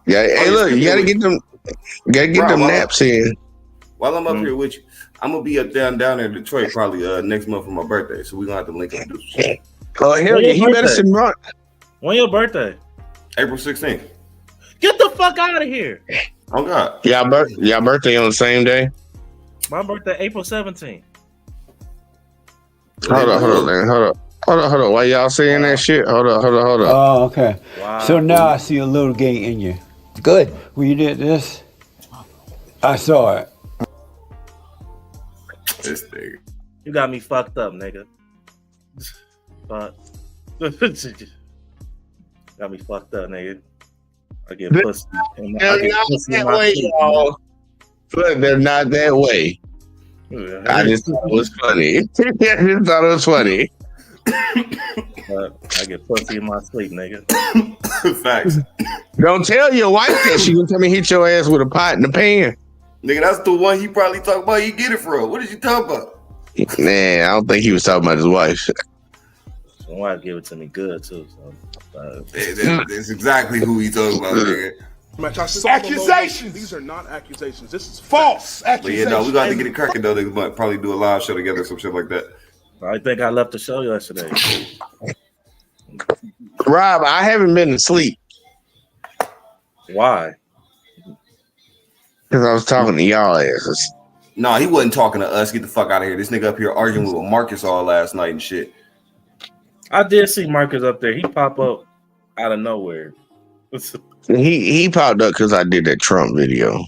Yeah, hey, look, you gotta get them naps in. While I'm up here with you, I'm gonna be up down there in Detroit probably next month for my birthday, so we're gonna have to link up and do some shit. Oh hell yeah, he better send me. When your birthday? April 16th. Get the fuck out of here! Oh God. Y'all birthday on the same day? My birthday April 17th. Hold on. Why y'all saying that shit? Hold on. Oh, okay. Wow. So now I see a little gate in you. Good. When you did this, I saw it. This thing. You got me fucked up, nigga. But got me fucked up, nigga. I get pussy. They're not that way, y'all. But they're not that way. I just thought it was funny. I get pussy in my sleep, nigga. Facts. Don't tell your wife that. She gonna tell me hit your ass with a pot in the pan. Nigga, that's the one he probably talking about. You get it from. What did you talk about? Man, I don't think he was talking about his wife. My wife give it to me good too. So, that's exactly who he talking about, nigga. Accusations. These are not accusations. This is false accusations. But yeah, no, we got to get it cracking though. They might probably do a live show together, some shit like that. I think I left the show yesterday. Rob, I haven't been to sleep. Why? Because I was talking to y'all asses. No, he wasn't talking to us. Get the fuck out of here. This nigga up here arguing with Marcus all last night and shit. I did see Marcus up there. He pop up out of nowhere. He popped up because I did that Trump video.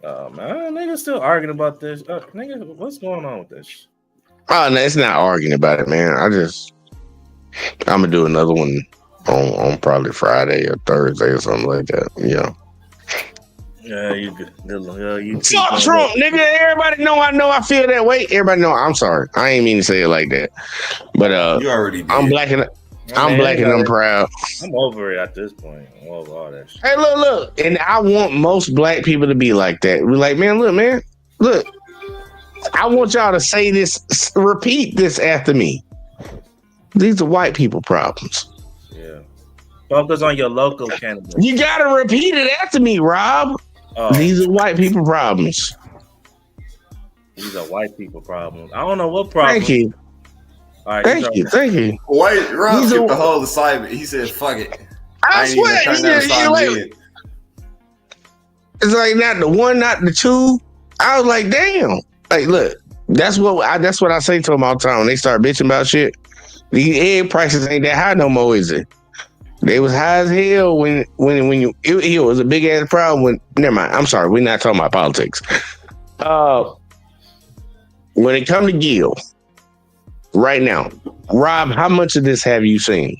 Man, niggas still arguing about this. Nigga, what's going on with this? Oh no, it's not arguing about it, man. I'm gonna do another one on probably Friday or Thursday or something like that. Yeah. Yeah, you good. You Fuck Trump, nigga. Everybody know I feel that way. Everybody know. I'm sorry. I ain't mean to say it like that. But you already did. I'm black and I'm proud. I'm over it at this point. I'm over all that shit. Hey, look. And I want most black people to be like that. We're like, man. Look. I want y'all to say this, repeat this after me. These are white people problems. Yeah. Focus on your local cannabis. You gotta repeat it after me, Rob. These are white people problems. These are white people problems. I don't know what problem. Thank you. All right, Thank you. Wait, Rob skipped the whole assignment. He said, "Fuck it." I swear, it's like not the one, not the two. I was like, damn. Like, look, that's what I say to them all the time when they start bitching about shit. These egg prices ain't that high no more, is it? They was high as hell when it was a big ass problem when. Never mind. I'm sorry. We're not talking about politics. When it comes to Gil, right now, Rob, how much of this have you seen?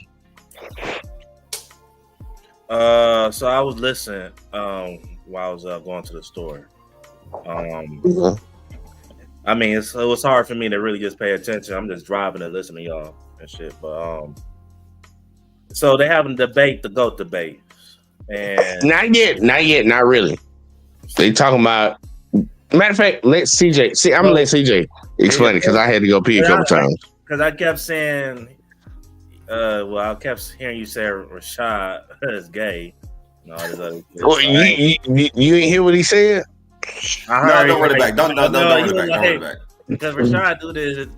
So I was listening while I was going to the store. I mean, it was hard for me to really just pay attention. I'm just driving and listening to y'all and shit. But so they having the GOAT debate, and not yet, not really. They talking about. Matter of fact, let CJ. See, I'm gonna let CJ explain it because I had to go pee a couple times. Because I kept saying, I kept hearing you say Rashad is gay and all this other shit. Well, you ain't hear what he said? No, don't run it back. Don't run it back. Because Rashad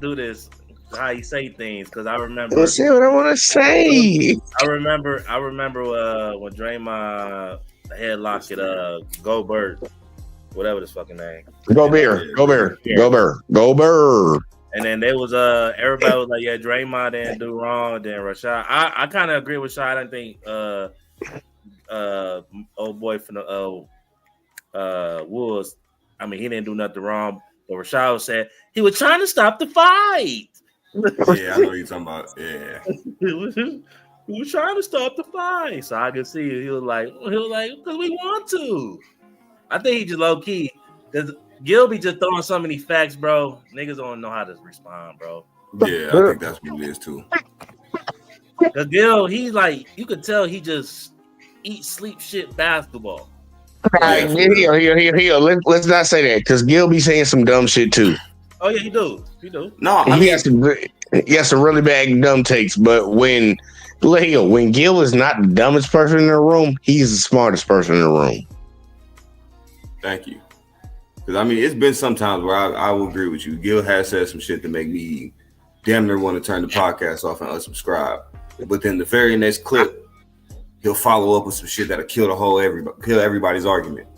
do this. How you say things? Because I remember. Let's see what I want to say. I remember when Draymond headlocked it. Go Bird, whatever this fucking name. Go Bear. And then there was everybody was like, yeah, Draymond didn't do wrong. Then Rashad, I kind of agree with Rashad. I think old boy from the Wolves. I mean, he didn't do nothing wrong. But Rashad said he was trying to stop the fight. Yeah, I know what you're talking about. Yeah, he was trying to stop the fight. So I could see it. He was like, because we want to. I think he just low key because Gil be just throwing so many facts, bro. Niggas don't know how to respond, bro. Yeah, I think that's what it is too. Cause Gil, he's like, you could tell he just eat, sleep, shit basketball. Right, here. Let's not say that because Gil be saying some dumb shit too. Oh yeah, he do. No, he has some really bad dumb takes. But when Gil is not the dumbest person in the room, he's the smartest person in the room. Thank you. Because I mean, it's been some times where I will agree with you. Gil has said some shit to make me damn near want to turn the podcast off and unsubscribe. But then the very next clip, he'll follow up with some shit that'll kill everybody's argument.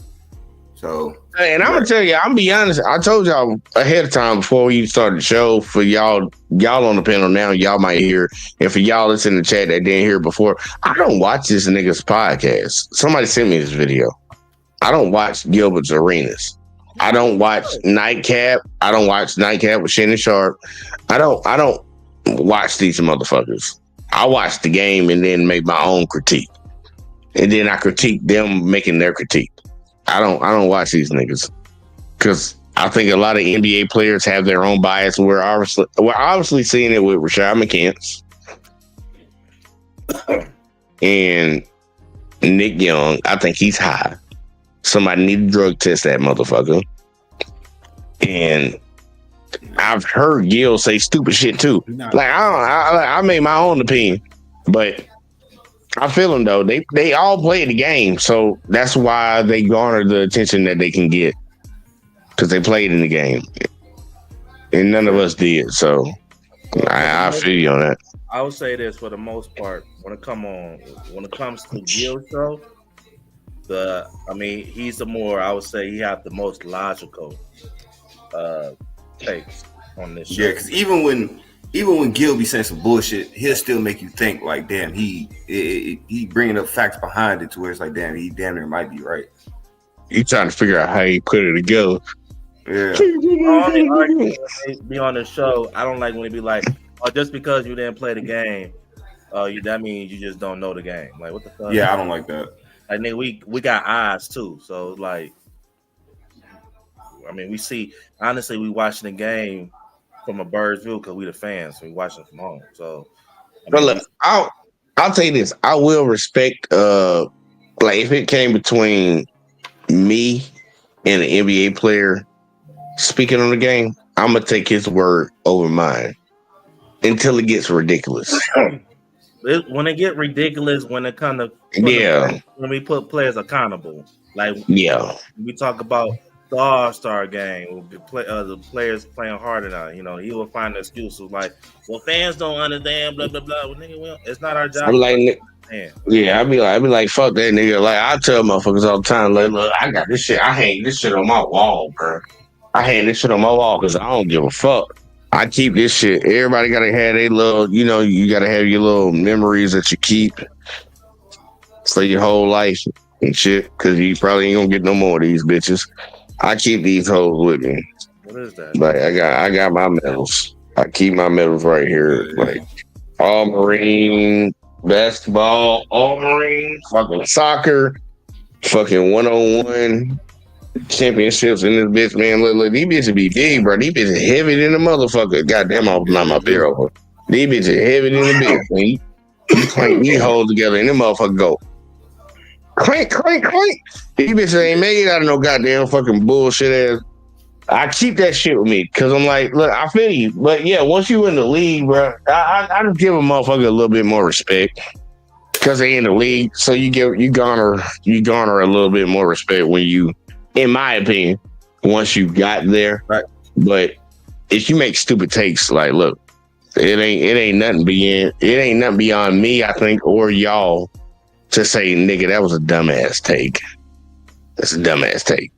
So, and I'm gonna tell you, I'm be honest. I told y'all ahead of time before we started the show. For y'all on the panel now, y'all might hear, and for y'all that's in the chat that didn't hear before, I don't watch this nigga's podcast. Somebody sent me this video. I don't watch Gilbert's Arenas. I don't watch Nightcap. I don't watch Nightcap with Shannon Sharp. I don't watch these motherfuckers. I watch the game and then make my own critique, and then I critique them making their critique. I don't watch these niggas because I think a lot of NBA players have their own bias, and we're obviously seeing it with Rashad McCants and Nick Young. I think he's high. Somebody need to drug test that motherfucker. And I've heard Gil say stupid shit too. Like I made my own opinion, but I feel them though. They all play the game, so that's why they garner the attention that they can get because they played in the game, and none of us did. So I feel you on that. I would say this for the most part when it comes to Gil show. He's the more, I would say he have the most logical takes on this show. Yeah, because even when Gil be saying some bullshit, he'll still make you think like, damn, he bringing up facts behind it to where it's like, damn, he damn near might be right. You trying to figure out how you put it together. Yeah. Be on the show. I don't like when they be like, "Oh, just because you didn't play the game, that means you just don't know the game." Like, what the fuck? Yeah, I don't like that. Like, nigga, we got eyes too, so like, I mean, we see. Honestly, we watching the game from a bird's view because we the fans. So we watching from home. So, But look, I'll tell you this. I will respect. Like if it came between me and an NBA player speaking on the game, I'm gonna take his word over mine until it gets ridiculous. When it get ridiculous, when it kind of when we put players accountable, like we talk about the All-Star game, the players playing harder now. You know, he will find excuses like, "Well, fans don't understand." Blah blah blah. Well, nigga, well, it's not our job. I'm like, yeah, I'd be like, fuck that nigga. Like I tell motherfuckers all the time, like, look, I got this shit. I hang this shit on my wall, bro. I hang this shit on my wall because I don't give a fuck. I keep this shit. Everybody gotta have their little, you know, you gotta have your little memories that you keep for your whole life and shit. Because you probably ain't gonna get no more of these bitches. I keep these hoes with me. What is that? Like I got my medals. I keep my medals right here. Like all Marine, basketball, all Marine, fucking soccer, fucking 101 championships in this bitch, man. Look, these bitches be big, bro. These bitches heavy than the motherfucker. Goddamn, I'll knock my beer over. These bitches heavy than the bitch, man. You clank these hoes together and them motherfucker go crank, crank, crank. These bitches ain't made out of no goddamn fucking bullshit ass. I keep that shit with me because I'm like, look, I feel you, but yeah, once you in the league, bro, I just give a motherfucker a little bit more respect because they in the league. So you garner a little bit more respect when you, in my opinion, once you got there. Right. But if you make stupid takes, like, look, it ain't nothing beyond me, I think, or y'all to say, nigga, that was a dumbass take. That's a dumbass take.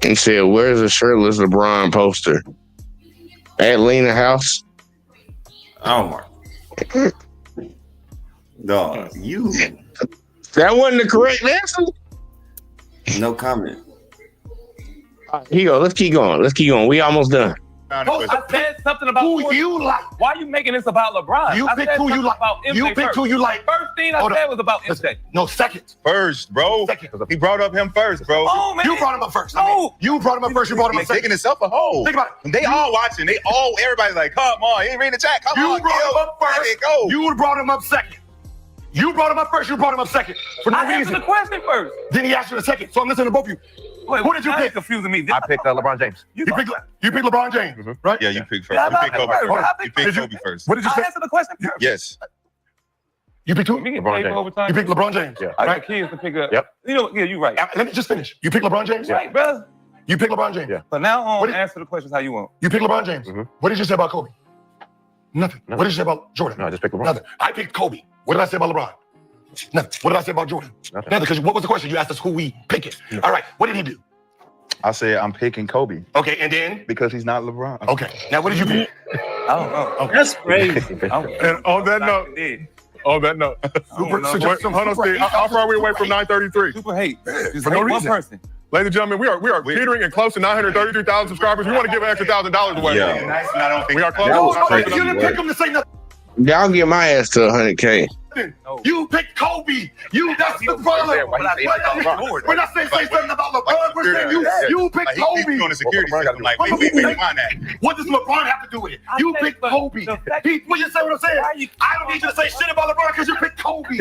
And said, where's the shirtless LeBron poster? At Lena House? Oh my. Dog, you. That wasn't the correct answer. No comment. Here you go. Let's keep going. We almost done. I said something about who you like. Why are you making this about LeBron? You pick who you like. You pick who you like. First thing I said was about MJ. No, second. First, bro. He brought up him first, bro. Oh, man. You brought him up first. You brought him up first. You brought him up second. Taking himself a hole. Think about it. They all watching. Everybody's like, come on. He ain't reading the chat. Come on. You brought him up first. You brought him up second. You brought him up first. You brought him up second. For no reason. I answered the question first. Then he asked you the second. So I'm listening to both of you. Wait, who did you pick? Confusing me. I picked LeBron James. You picked LeBron James, right? Yeah, you picked first. You picked Kobe first. You picked Kobe first. What did you say? I answered the question first. Yes. You picked who? LeBron James. You picked LeBron James. Yeah. Right? I got kids to pick up. Yep. You know, yeah, you're right. Let me just finish. You picked LeBron James? Right, brother. You picked LeBron James? Yeah. But now on, answer the questions how you want. You picked LeBron James. What did you say about Kobe? Nothing. What did you say about Jordan? No, I just picked LeBron. Nothing. I picked Kobe. What did I say about LeBron? Nothing. What did I say about Jordan? Nothing. Because what was the question? You asked us who we picking. All right. What did he do? I said I'm picking Kobe. Okay, and then? Because he's not LeBron. Okay. Now what did you pick? I don't know. Okay. That's crazy. And on that note, hold on, Steve. How far are we away from 933? Super hate. Just For no hate one reason. person. Ladies and gentlemen, we are teetering and close to 933,000 subscribers. We want to give an extra $1,000 away. Yeah. We are close. You didn't pick him to say nothing. Y'all get my ass to 100K. You picked Kobe. That's the problem. We're not saying say something about LeBron. We're saying you picked Kobe. He's doing the security system. Like, wait, mind that. What does LeBron have to do with it? You picked Kobe. What you say? What I'm saying? I don't need you to say shit about LeBron because you picked Kobe.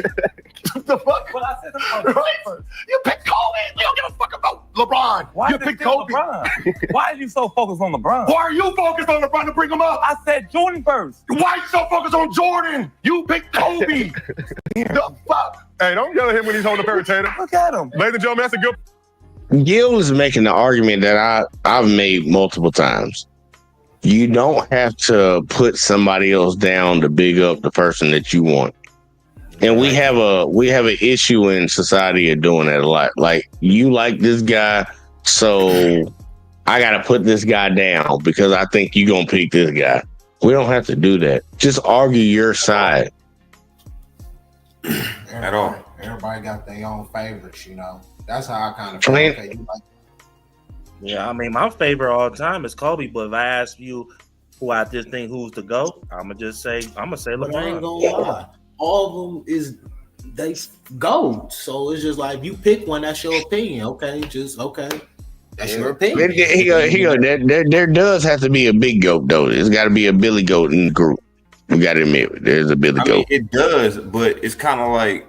The fuck? Well, I said something about Right? You picked Kobe. You don't give a fuck about LeBron. Why You picked Kobe. LeBron? Why are you so focused on LeBron? Why are you focused on LeBron to bring him up? I said Jordan first. Why are you so focused on Jordan? You picked Kobe. The fuck? Hey, don't yell at him when he's holding a pair of taters. Look at him. Ladies and gentlemen, that's a good. Gil is making the argument that I've made multiple times. You don't have to put somebody else down to big up the person that you want. And we have an issue in society of doing that a lot. Like, you like this guy, so I gotta put this guy down because I think you're gonna pick this guy. We don't have to do that. Just argue your side. At all. Everybody got their own favorites, you know. That's how I kind of feel. Okay, you like. Yeah, I mean, my favorite all time is Kobe. But if I ask you who I just think who's the GOAT, I'm gonna say But I ain't LeBron. gonna lie. All of them is they GOAT. So it's just like if you pick one, that's your opinion. Okay, that's your opinion. There does have to be a big goat though. There's got to be a Billy Goat in the group. We got to admit it. There's a Billy Goat. It does, but it's kind of like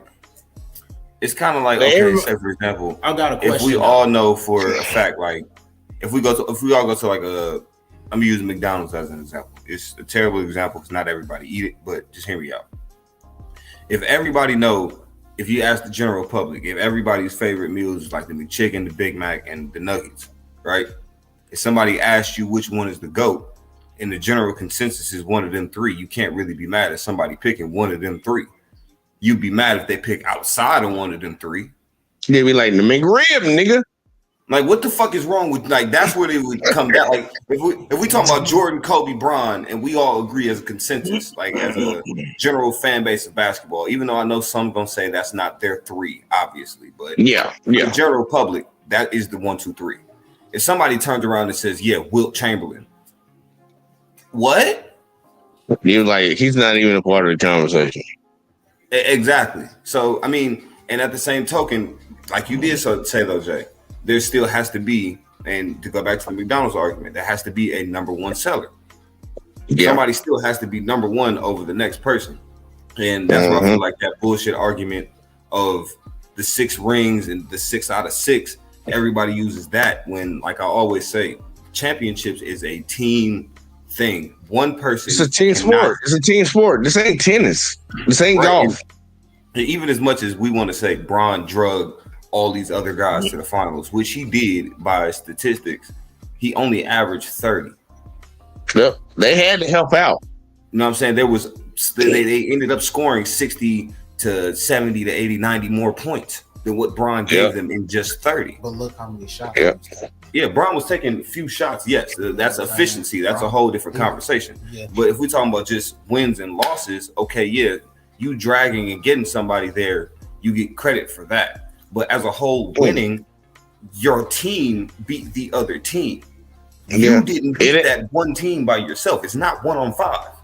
okay. Say for example, I got a question. If we all know for a fact, like if we all go to like I'm using McDonald's as an example. It's a terrible example because not everybody eat it, but just hear me out. If everybody know, if you ask the general public, if everybody's favorite meals is like the McChicken, the Big Mac, and the nuggets, right? If somebody asks you which one is the GOAT, and the general consensus is one of them three, you can't really be mad at somebody picking one of them three. You'd be mad if they pick outside of one of them three. They'd be like the McRib, nigga. Like, what the fuck is wrong with, like, that's where they would come down. Like, if we talk about Jordan, Kobe, Bron, and we all agree as a consensus, like as a general fan base of basketball, even though I know some gonna say that's not their three, obviously, but the general public, that is the 1, 2, 3. If somebody turns around and says, yeah, Wilt Chamberlain, what? You're like, he's not even a part of the conversation. Exactly. So, I mean, and at the same token, like you did say though, Jay, there still has to be, and to go back to the McDonald's argument, there has to be a number one seller. Somebody still has to be number one over the next person. And that's why I feel like that bullshit argument of the 6 rings and the 6 out of 6, everybody uses that when, like I always say, championships is a team thing. One person. It's a team sport. It's a team sport. This ain't tennis. This ain't golf. And even as much as we want to say Bron drug all these other guys to the finals, which he did by statistics, he only averaged 30. Yep. They had to help out. You know what I'm saying? They ended up scoring 60 to 70 to 80, 90 more points than what Bron gave them in just 30. But look how many shots. Yeah, Bron was taking a few shots. Yes, that's efficiency. That's a whole different conversation. But if we're talking about just wins and losses, okay, you dragging and getting somebody there, you get credit for that. But as a whole, winning, your team beat the other team. You didn't beat that one team by yourself. It's not 1-on-5.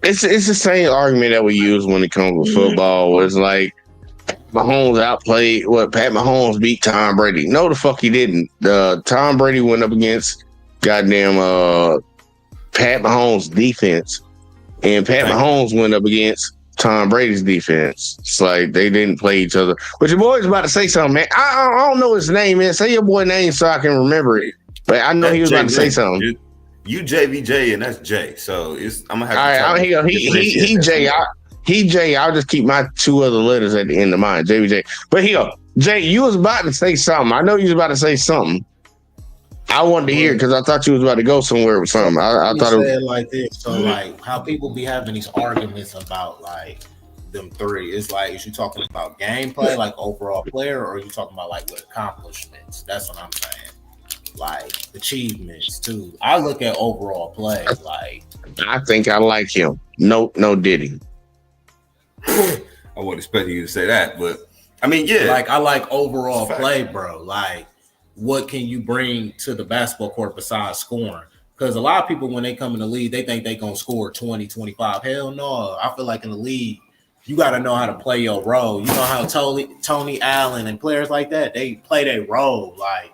It's the same argument that we use when it comes to football. It's like Mahomes outplayed Pat Mahomes beat Tom Brady. No, the fuck he didn't. Tom Brady went up against goddamn Pat Mahomes' defense, and Pat Mahomes went up against Tom Brady's defense. It's like they didn't play each other. But your boy's about to say something, man. I don't know his name, man. Say your boy name so I can remember it. But I know he was about to say something. You JVJ and that's Jay. So I'm gonna have to. All right, he Jay. He Jay. I'll just keep my 2 other letters at the end of mine. JVJ. But here, Jay, you was about to say something. I know you was about to say something. I wanted to hear because I thought you was about to go somewhere with something. I thought it was like this. So like how people be having these arguments about like them 3. It's like, is you talking about gameplay, like overall player, or are you talking about like with accomplishments? That's what I'm saying. Like achievements too. I look at overall play. Like I think I like him. No Diddy. I wasn't expecting you to say that, but I mean, like I like overall play, bro. Like what can you bring to the basketball court besides scoring? Because a lot of people, when they come in the league, they think they gonna score 20, 25. Hell no. I feel like in the league, you got to know how to play your role. You know how Tony Allen and players like that, they play their role. Like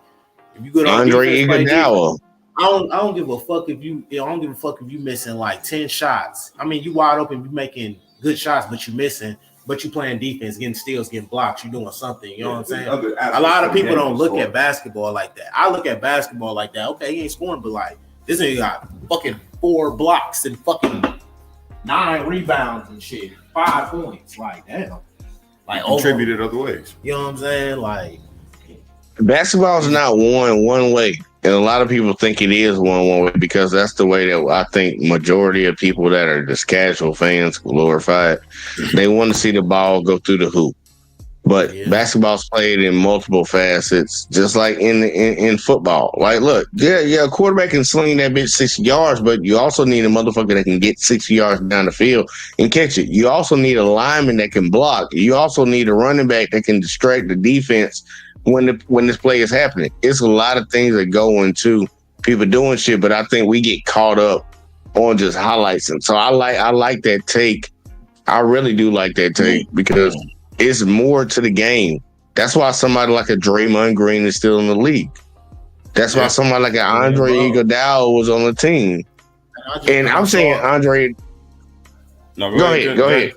if you go to Andre Iguodala, I don't give a fuck if you. I don't give a fuck if you missing like 10 shots. I mean, you wide open, you making good shots, but you missing. But you playing defense, getting steals, getting blocks. You doing something. You know what I'm saying? A lot of people don't look at basketball like that. I look at basketball like that. Okay, he ain't scoring, but like this nigga got fucking 4 blocks and fucking 9 rebounds and shit, 5 points. Like damn, like contributed other ways. You know what I'm saying? Like basketball is not one way. And a lot of people think it is one way because that's the way that I think majority of people that are just casual fans glorify it. They want to see the ball go through the hoop. But basketball's played in multiple facets, just like in football. Like, look, a quarterback can sling that bitch 60 yards, but you also need a motherfucker that can get 60 yards down the field and catch it. You also need a lineman that can block. You also need a running back that can distract the defense when this play is happening. It's a lot of things that go into people doing shit, but I think we get caught up on just highlights. And so I like that take. I really do like that take because it's more to the game. That's why somebody like a Draymond Green is still in the league. That's why somebody like an Andre Iguodala was on the team. And I'm saying Andre. No, go ahead. Go ahead.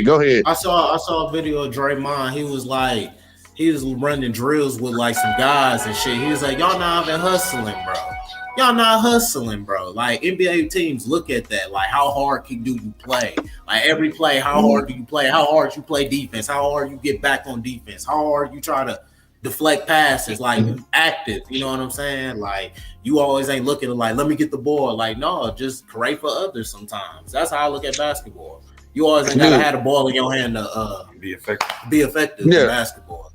Go ahead. I saw a video of Draymond. He was like, he was running drills with like some guys and shit. He was like, y'all not even hustling, bro. Y'all not hustling, bro. Like NBA teams look at that. Like how hard do you play? Like every play, how hard do you play? How hard you play defense? How hard you get back on defense? How hard you try to deflect passes? Like active, you know what I'm saying? Like you always ain't looking at like, let me get the ball. Like no, just create for others sometimes. That's how I look at basketball. You always ain't gotta have the ball in your hand to be effective. In basketball.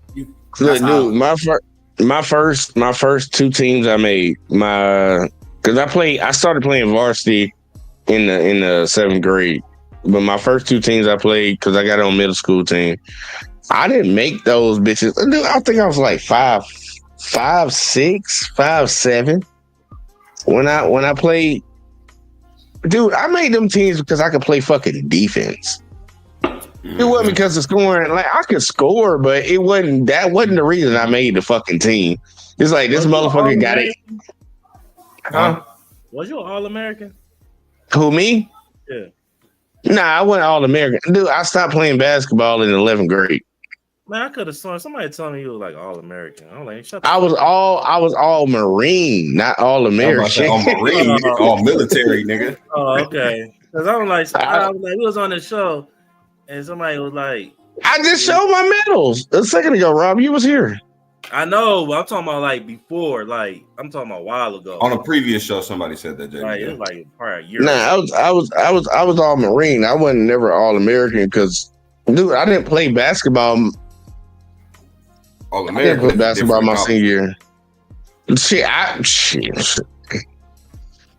My first two teams I made, because I started playing varsity in the 7th grade, but my first two teams I played because I got on middle school team. I didn't make those bitches. Dude, I think I was like 5'6", 5'7". When I played, dude, I made them teams because I could play fucking defense. It wasn't because of scoring. Like I could score, but it wasn't. That wasn't the reason I made the fucking team. It's like this motherfucker got it. Huh? Was you an All-American? Who, me? Yeah. Nah, I wasn't All-American. Dude, I stopped playing basketball in 11th grade. Man, I could have sworn somebody told me you were like All-American. I'm like, shut I was all Marine, not All-American. All Marine, all military, nigga. Oh, okay. Because I was like, we was on the show, and somebody was like, I just showed my medals a second ago, Rob. You was here. I know, but I'm talking about like before, like I'm talking about a while ago. On a previous show, somebody said that, JB. Like, it was like probably a year. Nah, I was all Marine. I wasn't never All-American because, dude, I didn't play basketball. All-American. I didn't play basketball my senior year. Shit.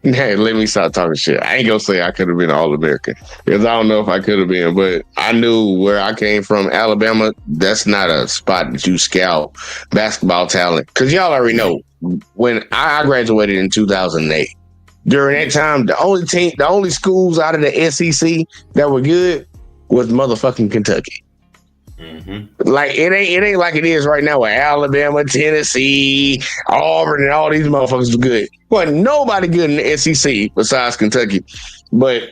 Hey, let me stop talking shit. I ain't gonna say I could have been All-American because I don't know if I could have been, but I knew where I came from, Alabama. That's not a spot that you scout basketball talent because y'all already know when I graduated in 2008. During that time, the only schools out of the SEC that were good was motherfucking Kentucky. Mm-hmm. Like it ain't like it is right now with Alabama, Tennessee, Auburn, and all these motherfuckers were good. Wasn't nobody good in the SEC besides Kentucky. But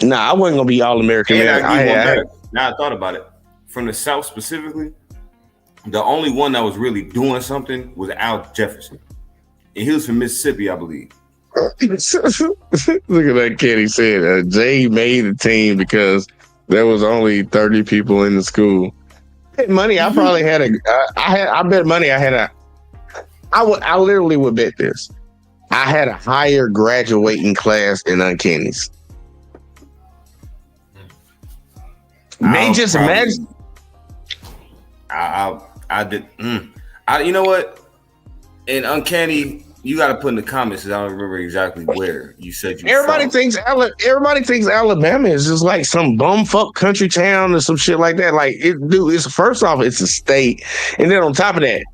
I wasn't gonna be All-American. Now I thought about it. From the South specifically, the only one that was really doing something was Al Jefferson. And he was from Mississippi, I believe. Look at that kid. He said Jay made the team because there was only 30 people in the school. Money, I probably had I bet money I literally would bet this. I had a higher graduating class in Uncanny's. They just imagine. I did. You know what? In Uncanny, you got to put in the comments because I don't remember exactly where you said you. Everybody thinks Alabama is just like some bumfuck country town or some shit like that. Like, it's first off, it's a state, and then on top of that,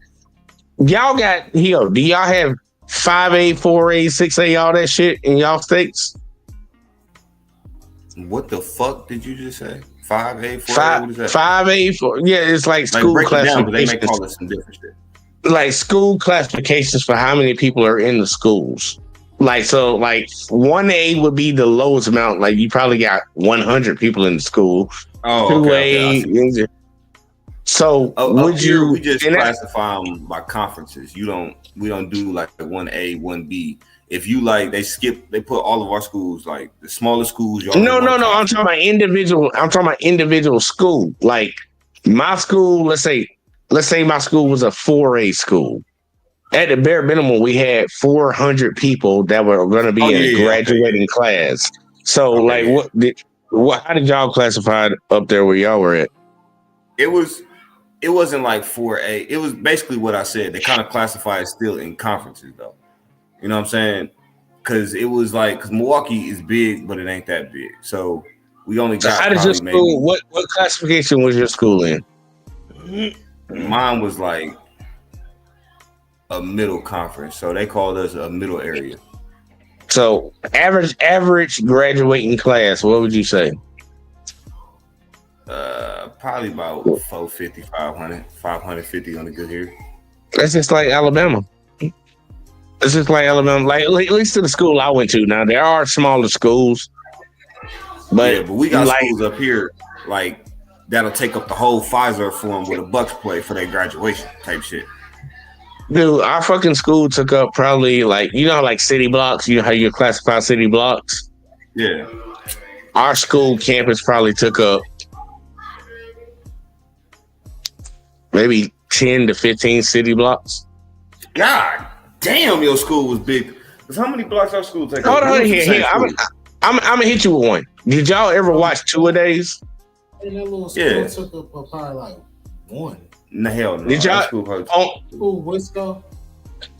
y'all got do y'all have 5A, 4A, 6A, all that shit in y'all states? What the fuck did you just say? 5A, 4A? What is that? 5A, 4. Yeah, it's like school classifications. They may call it some different shit. Like school classifications for how many people are in the schools. Like 1A would be the lowest amount. Like you probably got 100 people in the school. Oh, 2A. Okay. So we just classify them by conferences. We don't do like the 1A, 1B. If you like, they put all of our schools, like the smaller schools. No. I'm talking about individual school. Like my school, let's say my school was a 4A school. At the bare minimum, we had 400 people that were going to be in a graduating class. So, how did y'all classify it up there where y'all were at? It wasn't like 4A. It was basically what I said. They kind of classify it still in conferences, though. You know what I'm saying? Because it was because Milwaukee is big, but it ain't that big. So we only got. How did your school? What classification was your school in? Mine was like a middle conference, so they called us a middle area. So average graduating class, what would you say? Probably about 450, 500, 550 on a good year. That's just like Alabama. It's just like Alabama, like at least to the school I went to. Now there are smaller schools, but we got schools up here like that'll take up the whole Pfizer form with a Bucks play for their graduation type shit. Dude, our fucking school took up probably like like city blocks. You know how you classify city blocks? Yeah. Our school campus probably took up maybe 10 to 15 city blocks. God damn, your school was big. Cause how many blocks our school take? Hold on, here. I'm gonna hit you with one. Did y'all ever watch Two-A-Days? And that little school took up probably like one. No, hell no. Did y'all? Wisco?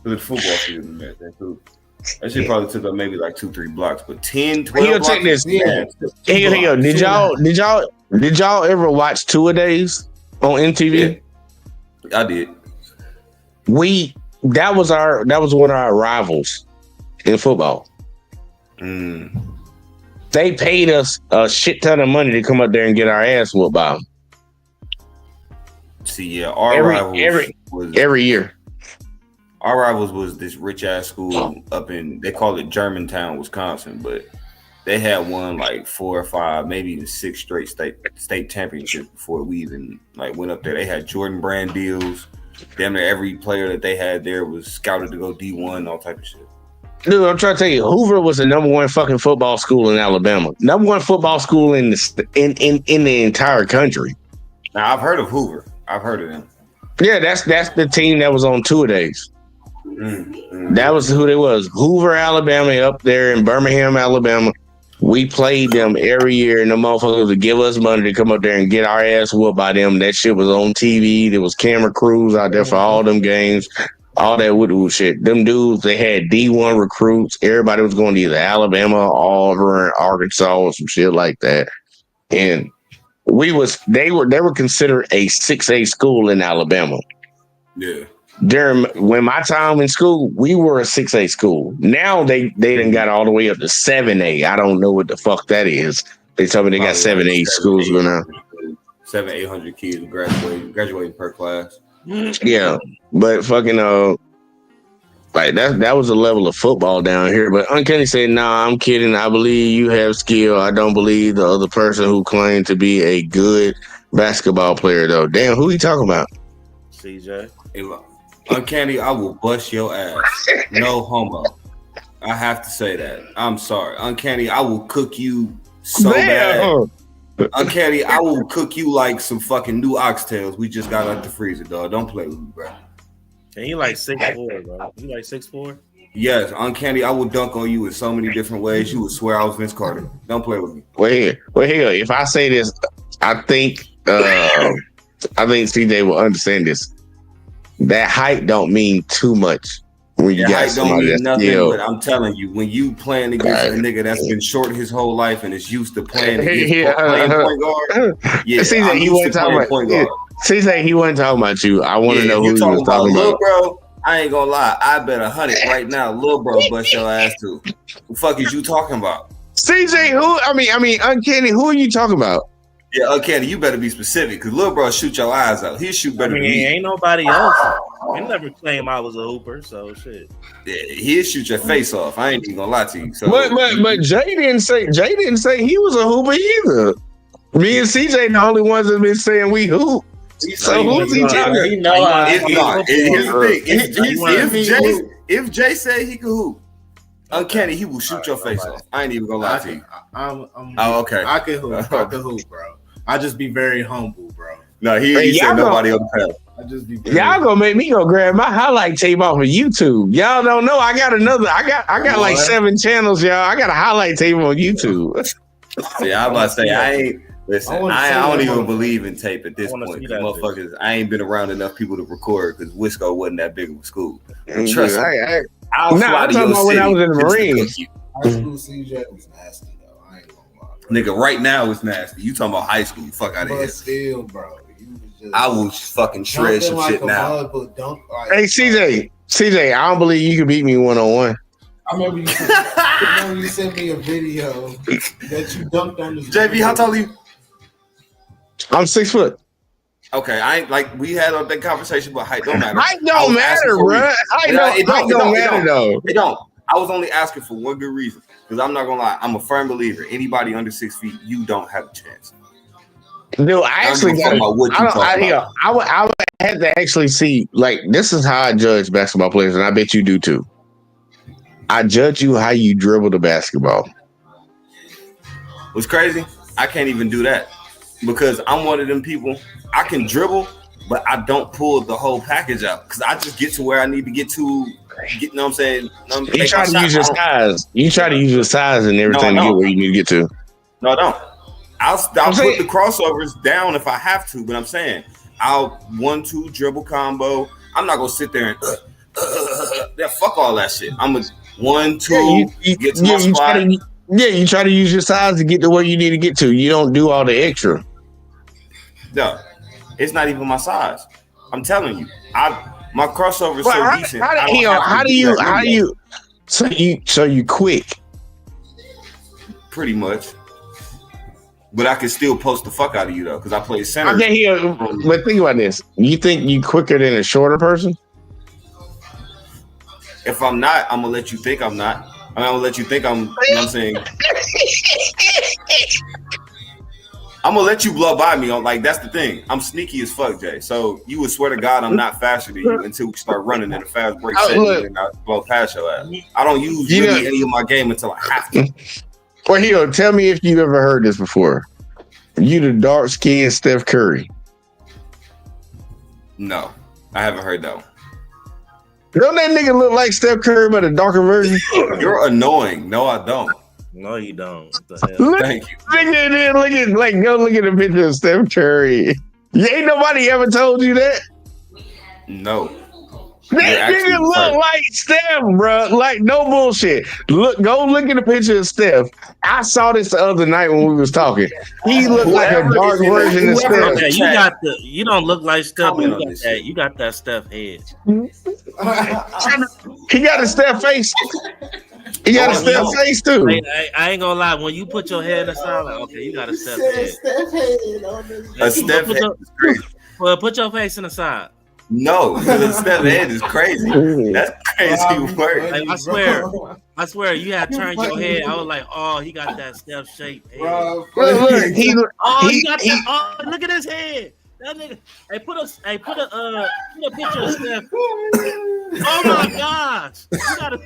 It was football season back then too. That shit probably took up maybe like 2-3 blocks, but 10, 12 blocks. Check this. Here. Did y'all ever watch Two-A-Days on MTV? Yeah, I did. That was one of our rivals in football. They paid us a shit ton of money to come up there and get our ass whooped by them. See, yeah, our rivals was every year. Our rivals was this rich ass school up in, they call it Germantown, Wisconsin, but they had won like 4 or 5, maybe even 6 straight state championships before we even like went up there. They had Jordan Brand deals. Damn near every player that they had there was scouted to go D1, all type of shit. Dude, I'm trying to tell you, Hoover was the number 1 fucking football school in Alabama. Number 1 football school in the entire country. Now I've heard of Hoover. I've heard of them. Yeah, that's the team that was on Two-A-Days. That was who they was. Hoover, Alabama, up there in Birmingham, Alabama. We played them every year, and the motherfuckers would give us money to come up there and get our ass whooped by them. That shit was on TV. There was camera crews out there for all them games, all that wood shit. Them dudes, they had D1 recruits. Everybody was going to either Alabama, Auburn, Arkansas, or some shit like that. And they were considered a 6A school in Alabama. Yeah. When my time in school, we were a 6A school. Now they done got all the way up to 7A. I don't know what the fuck that is. They told me they got 7A schools going on. 700-800 kids graduating per class. Yeah, but fucking like that was the level of football down here. But Uncanny said, "Nah, I'm kidding. I believe you have skill. I don't believe the other person who claimed to be a good basketball player, though." Damn, who you talking about? CJ. Uncanny, I will bust your ass. No homo. I have to say that. I'm sorry. Uncanny, I will cook you so bad. Uncanny, I will cook you like some fucking new oxtails we just got out the freezer, dog. Don't play with me, bro. And he like 6'4", bro. You like 6'4"? Yes, Uncanny, I will dunk on you in so many different ways. You would swear I was Vince Carter. Don't play with me. Wait here. If I say this, I think CJ will understand this. That height don't mean too much when you got somebody that's nothing. still, but I'm telling you, when you playing against a nigga that's been short his whole life and is used to playing against playing point guard, CJ, he wasn't talking about point guard. CJ, he wasn't talking about you. I want to know who he was talking about. Lil bro, I ain't gonna lie. I bet 100 right now. Lil bro, bust your ass too. The fuck is you talking about? CJ, who? I mean, Uncanny, who are you talking about? Yeah, Uncanny, you better be specific because Lil bro shoot your eyes out. He'll shoot better than me. Ain't nobody else. He never claimed I was a hooper, so shit. Yeah, he'll shoot your face off. I ain't even gonna lie to you. So, but Jay didn't say he was a hooper either. Me and CJ the only ones that been saying we hoop. So who's he talking about? Here's the thing. If Jay said he could hoop, Uncanny, he will shoot your face off. I ain't even gonna lie to you. Okay. I can hoop, bro. I just be very humble, bro. No, he said nobody on the panel. Y'all gonna make me go grab my highlight tape off of YouTube. Y'all don't know. I got like 7 channels, y'all. I got a highlight tape on YouTube. See, I'm about to say I ain't. Listen, I don't even believe in tape at this point. Motherfuckers, I ain't been around enough people to record because Wisco wasn't that big of a school. Trust me. I'm talking about when I was in the Marines. High school CJ was nasty though. I ain't gonna lie, bro. Nigga, right now it's nasty. You talking about high school? Fuck out of here. But still, bro, you was I will fucking shred some shit now. Hey, CJ, I don't believe you can beat me 1-on-1. I remember you sent me a video that you dunked on this. JB, how tall are you? I'm 6 foot. Okay, I ain't like we had that conversation, but height don't matter. Height don't matter, bro. Height don't matter though. It don't. I was only asking for one good reason, because I'm not gonna lie. I'm a firm believer. Anybody under 6 feet, you don't have a chance. Dude, I actually got. I would have to actually see. Like, this is how I judge basketball players, and I bet you do too. I judge you how you dribble the basketball. What's crazy? I can't even do that because I'm one of them people. I can dribble, but I don't pull the whole package out because I just get to where I need to get to. You know what I'm saying? You try to use your size. You try to use your size and everything to get where you need to get to. No, I don't. I'll put the crossovers down if I have to, but I'm saying I'll 1-2 dribble combo. I'm not gonna sit there and fuck all that shit. I'm a 1-2 get to my spot. You try to use your size to get to where you need to get to. You don't do all the extra. No, it's not even my size. I'm telling you, my crossover is so decent. How do you? So you quick? Pretty much. But I can still post the fuck out of you though, because I play center. Okay, but think about this. You think you quicker than a shorter person? If I'm not, I'm gonna let you think I'm not. I'm gonna let you think I'm. You know what I'm saying. I'm gonna let you blow by me. Like, that's the thing. I'm sneaky as fuck, Jay. So you would swear to God I'm not faster than you until we start running in a fast break setting and I blow past your ass. I don't use really any of my game until I have to. Well, Hio, tell me if you ever heard this before. You the dark skinned Steph Curry. No, I haven't heard that one. Don't that nigga look like Steph Curry but a darker version? You're annoying. No, I don't. No, you don't. What the hell? Thank you. Go look at the picture of Steph Curry. Ain't nobody ever told you that? No. That nigga look like Steph, bro. Like, no bullshit. Go look at the picture of Steph. I saw this the other night when we was talking. He looked like a dark version of Steph. Okay, you don't look like Steph. You got that Steph head. He got a Steph face. He got a Steph face too. I ain't gonna lie. When you put your head aside, like, okay, you got a Steph head. A Steph head is crazy. Well, put your face in the side. No, the Steph head is crazy. That's crazy work. Like, I swear, you had turned your head. I was like, oh, he got that Steph shape head. Look, he got that. Oh, look at his head. That nigga. Hey, put a picture of Steph. Oh my gosh. You gotta.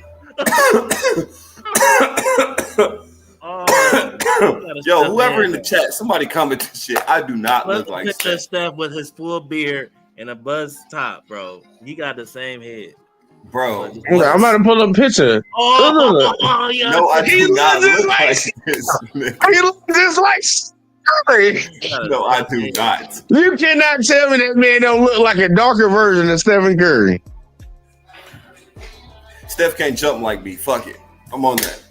Yo, whoever in the chat, somebody comment this shit. I do not look like Steph. Steph with his full beard and a buzz top, bro. He got the same head, bro. I'm about to pull up a picture. Yeah. No, I do not look like this. He looks just like Curry. No, I do not. You cannot tell me that man don't look like a darker version of Stephen Curry. Steph can't jump like me. Fuck it. I'm on that.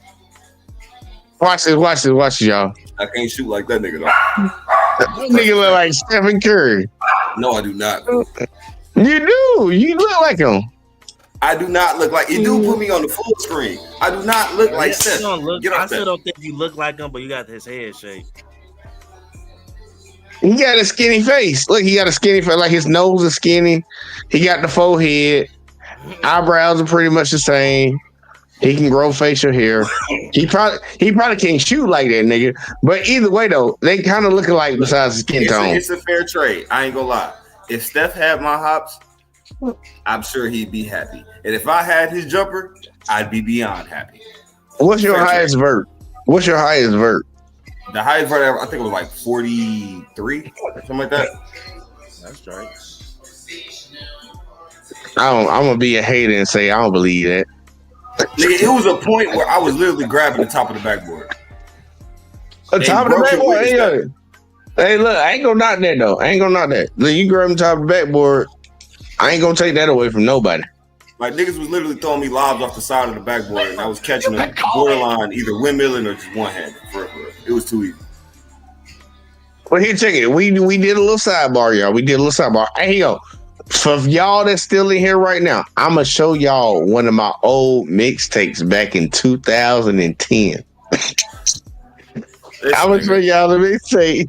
Watch this, y'all. I can't shoot like that nigga though. That nigga look like Stephen Curry. No, I do not. You do. You look like him. I do not look like you. Do put me on the full screen. I do not look like Steph. I still don't think you look like him, but you got his head shape. He got a skinny face. Look, he got a skinny face. Like, his nose is skinny. He got the forehead. Eyebrows are pretty much the same. He can grow facial hair. He probably can't shoot like that, nigga. But either way, though, they kind of look alike besides the skin tone. It's a fair trade. I ain't gonna lie. If Steph had my hops, I'm sure he'd be happy. And if I had his jumper, I'd be beyond happy. What's your highest vert? What's your highest vert? The highest vert ever, I think it was like 43, something like that. That's right. I'm gonna be a hater and say I don't believe that. Nigga, it was a point where I was literally grabbing the top of the backboard. The top of the backboard? Hey, look, I ain't gonna knock that though. I ain't gonna knock that. Look, you grab the top of the backboard. I ain't gonna take that away from nobody. Like, niggas was literally throwing me lobs off the side of the backboard, and I was catching a borderline either windmilling or just one-handed. It was too easy. Well, here, check it. We did a little sidebar, y'all. We did a little sidebar. Hey, yo, for y'all that's still in here right now, I'm gonna show y'all one of my old mixtapes back in 2010. I'm gonna show y'all the mixtape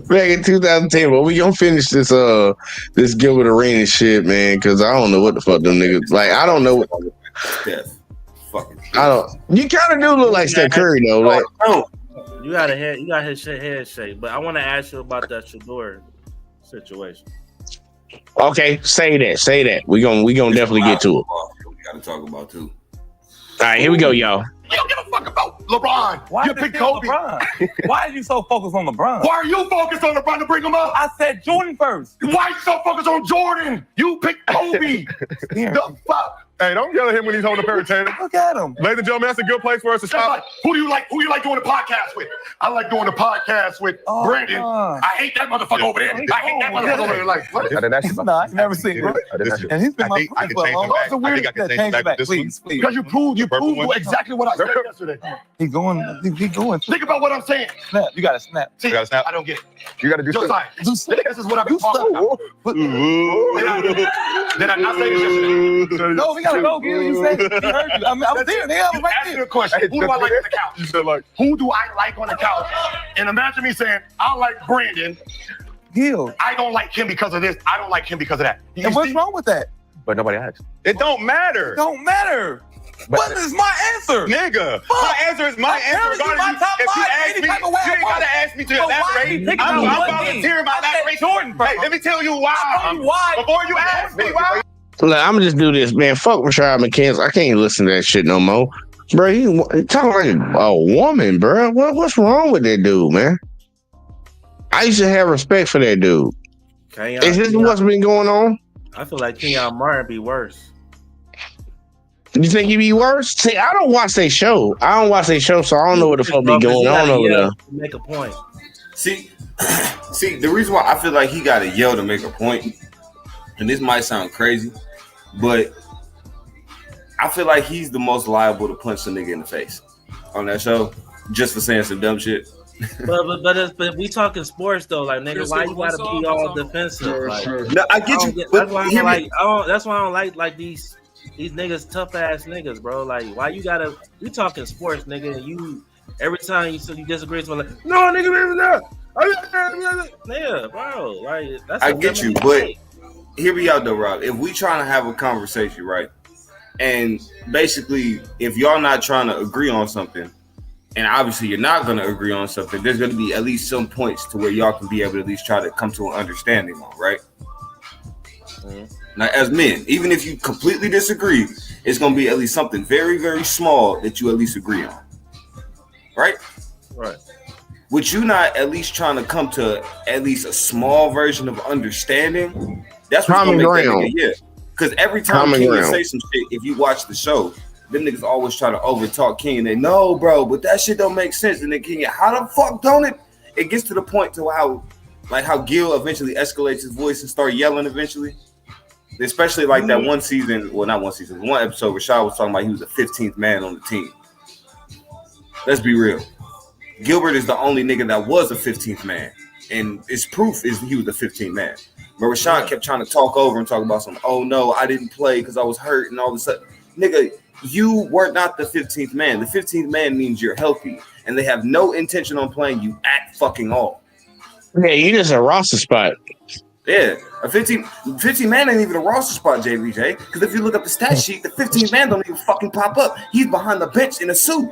back in 2010. But we gonna finish this this Gilbert Arenas shit, man, because I don't know what the fuck them niggas like. I don't know what. I don't. You kind of do look like Steph Curry though. Like, you got his head shape. But I want to ask you about that Shador situation. Okay, say that. We gonna definitely get to it. We gotta talk about too. All right, here we go, y'all. You don't give a fuck about LeBron. Why You pick Kobe. LeBron? Why are you so focused on LeBron? Why are you focused on LeBron to bring him up? I said Jordan first. Why are you so focused on Jordan? You picked Kobe. The fuck? Hey, don't yell at him when he's holding a pair of tennis. Look at him. Ladies and gentlemen, that's a good place for us to stop. Like, who do you like doing the podcast with? I like doing the podcast with Brandon. I hate that motherfucker over there. I hate that motherfucker over there. Like, what? I didn't ask you about Nah, I've never seen it. And he's been my I can change him back. I think I can change him back with this one. Please. Because you proved exactly what I said yesterday. He's going. Think about what I'm saying. Snap. You got to snap. See, You gotta snap. I don't get it. You got to do Just something. like, this is what I've been talking about. Did I not say this yesterday? No, we got to go, Gil. You said he heard you. I mean, I was there. They have right Ask me there. a question. Who do I like on the couch? You said like, Who do I like on the couch? And imagine me saying, I like Brandon. Gil. I don't like him because of this. I don't like him because of that. You And what's see? wrong with that? But nobody asked. It don't matter. It don't matter. What is my answer? Nigga, my answer is my answer. telling you Regardless my you- top if you five ask any me, type of way you ain't I gotta want. ask me to But why elaborate. you picking I'm on one volunteering my team? I said elaboration. Jordan, bro. Hey, let me tell you why. Tell you why. Before you ask me why. Look, I'm gonna just do this, man. Fuck Rashad McCants. I can't listen to that shit no more, bro. He talking like a woman, bro. What's wrong with that dude, man? I used to have respect for that dude. Is this what's been going on? I feel like Kenyon Martin be worse. You think he be worse? See, I don't watch that show. So I don't know what the fuck be going on over there. Make a point. See, the reason why I feel like he got to yell to make a point, and this might sound crazy, but I feel like he's the most liable to punch a nigga in the face on that show just for saying some dumb shit. But we talking sports though, like nigga, why you gotta be all defensive? Like, No, I get you. That's why I don't like these niggas, tough ass niggas, bro. Like, why you gotta? We talking sports, nigga. And you every time you disagree with someone, like, no, nigga, yeah, bro. Like, that's. I get you, but hear me out though, Rob. If we trying to have a conversation, right, and basically, if y'all not trying to agree on something, and obviously you're not going to agree on something, there's going to be at least some points to where y'all can be able to at least try to come to an understanding on, right? Mm-hmm. Now, as men, even if you completely disagree, it's going to be at least something very, very small that you at least agree on, right? Right. Would you not at least trying to come to at least a small version of understanding? That's what's going to make that nigga, yeah. Because every time King say some shit, if you watch the show, them niggas always try to overtalk King, and they know, bro, but that shit don't make sense. And then King, how the fuck don't it? It gets to the point to how Gil eventually escalates his voice and start yelling eventually. Especially like that one season, well, not one season, one episode Rashad was talking about he was the 15th man on the team. Let's be real. Gilbert is the only nigga that was a 15th man. And its proof is he was the 15th man. But Rashad kept trying to talk over and talk about some, oh no, I didn't play because I was hurt and all of a sudden. Nigga, you were not the 15th man. The 15th man means you're healthy. And they have no intention on playing you at fucking all. Yeah, you just a roster spot. Yeah, a 15 man ain't even a roster spot, JBJ. Because if you look up the stat sheet, the 15th man don't even fucking pop up. He's behind the bench in a suit.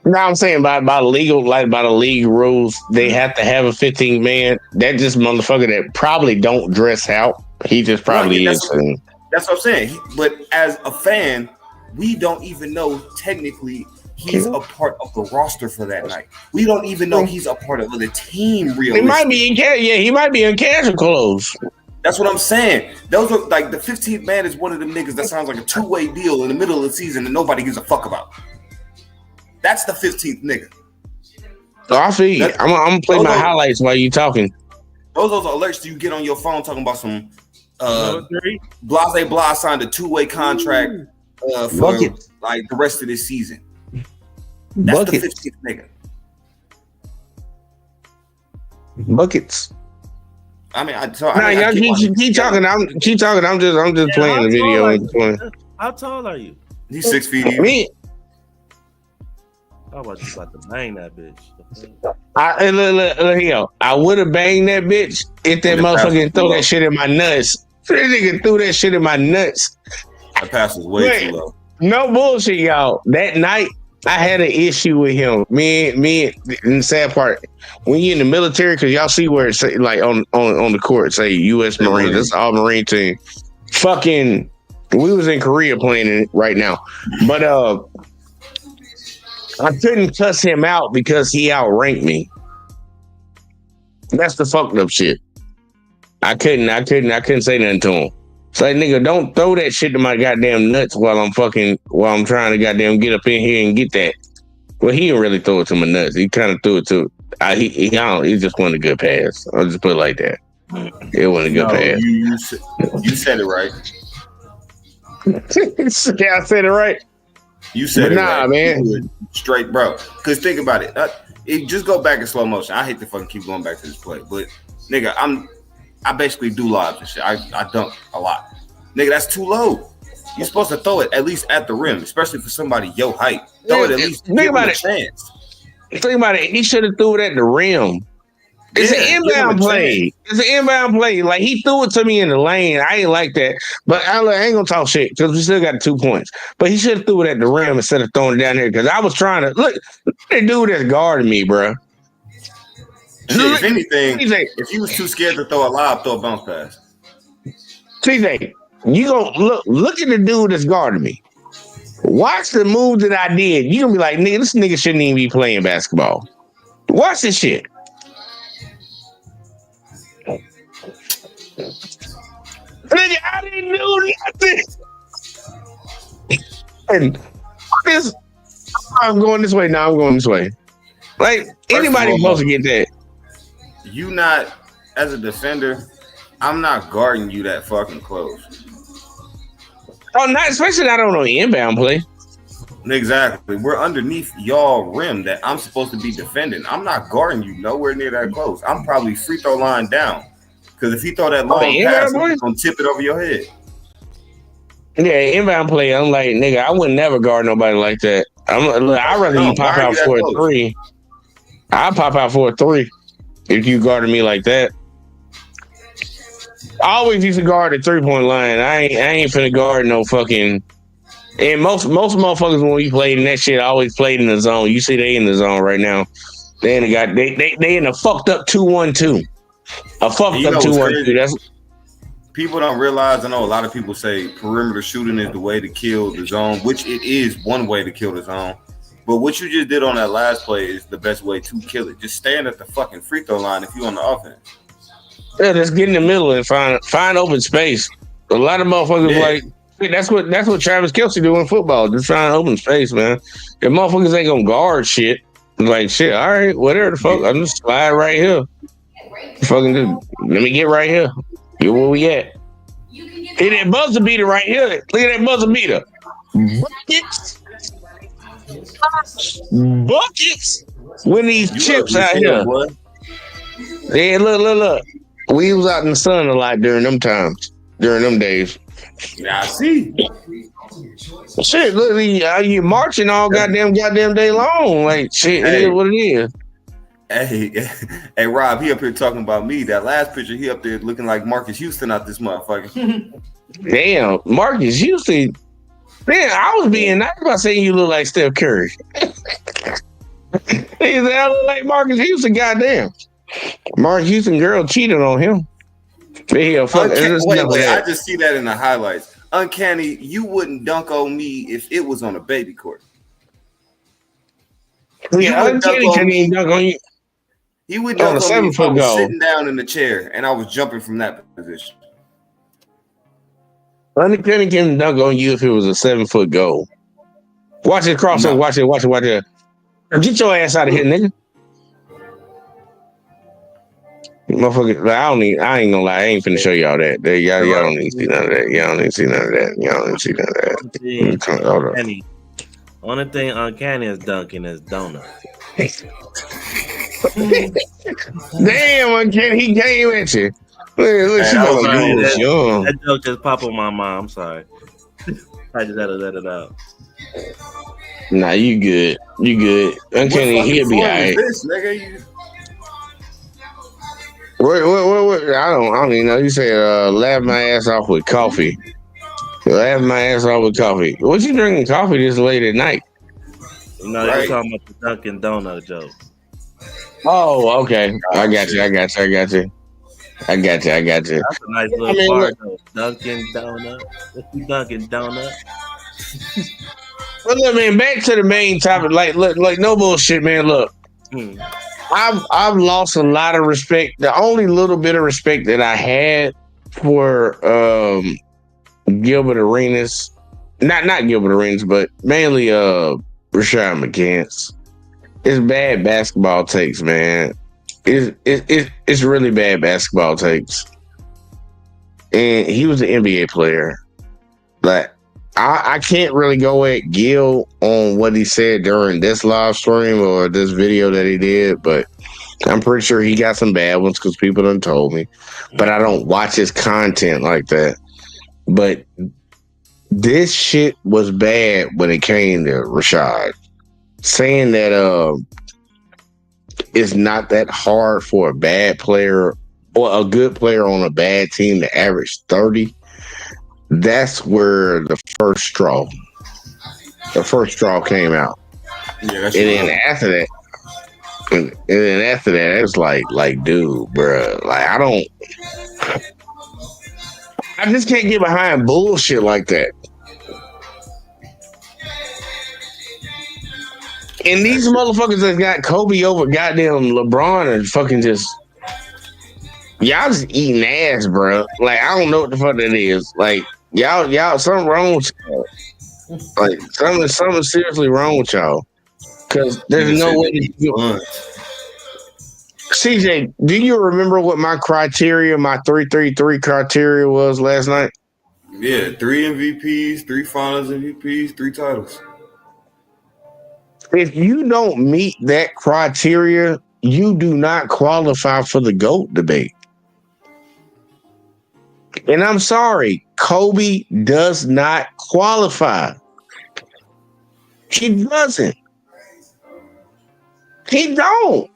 No, I'm saying by the league rules, they have to have a 15th man. That just motherfucker that probably don't dress out. He just probably is. That's what I'm saying. But as a fan, we don't even know technically he's a part of the roster for that night. We don't even know he's a part of the team. Really, he might be in casual clothes. That's what I'm saying. Those are like the 15th man is one of them niggas that sounds like a two-way deal in the middle of the season and nobody gives a fuck about. That's the 15th nigga. So I feel you. I'm gonna play my highlights while you talking. Those alerts you get on your phone talking about some Blase Blah signed a two-way contract for like the rest of this season. That's the 15th nigga. Buckets. I mean, y'all keep talking. Keep talking. I'm just playing the video. How tall are you? He's 6 feet. Me. How about you about to bang that bitch? Look here. I would have banged that bitch if that motherfucker throw that shit in my nuts. That nigga threw that shit in my nuts. That pass was way too low. No bullshit, y'all. That night, I had an issue with him. Me, and the sad part, when you in the military, because y'all see where it's like on the court, say U.S. Marines, that's all Marine team. Fucking, we was in Korea playing it right now, but I couldn't cuss him out because he outranked me. That's the fucked up shit. I couldn't say nothing to him. It's like, nigga, don't throw that shit to my goddamn nuts while I'm trying to goddamn get up in here and get that. Well, he didn't really throw it to my nuts. He kind of threw it to. He just wasn't a good pass. I'll just put it like that. It wasn't a good pass. You said it right. Yeah, I said it right. You said it right. Man. Straight, bro. Because think about it. Just go back in slow motion. I hate to fucking keep going back to this play, but nigga, I basically do lobs and shit. I dunk a lot. Nigga, that's too low. You're supposed to throw it at least at the rim, especially for somebody your height. Throw it at least. Think about it. Chance. Think about it. He should have threw it at the rim. It's an inbound play. It's an inbound play. Like, he threw it to me in the lane. I ain't like that. But I ain't gonna talk shit because we still got 2 points. But he should have threw it at the rim instead of throwing it down here because I was trying to look that dude that's guarding me, bro. If anything, if you was too scared to throw a lob, throw a bounce pass. TJ, you go look at the dude that's guarding me. Watch the move that I did. You gonna be like, nigga, this nigga shouldn't even be playing basketball. Watch this shit. Nigga, I didn't do nothing. And I'm going this way now. I'm going this way. Like, anybody supposed to get that. You not, as a defender, I'm not guarding you that fucking close. Oh, not especially not on an inbound play. Exactly. We're underneath y'all rim that I'm supposed to be defending. I'm not guarding you nowhere near that close. I'm probably free throw line down. Because if he throw that long pass, he's going to tip it over your head. Yeah, inbound play. I'm like, nigga, I would never guard nobody like that. I'd rather you pop out for a 3. I'll pop out for a 3 if you guarded me like that. I always used to guard the 3-point line. I ain't finna guard no fucking. And most motherfuckers when we played in that shit, always played in the zone. You see, they in the zone right now. They in a fucked up 2-1-2. A fucked up 2-1-2. That's. People don't realize. I know a lot of people say perimeter shooting is the way to kill the zone, which it is one way to kill the zone. But what you just did on that last play is the best way to kill it. Just stand at the fucking free throw line if you on the offense. Yeah, just get in the middle and find open space. A lot of motherfuckers like that's what Travis Kelce do in football. Just find open space, man. If motherfuckers ain't gonna guard shit, like shit, all right, whatever the fuck, I'm just slide right here. Fucking let me get right here. Get where we at. Hit that buzzer beater right here. Look at that buzzer beater. Buckets. Win these chips out here. Yeah, look. We was out in the sun a lot during them times, during them days. Yeah, I see. Shit, look, you marching all goddamn day long. Like, shit, it is what it is. Hey, Rob, he up here talking about me. That last picture, he up there looking like Marcus Houston out this motherfucker. Damn, Marcus Houston. Man, I was about saying you look like Steph Curry. He said, I look like Marcus Houston, goddamn. Marcus Houston girl cheated on him. Wait, I just see that in the highlights. Uncanny, you wouldn't dunk on me if it was on a baby court. Yeah, Uncanny couldn't even dunk on you. He would dunk on me if I was sitting down in the chair and I was jumping from that position. Uncanny can dunk on you if it was a 7-foot goal. Watch it cross up. Watch it. Get your ass out of here, nigga. Motherfucker, I ain't gonna lie, I ain't finna show y'all that. Y'all don't need to see none of that. Y'all don't need to see none of that. Hold on. Only thing Uncanny is dunking is donuts. Damn, he came at you. Look, she I'm like sorry, you was young. that joke just popped on my mind. I'm sorry. I just had to let it out. Nah, you good. You good. Uncanny, What fucking he'll be form alright. is this, nigga? What? I don't even know. You said laugh my ass off with coffee. Laugh my ass off with coffee. What you drinking coffee this late at night? You know, they were talking about the Dunkin' Donut joke. Oh, okay. I got you. That's a nice little bar, though. Dunkin' Donut. What's the Dunkin' Donut? Well, look, man, back to the main topic. Like, look, no bullshit, man. Look, I've lost a lot of respect. The only little bit of respect that I had for Gilbert Arenas, not Gilbert Arenas, but mainly Rashad McCants. It's bad basketball takes, man. It's really bad basketball takes. And he was an NBA player. Like, I can't really go at Gil on what he said during this live stream or this video that he did, but I'm pretty sure he got some bad ones because people done told me. But I don't watch his content like that. But this shit was bad when it came to Rashad. Saying that it's not that hard for a bad player or a good player on a bad team to average 30. That's where the first straw came out. Yeah, and then after that, it's like, dude, bro, like I just can't get behind bullshit like that. And these motherfuckers that got Kobe over goddamn LeBron and fucking just y'all just eating ass, bro. Like, I don't know what the fuck that is. Like, y'all, something wrong with y'all. Like, something seriously wrong with y'all. Because there's no way that you CJ, do you remember what my 3-3-3 criteria was last night? Yeah, 3 MVPs, 3 Finals MVPs, 3 titles. If you don't meet that criteria, you do not qualify for the GOAT debate. And I'm sorry, Kobe does not qualify. He doesn't. He don't.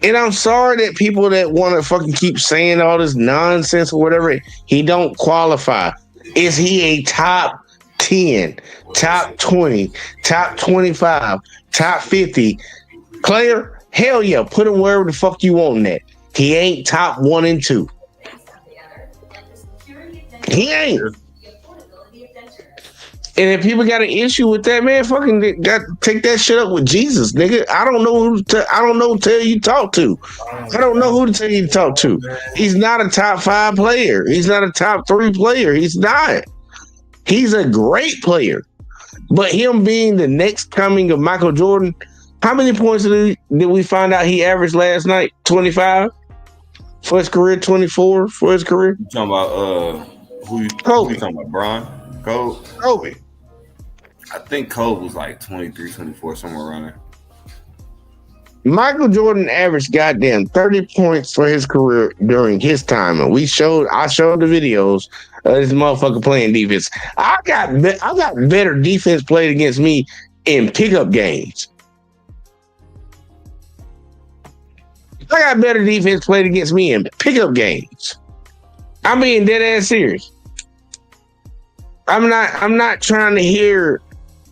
And I'm sorry that people that want to fucking keep saying all this nonsense or whatever, he don't qualify. Is he a top 10, top 20, top 25, top 50 player? Hell yeah, put him wherever the fuck you want in that. He ain't top 1 and 2. He ain't. And if people got an issue with that, man, fucking got take that shit up with Jesus, nigga. I don't know who to tell you to talk to. I don't know who to tell you to talk to. He's not a top 5 player. He's not a top 3 player. He's not. He's a great player. But him being the next coming of Michael Jordan, how many points did we find out he averaged last night? 25 for his career, 24 for his career. You talking about who you talking about? Bron? Kobe. I think Kobe was like 23, 24, somewhere around there. Michael Jordan averaged goddamn 30 points for his career during his time, and I showed the videos of this motherfucker playing defense. I got better defense played against me in pickup games. I got better defense played against me in pickup games. I'm being dead ass serious. I'm not trying to hear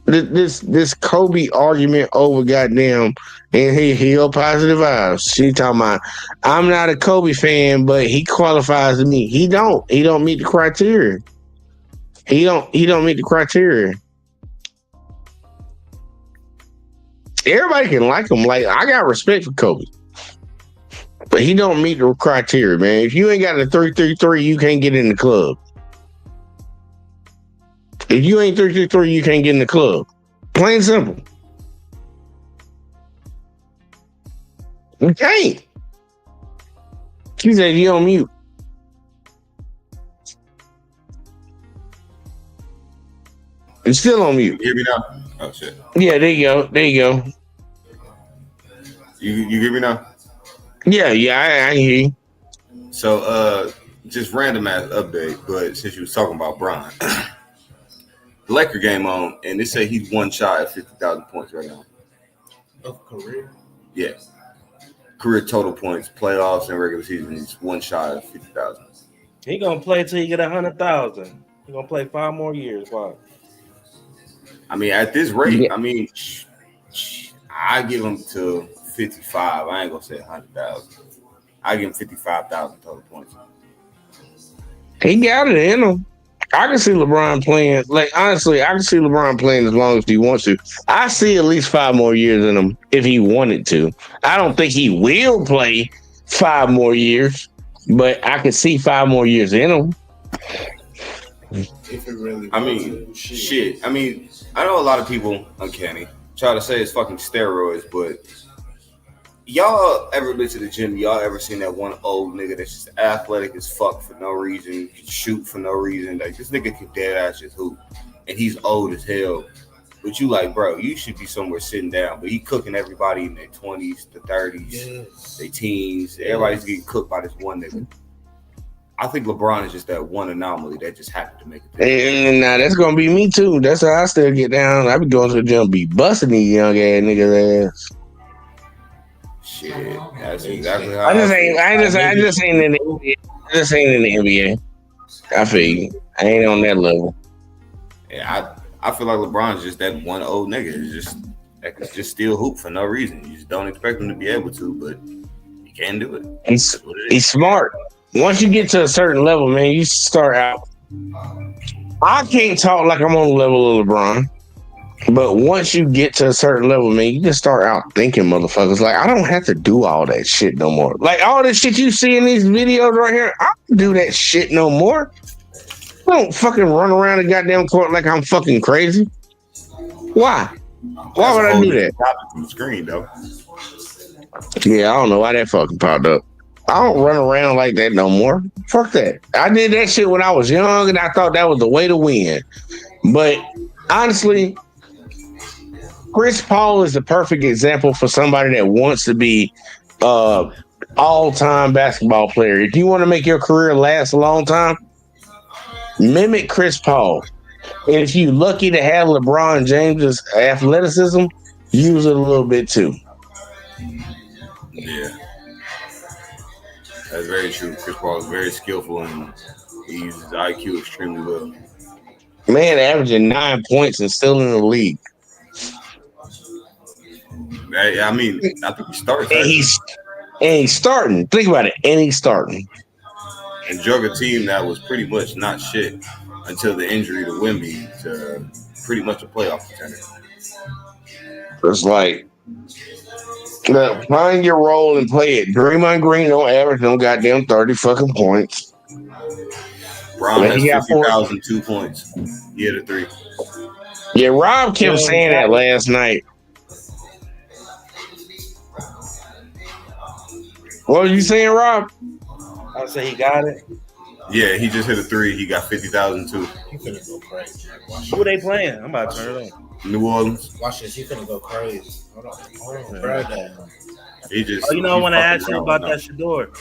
this Kobe argument over goddamn and he positive vibes. She talking about I'm not a Kobe fan, but he qualifies to me. He don't meet the criteria. He don't meet the criteria. Everybody can like him. Like, I got respect for Kobe. But he don't meet the criteria, man. If you ain't got a 3-3-3, you can't get in the club. If you ain't 3-3-3, you can't get in the club. Plain and simple. You can't. She said you on mute. It's still on mute. You hear me now? Oh shit. Yeah, there you go. You hear me now? Yeah, I hear you. So, just random ass update, but since you was talking about Bron, the Laker game on, and they say he's one shot at 50,000 points right now. Of career? Yeah. Career total points, playoffs, and regular season. He's one shot at 50,000. He gonna play till he get 100,000. He gonna play 5 more years. Why? I mean, at this rate, I mean, I give him to 55. I ain't gonna say 100,000. I give him 55,000 total points. He got it in him. I can see LeBron playing. Like, honestly, I can see LeBron playing as long as he wants to. I see at least 5 more years in him if he wanted to. I don't think he will play 5 more years, but I can see 5 more years in him. If it really I mean, shit. I mean, I know a lot of people, uncanny, try to say it's fucking steroids, but y'all ever been to the gym? Y'all ever seen that one old nigga that's just athletic as fuck for no reason, can shoot for no reason? Like, this nigga can dead ass just hoop, and he's old as hell. But you like, bro, you should be somewhere sitting down. But he cooking everybody in their 20s, the 30s, their teens. Everybody's getting cooked by this one nigga. I think LeBron is just that one anomaly that just happened to make it. And now that's gonna be me too. That's how I still get down. I be going to the gym, be busting these young ass niggas ass. Shit, that's exactly how I just ain't in the NBA. I just ain't in the NBA. I feel you. I ain't on that level. Yeah, I feel like LeBron's just that one old nigga. It's just that can just steal hoop for no reason. You just don't expect him to be able to, but he can do it. He's smart. Once you get to a certain level, man, you start out. I can't talk like I'm on the level of LeBron, but once you get to a certain level, man, you just start out thinking, motherfuckers. Like, I don't have to do all that shit no more. Like, all this shit you see in these videos right here, I don't do that shit no more. I don't fucking run around the goddamn court like I'm fucking crazy. Why? Why would I do that? From the screen, though. Yeah, I don't know why that fucking popped up. I don't run around like that no more. Fuck that. I did that shit when I was young, and I thought that was the way to win. But honestly, Chris Paul is the perfect example for somebody that wants to be all-time basketball player. If you want to make your career last a long time, mimic Chris Paul. And if you're lucky to have LeBron James's athleticism, use it a little bit too. Yeah. That's very true. Chris Paul is very skillful and he uses his IQ extremely well. Man, averaging 9 points and still in the league. I mean, I think he starts. And he's starting. Think about it. And he's starting. And drug a team that was pretty much not shit until the injury to Wemby to pretty much a playoff contender. It's like, find your role and play it. Draymond Green don't average no goddamn 30 fucking points. Bron has 50,000 2 points. He hit a 3. Yeah, Rob kept saying that last night. What were you saying, Rob? I say he got it. Yeah, he just hit a 3. He got 50,000 too. He finna go crazy. Who they playing? I'm about to turn it on. New Orleans. Watch this. He finna go crazy. Hold on, bro. He just. Oh, you know when I asked you about that Shador.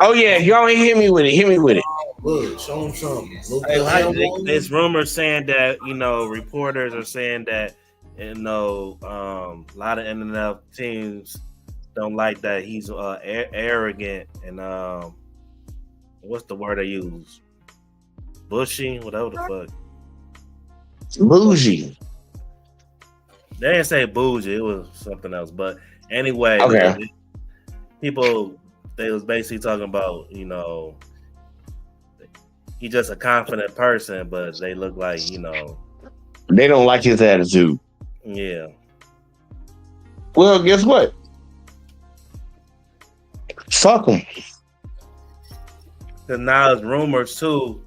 Oh yeah, y'all ain't hit me with it. Hit me with it. Look, show him something. There's rumors saying that reporters are saying that a lot of NFL teams don't like that he's arrogant and what's the word I use? Bushy, whatever the fuck. Bougie. They didn't say bougie, it was something else. But anyway, okay. They was basically talking about, he's just a confident person, but they look like, they don't like his attitude. Yeah. Well, guess what? Fuck him. Because now it's rumors too.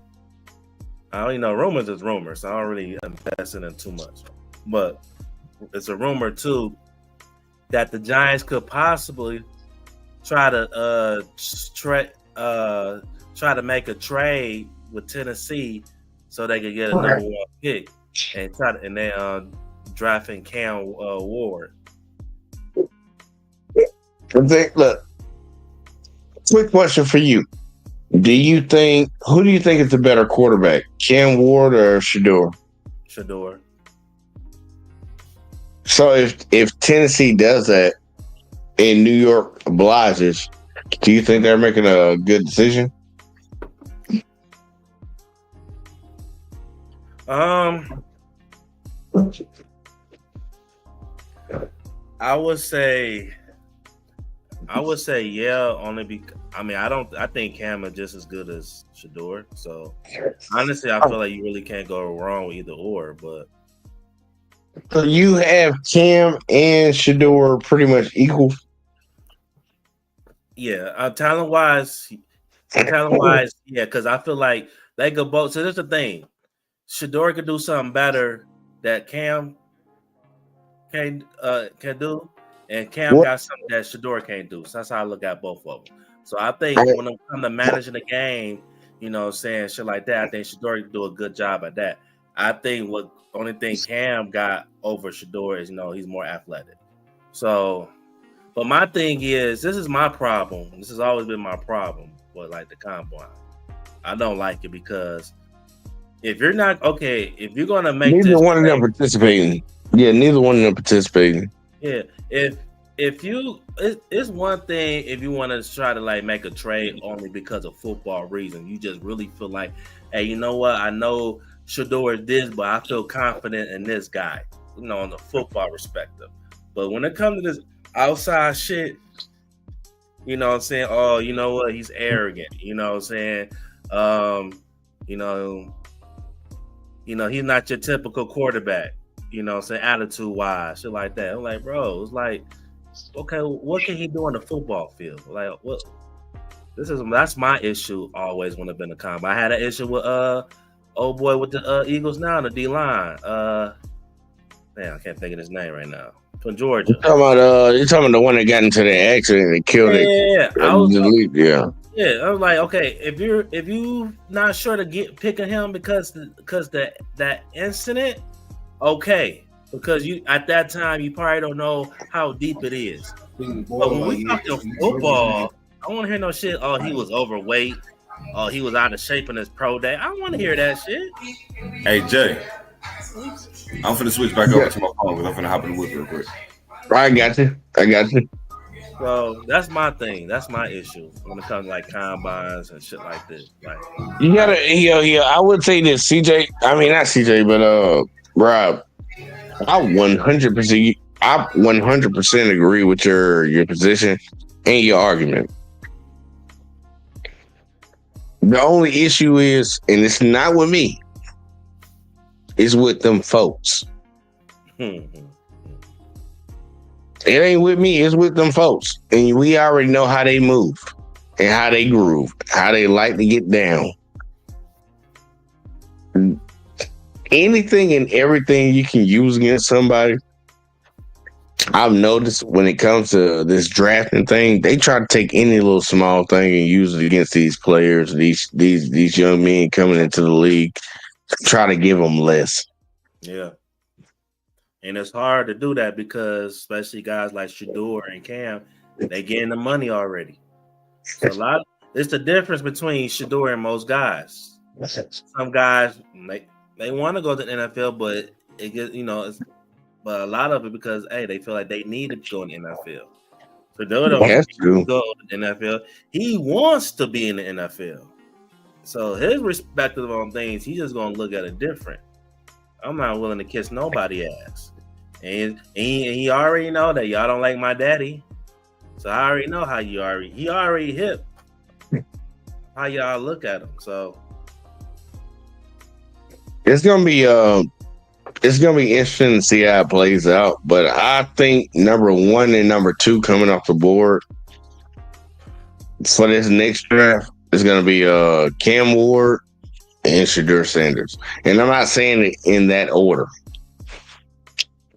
I don't know. Rumors is rumors. So I don't really invest in it too much. But it's a rumor too that the Giants could possibly try to make a trade with Tennessee so they could get a number 1 pick and drafting Cam Ward. Look, quick question for you. Who do you think is the better quarterback, Cam Ward or Shador? Shador. So if Tennessee does that and New York obliges, do you think they're making a good decision? I would say yeah, only because I think Cam is just as good as Shador. So honestly, I feel like you really can't go wrong with either or. But so you have Cam and Shador pretty much equal. Yeah, talent wise, yeah, because I feel like they could both. So that's the thing. Shador could do something better that Cam can do, and Cam got something that Shador can't do. So that's how I look at both of them. So I think when it comes to managing the game, saying shit like that, I think Shador can do a good job at that. I think only thing Cam got over Shador is he's more athletic. So, but my thing is, this is my problem. This has always been my problem with like the combine. I don't like it because if you're not if you're gonna make neither one of them participating. Yeah, neither one of them participating. Yeah, if you, it's one thing if you want to try to like make a trade only because of football reasons. You just really feel like, hey, you know what? I know Shador is this, but I feel confident in this guy. On the football perspective. But when it comes to this outside shit, you know what I'm saying? Oh, you know what? He's arrogant. You know what I'm saying? He's not your typical quarterback. You know what I'm saying? Attitude-wise, shit like that. I'm like, bro, it's like, okay, what can he do on the football field? Like, what? That's my issue always when I've been a combine. I had an issue with old boy with the Eagles now, the D-line. Man, I can't think of his name right now. From Georgia. You're talking about the one that got into the accident and killed it. Yeah. I was like, okay, if you not sure to picking him because that incident, okay, because you at that time you probably don't know how deep it is. But when we talking football, I don't want to hear no shit. Oh, he was overweight. Oh, he was out of shape in his pro day. I don't want to hear that shit. Hey Jay, I'm finna switch back over to my phone because I'm finna hop in the woods real quick. I got you. So that's my thing. That's my issue when it comes to like combines and shit like this. Like you gotta, I would say this, CJ. I mean, not CJ, but Rob. I 100% agree with your position and your argument. The only issue is, and it's not with me, it's with them folks. It ain't with me, it's with them folks. And we already know how they move and how they groove, how they like to get down. Anything and everything you can use against somebody. I've noticed when it comes to this drafting thing, they try to take any little small thing and use it against these players, these young men coming into the league, try to give them less. Yeah. And it's hard to do that because especially guys like Shador and Cam, they getting the money already. So it's the difference between Shador and most guys. Some guys they want to go to the NFL, but it gets but a lot of it because they feel like they need to go in the NFL. Shador don't go to the NFL. He wants to be in the NFL. So his perspective on things, he's just gonna look at it different. I'm not willing to kiss nobody ass. And he already know that y'all don't like my daddy. So I already know how he already hip. How y'all look at him. So it's gonna be interesting to see how it plays out. But I think number 1 and number 2 coming off the board for this next draft is gonna be Cam Ward and Shador Sanders. And I'm not saying it in that order.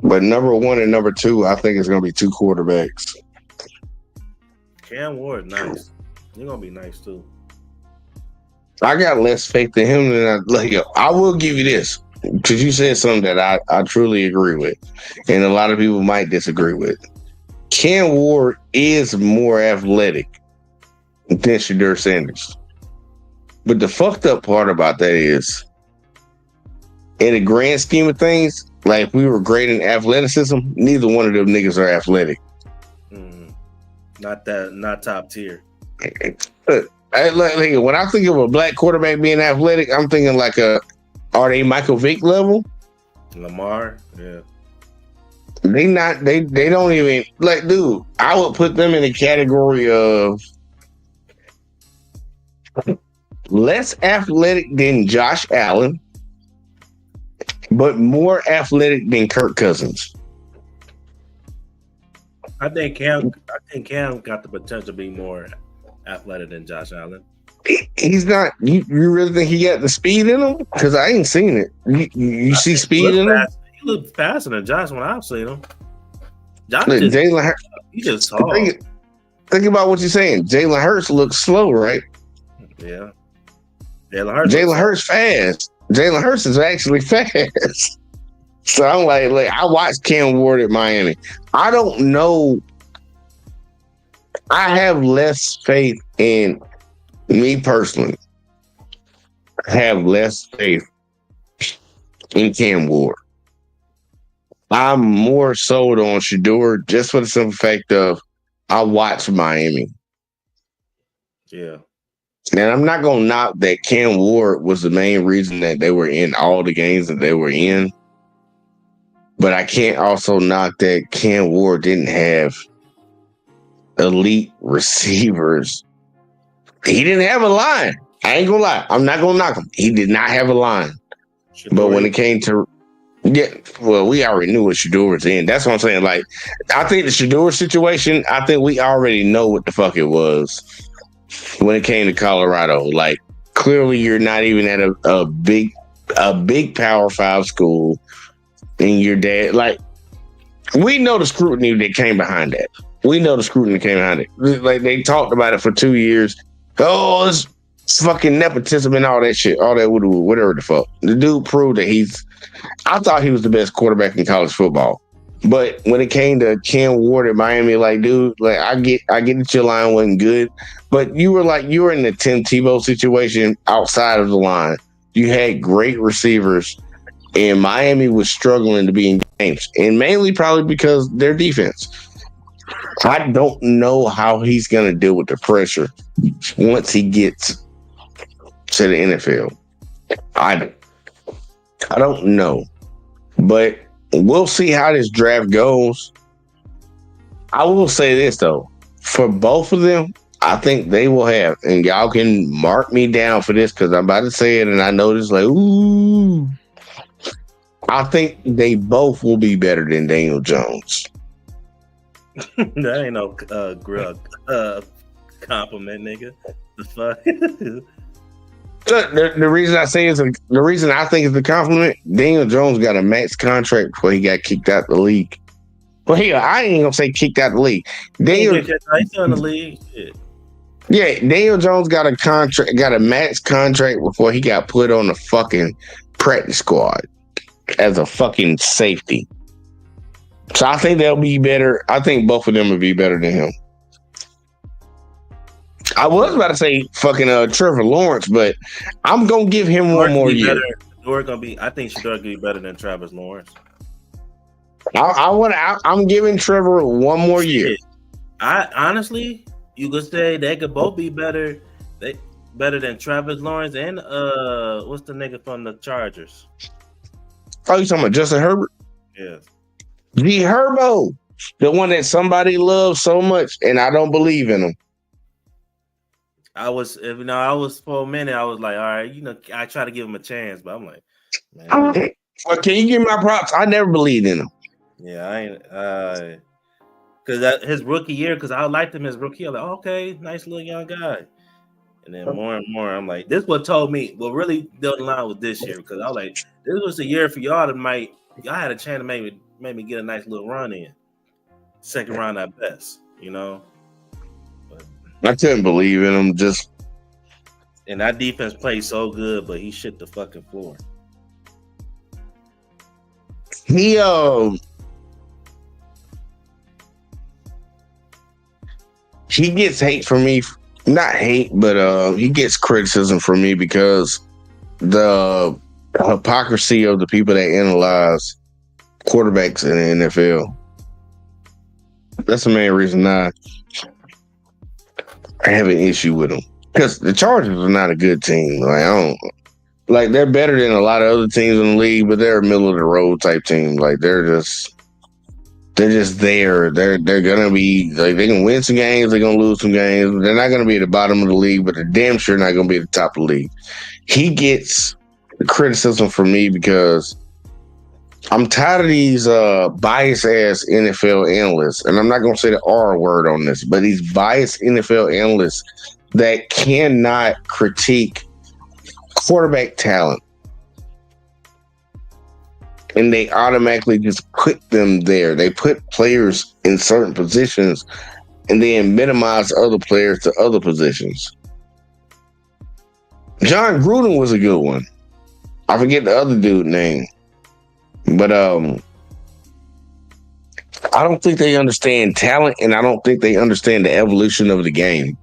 But number 1 and number 2, I think it's going to be 2 quarterbacks. Cam Ward, nice. You're going to be nice, too. I got less faith in him than I will give you this, because you said something that I truly agree with, and a lot of people might disagree with. Cam Ward is more athletic than Shedeur Sanders. But the fucked up part about that is, in the grand scheme of things, like if we were grading athleticism, neither one of them niggas are athletic. Not top tier. When I think of a black quarterback being athletic, I'm thinking like are they Michael Vick level? Lamar, yeah. They not. They don't even like. Dude, I would put them in the category of less athletic than Josh Allen, but more athletic than Kirk Cousins. I think Cam got the potential to be more athletic than Josh Allen. He's not. You really think he got the speed in him? Because I ain't seen it. You see speed in him? He looks faster than Josh when I've seen him. Josh Look, he just tall. Think about what you're saying. Jalen Hurts looks slow, right? Yeah. Jalen Hurts fast. Jalen Hurts is actually fast. So I'm like I watched Cam Ward at Miami. I don't know. I have less faith in me personally. I have less faith in Cam Ward. I'm more sold on Shedeur just for the simple fact of I watched Miami. Yeah. And I'm not going to knock that Cam Ward was the main reason that they were in all the games that they were in. But I can't also knock that Cam Ward didn't have elite receivers. He didn't have a line. I ain't going to lie. I'm not going to knock him. He did not have a line. But when it came to we already knew what Shedeur was in. That's what I'm saying. Like, I think the Shedeur situation, I think we already know what the fuck it was when it came to Colorado. Like, clearly you're not even at a big Power 5 school, and your dad, like, we know the scrutiny that came behind that. Like, they talked about it for 2 years. Oh, it's fucking nepotism and all that shit. All that whatever the fuck. The dude proved that I thought he was the best quarterback in college football. But when it came to Cam Ward at Miami, like, dude, like, I get that your line wasn't good, but you were in the Tim Tebow situation outside of the line. You had great receivers, and Miami was struggling to be in games, and mainly probably because their defense. I don't know how he's going to deal with the pressure once he gets to the NFL. I don't know, but we'll see how this draft goes. I will say this, though. For both of them, I think they will have, and y'all can mark me down for this because I'm about to say it, and I know this, like, ooh. I think they both will be better than Daniel Jones. That ain't no compliment, nigga. The fuck? The reason I say the reason I think it's a compliment. Daniel Jones got a max contract before he got kicked out the league. Well, I ain't gonna say kicked out the league. He's in the league. Shit. Yeah, Daniel Jones got a max contract before he got put on the fucking practice squad as a fucking safety. So I think they'll be better. I think both of them will be better than him. I was about to say fucking Trevor Lawrence, but I'm gonna give him one more year. I think Shedeur gonna be better than Travis Lawrence. I'm giving Trevor one more year. I honestly, you could say they could both be better. Better than Travis Lawrence and what's the nigga from the Chargers? Oh, you talking about Justin Herbert? Yes. G Herbo, the one that somebody loves so much, and I don't believe in him. I was for a minute. I was like, all right, I try to give him a chance, but I'm like, man. Well, can you give me my props? I never believed in him. Yeah, I ain't. Because his rookie year, because I liked him his rookie year. Like, okay, nice little young guy. And then more and more, I'm like, this what told me. What really built the line was this year, because I was like, this was a year for y'all that y'all had a chance to maybe get a nice little run in. Second round at best, But I couldn't believe in him. And that defense played so good, but he shit the fucking floor. he gets hate from me. Not hate, but he gets criticism from me because the hypocrisy of the people that analyze quarterbacks in the NFL. That's the main reason I have an issue with them. Because the Chargers are not a good team. Like they're better than a lot of other teams in the league, but they're a middle of the road type team. Like they're just there. They're gonna be like they can win some games, they're gonna lose some games. They're not gonna be at the bottom of the league, but they're damn sure not gonna be at the top of the league. He gets criticism from me because I'm tired of these biased ass NFL analysts, and I'm not gonna say the R word on this, but these biased NFL analysts that cannot critique quarterback talent. And they automatically just put them there. They put players in certain positions and then minimize other players to other positions. John Gruden was a good one. I forget the other dude's name. But I don't think they understand talent, and I don't think they understand the evolution of the game.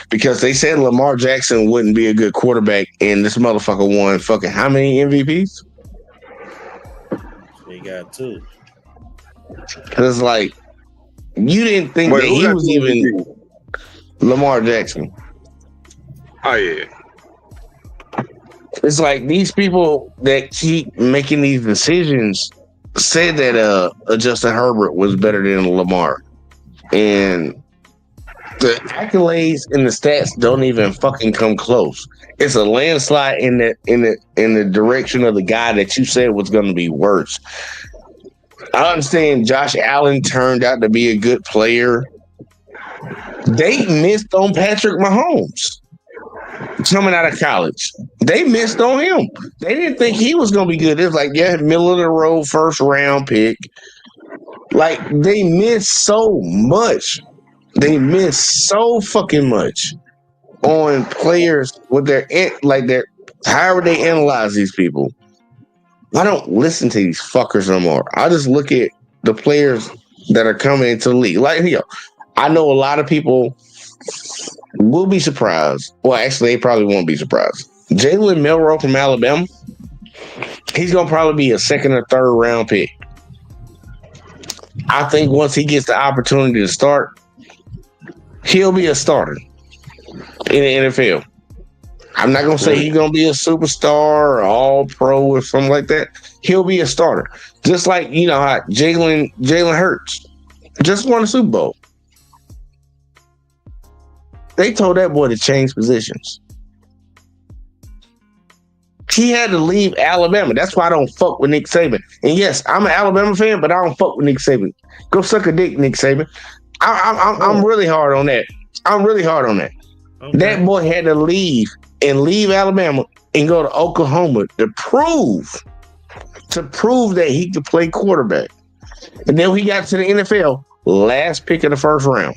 Because they said Lamar Jackson wouldn't be a good quarterback, and this motherfucker won fucking how many MVPs? He got 2. Because like you didn't think that he was even Lamar Jackson. Oh yeah. It's like these people that keep making these decisions said that Justin Herbert was better than Lamar, and the accolades and the stats don't even fucking come close. It's a landslide in the direction of the guy that you said was going to be worse. I understand Josh Allen turned out to be a good player. They missed on Patrick Mahomes coming out of college. They missed on him. They didn't think he was going to be good. It was like, yeah, middle of the road, first round pick. Like, they missed so much. They miss so fucking much on players with their however they analyze these people. I don't listen to these fuckers no more. I just look at the players that are coming into the league. Like, I know a lot of people will be surprised. Well, actually, they probably won't be surprised. Jalen Milroe from Alabama, he's going to probably be a second or third round pick. I think once he gets the opportunity to start, he'll be a starter in the NFL. I'm not going to say he's going to be a superstar or all pro or something like that. He'll be a starter. Just like, you know, how Jalen Hurts just won a Super Bowl. They told that boy to change positions. He had to leave Alabama. That's why I don't fuck with Nick Saban. And yes, I'm an Alabama fan, but I don't fuck with Nick Saban. Go suck a dick, Nick Saban. I'm really hard on that. I'm really hard on that. Okay. That boy had to leave Alabama and go to Oklahoma to prove that he could play quarterback. And then when he got to the NFL, last pick of the first round.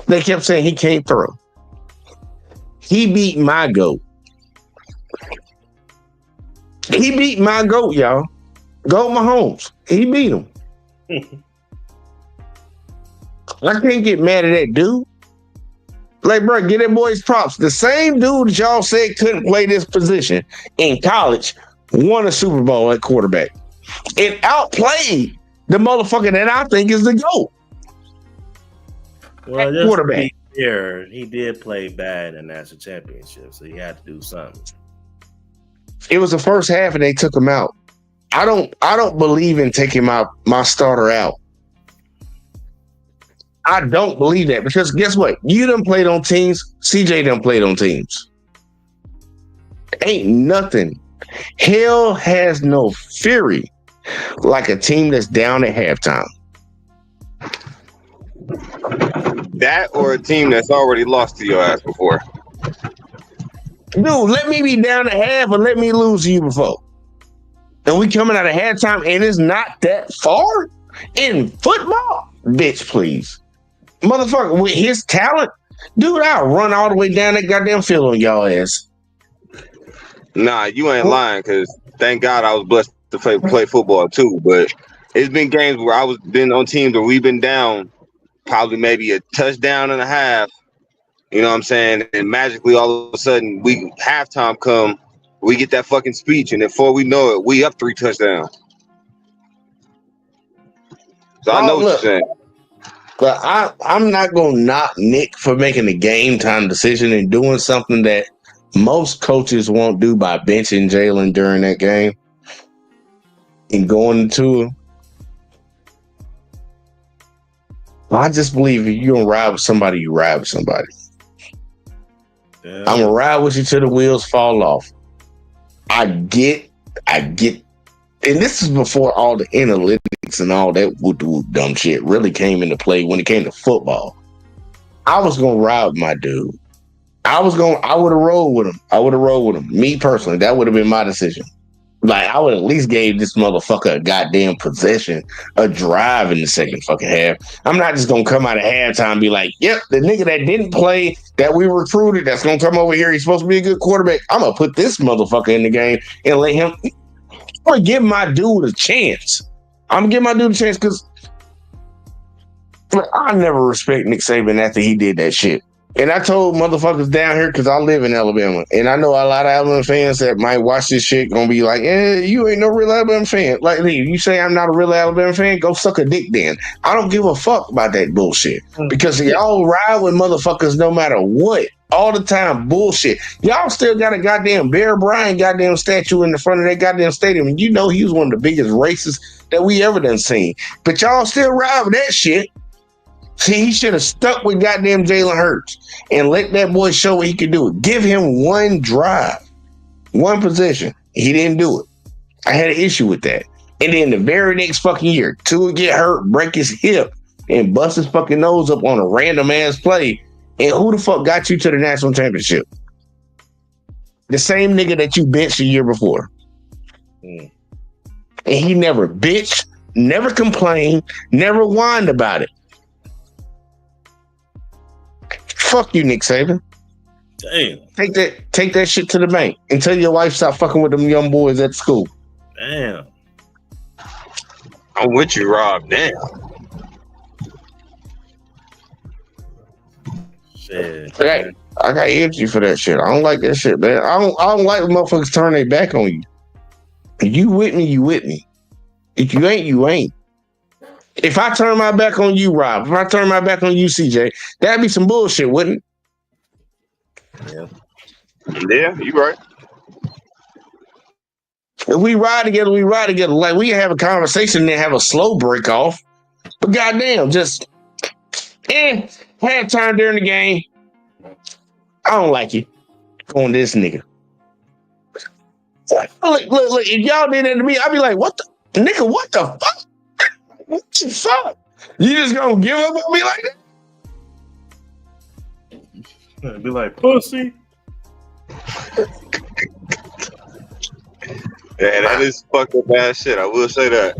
They kept saying he can't throw. He beat my GOAT. He beat my GOAT, y'all. Go Mahomes. He beat him. I can't get mad at that dude. Like, bro, get that boy his props. The same dude that y'all said couldn't play this position in college won a Super Bowl at quarterback. And outplayed the motherfucker that I think is the GOAT. Well, just quarterback. To be fair, he did play bad in the national championship, so he had to do something. It was the first half and they took him out. I don't believe in taking my starter out. I don't believe that because guess what? You done played on teams. CJ done played on teams. Ain't nothing. Hell has no fury like a team that's down at halftime. That or a team that's already lost to your ass before. Dude, let me be down at half and let me lose to you before. And we coming out of halftime and it's not that far in football? Bitch, please. Motherfucker, with his talent, dude, I'll run all the way down that goddamn field on y'all ass. Nah, you ain't lying, because thank God I was blessed to play football too. But it's been games where I was been on teams where we've been down probably maybe a touchdown and a half. You know what I'm saying? And magically, all of a sudden, halftime come, we get that fucking speech, and before we know it, we up 3 touchdowns. So I know what you're saying. But I'm not gonna knock Nick for making a game time decision and doing something that most coaches won't do by benching Jalen during that game and going into him. I just believe if you're gonna ride with somebody, you ride with somebody. Yeah. I'm gonna ride with you till the wheels fall off. I get, and this is before all the analytics and all that woo dumb shit really came into play when it came to football. I was gonna ride with my dude. I would have rolled with him. Me personally, that would have been my decision. Like, I would at least gave this motherfucker a goddamn possession, a drive in the second fucking half. I'm not just gonna come out of halftime and be like, yep, the nigga that didn't play, that we recruited, that's gonna come over here, he's supposed to be a good quarterback. I'm gonna put this motherfucker in the game and let him. I'm gonna give my dude a chance. Because I never respect Nick Saban after he did that shit. And I told motherfuckers down here, because I live in Alabama, and I know a lot of Alabama fans that might watch this shit gonna be like, you ain't no real Alabama fan. Like, you say I'm not a real Alabama fan, go suck a dick then. I don't give a fuck about that bullshit. Because y'all ride with motherfuckers no matter what. All the time, bullshit. Y'all still got a goddamn Bear Bryant goddamn statue in the front of that goddamn stadium. And you know he was one of the biggest racists that we ever done seen. But y'all still ride with that shit. See, he should have stuck with goddamn Jalen Hurts and let that boy show what he could do. Give him one drive, one possession. He didn't do it. I had an issue with that. And then the very next fucking year, Tua get hurt, break his hip, and bust his fucking nose up on a random ass play. And who the fuck got you to the national championship? The same nigga that you benched the year before. And he never bitched, never complained, never whined about it. Fuck you, Nick Saban. Damn. Take that shit to the bank and tell your wife stop fucking with them young boys at school. Damn. I'm with you, Rob. Damn. Shit. I got energy for that shit. I don't like that shit, man. I don't like when motherfuckers turn their back on you. If you with me, you with me. If you ain't, you ain't. If I turn my back on you, Rob, if I turn my back on you, CJ, that'd be some bullshit, wouldn't it? Yeah, you right. If we ride together, we ride together. Like, we can have a conversation and then have a slow break off. But goddamn, just halftime during the game. I don't like you. On this nigga. Look, if y'all did that to me, I'd be like, what the nigga, what the fuck? What the fuck? You just gonna give up on me like that? Be like, pussy. Yeah, that is fucking bad shit. I will say that.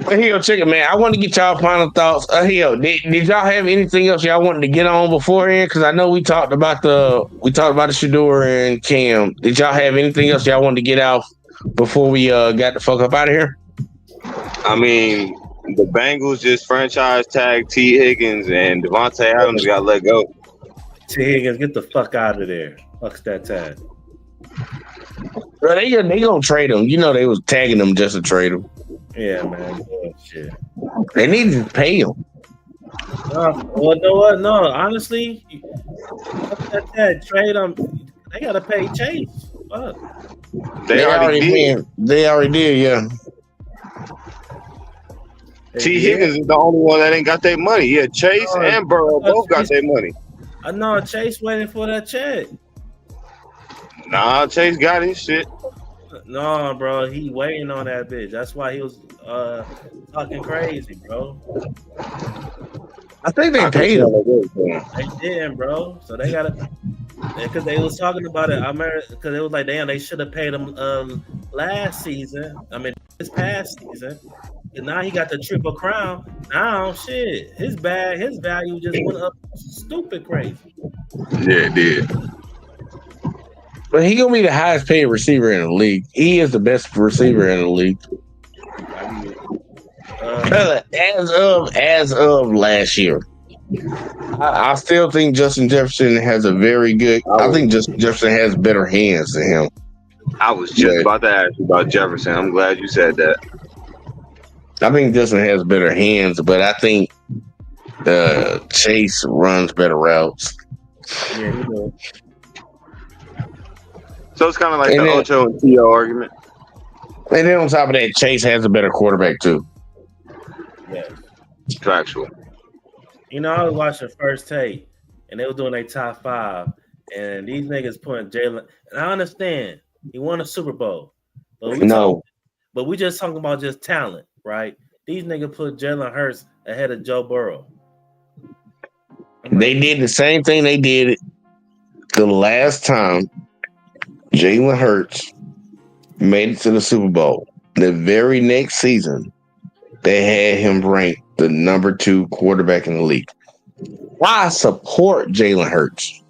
But here, check it, man. I want to get y'all final thoughts. Did y'all have anything else y'all wanted to get on beforehand? Because I know we talked about the Shador and Cam. Did y'all have anything else y'all wanted to get out before we got the fuck up out of here? I mean, the Bengals just franchise tag T. Higgins and Devontae Adams got let go. T. Higgins, get the fuck out of there. Fuck's that tag. Bro, they gonna trade him. You know they was tagging him just to trade him. Yeah, man. Oh, shit. They need to pay him. Well, know what? No, honestly, fuck that trade him. They gotta pay Chase. Fuck. They already did. They already did, yeah. T. Higgins is the only one that ain't got their money. Yeah, Chase and Burrow both got their money. I know Chase waiting for that check. Nah, Chase got his shit. No, bro, he waiting on that bitch. That's why he was talking crazy, bro. I think they paid him. They did, bro. So they gotta, because they was talking about it. I remember because it was like, damn, they should have paid him last season. I mean, this past season. And now he got the Triple Crown. Now, shit, his value just went up stupid crazy. Yeah, it did. But he gonna be the highest paid receiver in the league. He is the best receiver in the league. As of last year, I still think Justin Jefferson has a very good. I think Justin Jefferson has better hands than him. I was just about to ask you about Jefferson. I'm glad you said that. I think Justin has better hands, but I think Chase runs better routes. Yeah, he does. So it's kind of like the Ocho and T.O. argument. And then on top of that, Chase has a better quarterback too. Yeah. Factual. You know, I was watching First Take, and they were doing their top 5, and these niggas putting Jalen. And I understand he won a Super Bowl, but we just talking about just talent, right? These niggas put Jalen Hurts ahead of Joe Burrow. They did the same thing they did the last time Jalen Hurts made it to the Super Bowl. The very next season, they had him ranked the number 2 quarterback in the league. I support Jalen Hurts.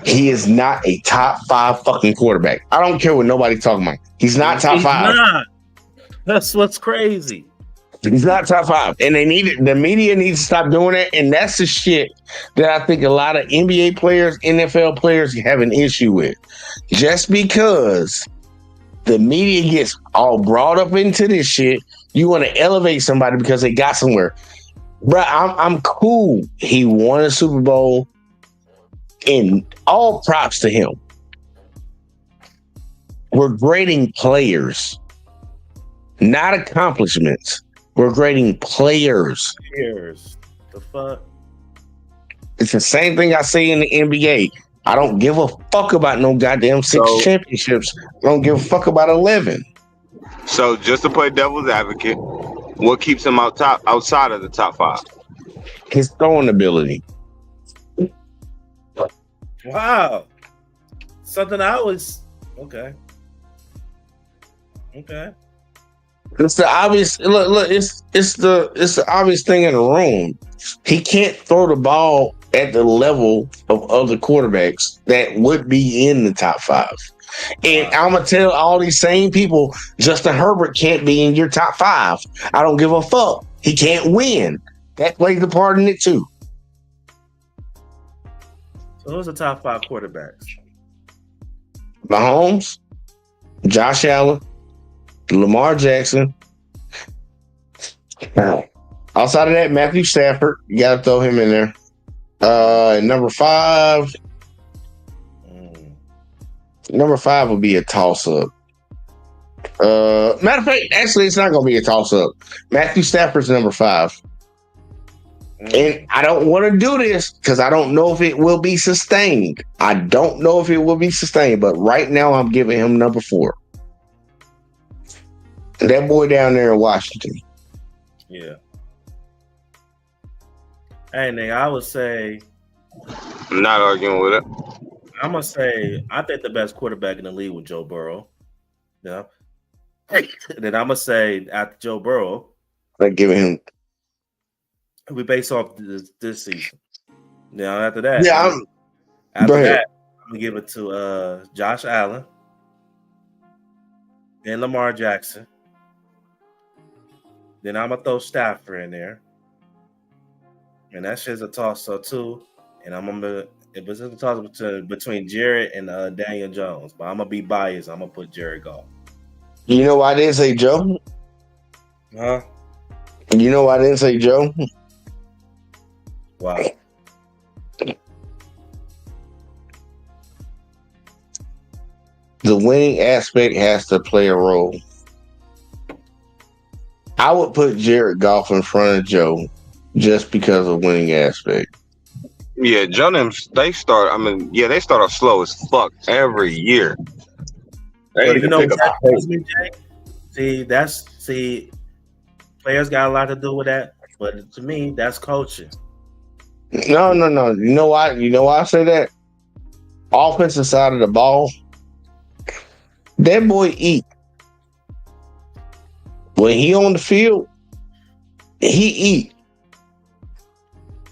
He is not a top 5 fucking quarterback. I don't care what nobody's talking about. He's not top 5. Not. That's what's crazy. He's not top 5. And the media needs to stop doing that. And that's the shit that I think a lot of NBA players, NFL players have an issue with. Just because the media gets all brought up into this shit, you want to elevate somebody because they got somewhere. Bro, I'm cool. He won a Super Bowl, and all props to him. We're grading players, not accomplishments. We're grading players. Players. The fuck? It's the same thing I say in the NBA. I don't give a fuck about no goddamn 6 championships. I don't give a fuck about 11. So just to play devil's advocate, what keeps him outside of the top 5? His throwing ability. Wow. Something I was okay. It's the obvious. Look. It's the obvious thing in the room. He can't throw the ball at the level of other quarterbacks that would be in the top 5. And I'm gonna tell all these same people, Justin Herbert can't be in your top 5. I don't give a fuck. He can't win. That plays a part in it too. So who's the top 5 quarterbacks? Mahomes, Josh Allen, Lamar Jackson. Outside of that, Matthew Stafford. You gotta throw him in there. Number 5. Number 5 will be a toss-up. Matter of fact, actually, it's not going to be a toss-up. Matthew Stafford's number 5. And I don't want to do this because I don't know if it will be sustained. But right now I'm giving him number 4. That boy down there in Washington. Yeah. Hey, nigga, I would say... I'm not arguing with it. I'm going to say I think the best quarterback in the league was Joe Burrow. Yeah. And then I'm going to say after Joe Burrow... I'm giving him... We base off this season. Now after that, I'm going to give it to Josh Allen, then Lamar Jackson. Then I'm gonna throw Stafford in there, and that shit's a toss-up too. And it was a toss-up between Jared and Daniel Jones, but I'm gonna be biased. I'm gonna put Jared Goff. You know why I didn't say Joe? Huh? You know why I didn't say Joe? Wow. The winning aspect has to play a role. I would put Jared Goff in front of Joe just because of winning aspect. Yeah, they start off slow as fuck every year. You know what that tells me, Jay? See, players got a lot to do with that, but to me, that's coaching. No. You know why? You know why I say that? Offensive side of the ball, that boy eat. When he on the field, he eat.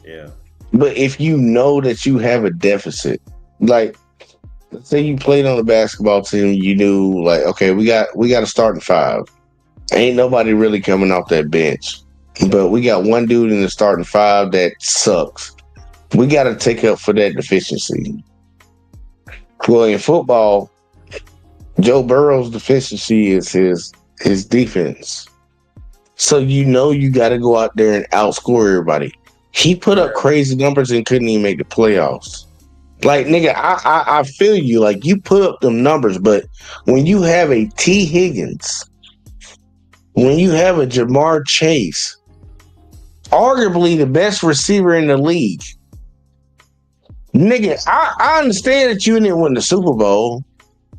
Yeah. But if you know that you have a deficit, like let's say you played on the basketball team, you knew like, okay, we got a starting 5. Ain't nobody really coming off that bench. But we got one dude in the starting five that sucks. We got to take up for that deficiency. Well, in football, Joe Burrow's deficiency is his defense. So you got to go out there and outscore everybody. He put up crazy numbers and couldn't even make the playoffs. Like, nigga, I feel you. Like, you put up them numbers, but when you have a T. Higgins, when you have a Jamar Chase, arguably the best receiver in the league, nigga, I understand that you didn't win the Super Bowl.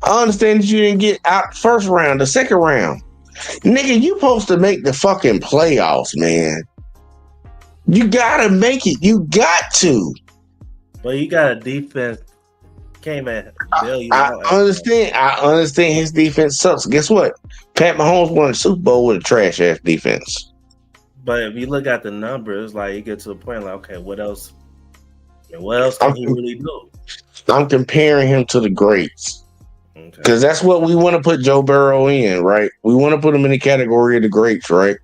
I understand that you didn't get out first round, the second round. Nigga, you supposed to make the fucking playoffs, man. You gotta make it. You got to. But you got a defense came at bail you I out. understand his defense sucks. Guess what? Pat Mahomes won the Super Bowl with a trash ass defense. But if you look at the numbers, like you get to the point, like, okay, what else? What else can he really do? I'm comparing him to the greats. Because that's what we want to put Joe Burrow in, right? We want to put him in the category of the greats, right?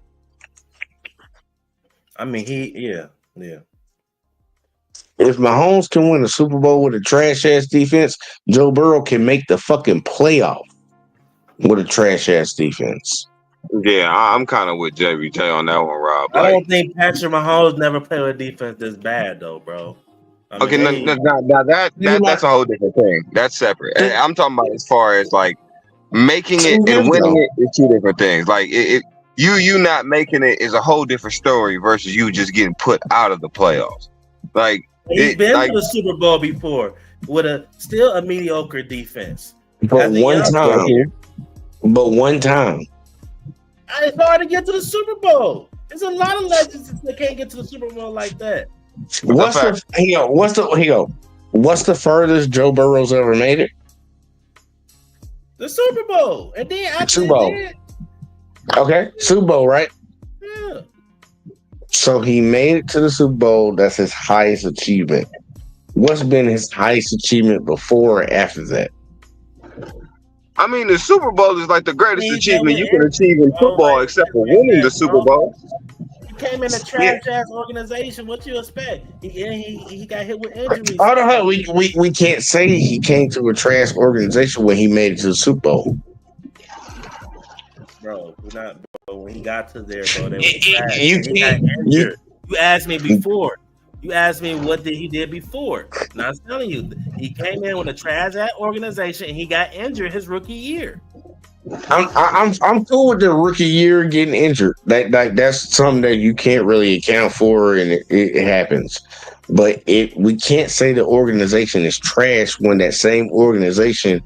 I mean, yeah. If Mahomes can win a Super Bowl with a trash ass defense, Joe Burrow can make the fucking playoff with a trash ass defense. Yeah, I'm kind of with JBJ on that one, Rob. I don't think Patrick Mahomes never played with a defense this bad, though, bro. I mean, That's a whole different thing. That's separate. I'm talking about as far as like making it and winning it is two different things. Like you not making it is a whole different story versus you just getting put out of the playoffs. Like he's been to the Super Bowl before with still a mediocre defense. But one time. It's hard to get to the Super Bowl. There's a lot of legends that can't get to the Super Bowl like that. What's the furthest Joe Burrow's ever made it? The Super Bowl. And then after Super Bowl. Okay, Super Bowl, right? Yeah. So he made it to the Super Bowl. That's his highest achievement. What's been his highest achievement before or after that? I mean, the Super Bowl is like the greatest achievement you can achieve in football, except for winning the Super Bowl. He came in a trash ass organization. What you expect? He got hit with injuries. Hold on, we can't say he came to a trash organization when he made it to the Super Bowl. Bro, when he got to there, bro, they was trash. You asked me before. You asked me what he did before. And I was telling you, he came in with a trash ass organization and he got injured his rookie year. I'm cool with the rookie year getting injured. That's something that you can't really account for, and it happens. But we can't say the organization is trash when that same organization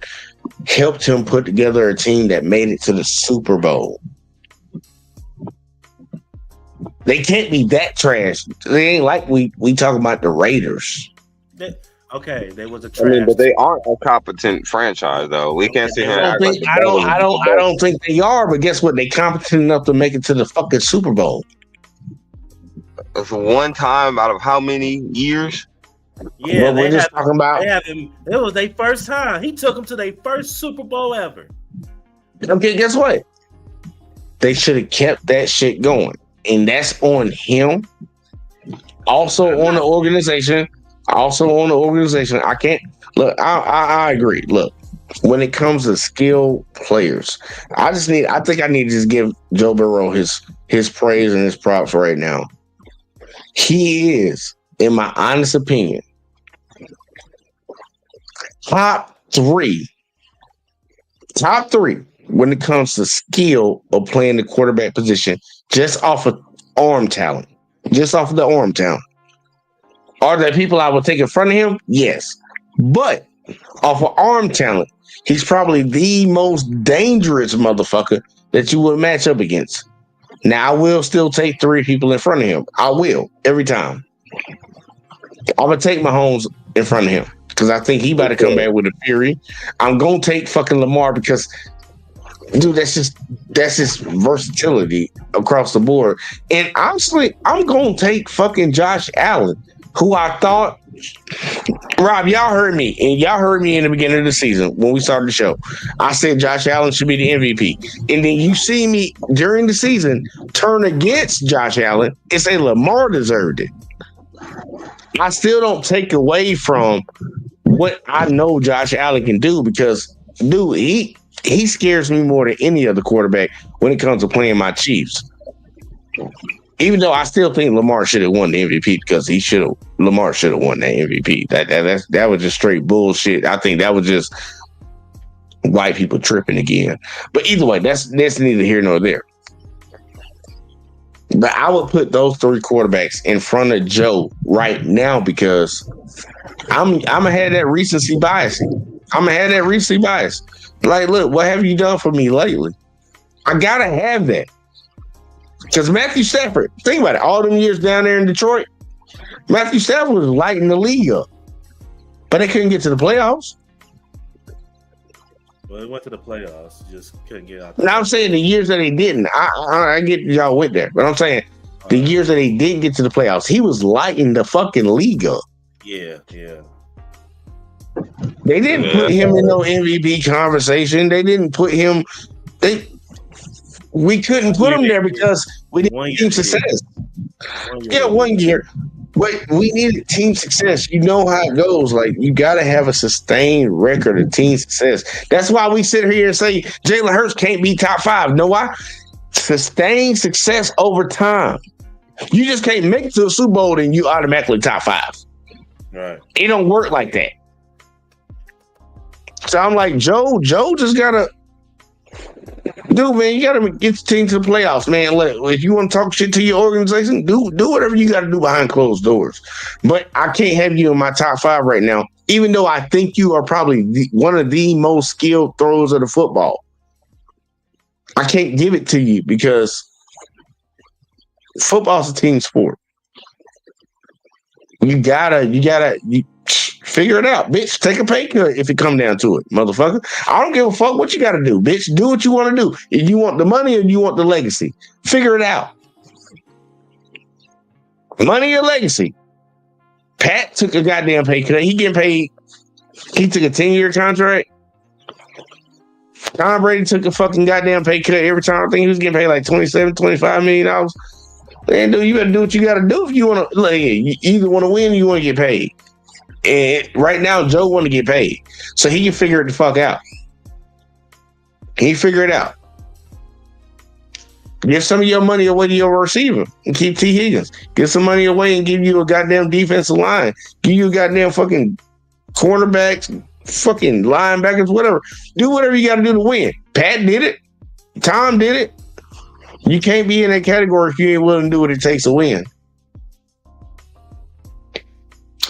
helped him put together a team that made it to the Super Bowl. They can't be that trash. They ain't like we talking about the Raiders. They was a trash. I mean, but they aren't a competent franchise, though. We can't sit here. I don't think they are. But guess what? They competent enough to make it to the fucking Super Bowl. It's one time out of how many years? Yeah, we're just talking about. It was their first time. He took them to their first Super Bowl ever. Okay, guess what? They should have kept that shit going, and that's on him. Also on the organization. I can't look. I agree. Look, when it comes to skilled players, I think I need to just give Joe Burrow his praise and his props right now. He is, in my honest opinion, top three when it comes to skill of playing the quarterback position, just off of arm talent. Are there people I would take in front of him? Yes. But off of arm talent, he's probably the most dangerous motherfucker that you would match up against. Now, I will still take 3 people in front of him. I will, every time. I'm going to take Mahomes in front of him because I think he about to come back with a fury. I'm going to take fucking Lamar because, dude, that's just versatility across the board. And honestly, I'm going to take fucking Josh Allen, who I thought Rob, y'all heard me, and y'all heard me in the beginning of the season when we started the show. I said Josh Allen should be the MVP, and then you see me during the season turn against Josh Allen and say Lamar deserved it. I still don't take away from what I know Josh Allen can do because, dude, he scares me more than any other quarterback when it comes to playing my Chiefs. Even though I still think Lamar should have won the MVP because Lamar should have won that MVP. That was just straight bullshit. I think that was just white people tripping again. But either way, that's neither here nor there. But I would put those three quarterbacks in front of Joe right now because I'm gonna have that recency bias. Like, look, what have you done for me lately? I gotta have that. Because Matthew Stafford, think about it, all them years down there in Detroit, Matthew Stafford was lighting the league up. But they couldn't get to the playoffs. Well, they went to the playoffs, just couldn't get out. Now I'm saying the years that they didn't. I get y'all went there, but I'm saying the years that they didn't get to the playoffs, he was lighting the fucking league up. Yeah. They didn't put him in no MVP conversation. They didn't put him. We couldn't put him there because we didn't team success. 1 year. But we needed team success. You know how it goes. Like, you got to have a sustained record of team success. That's why we sit here and say Jalen Hurts can't be top 5. Know why? Sustained success over time. You just can't make it to a Super Bowl and you automatically top 5. Right. It don't work like that. So I'm like, Joe just got to, dude, man, you got to get the team to the playoffs, man. Look, if you want to talk shit to your organization, do whatever you got to do behind closed doors. But I can't have you in my top 5 right now, even though I think you are probably one of the most skilled throwers of the football. I can't give it to you because football's a team sport. You gotta figure it out, bitch. Take a pay cut if it come down to it, motherfucker. I don't give a fuck what you got to do, bitch. Do what you want to do. If you want the money or you want the legacy, figure it out. Money or legacy. Pat took a goddamn pay cut. He getting paid. He took a 10-year contract. Tom Brady took a fucking goddamn pay cut every time. I think he was getting paid like $27, $25 million. Man, dude, you better do what you got to do if you want to. Like, you either want to win or you want to get paid. And right now, Joe want to get paid, so he can figure it the fuck out. He figure it out. Give some of your money away to your receiver and keep T. Higgins. Give some money away and give you a goddamn defensive line. Give you a goddamn fucking cornerbacks, fucking linebackers, whatever. Do whatever you got to do to win. Pat did it. Tom did it. You can't be in that category if you ain't willing to do what it takes to win.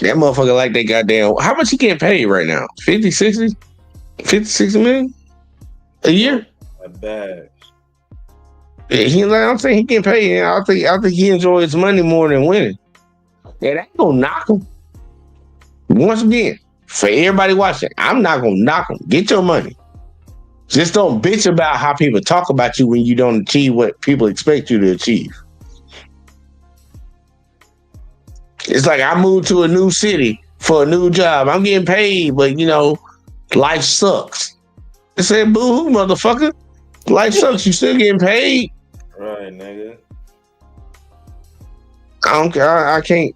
That motherfucker like they goddamn. How much he getting paid right now? 50, 60? 50, 60 million a year? Not bad. Yeah, I'm saying he getting paid. I think he enjoys money more than winning. Yeah, that ain't gonna knock him. Once again, for everybody watching, I'm not gonna knock him. Get your money. Just don't bitch about how people talk about you when you don't achieve what people expect you to achieve. It's like I moved to a new city for a new job. I'm getting paid, but life sucks. I said, boo-hoo, motherfucker. Life sucks. You still getting paid. Right, nigga. I don't care. I can't.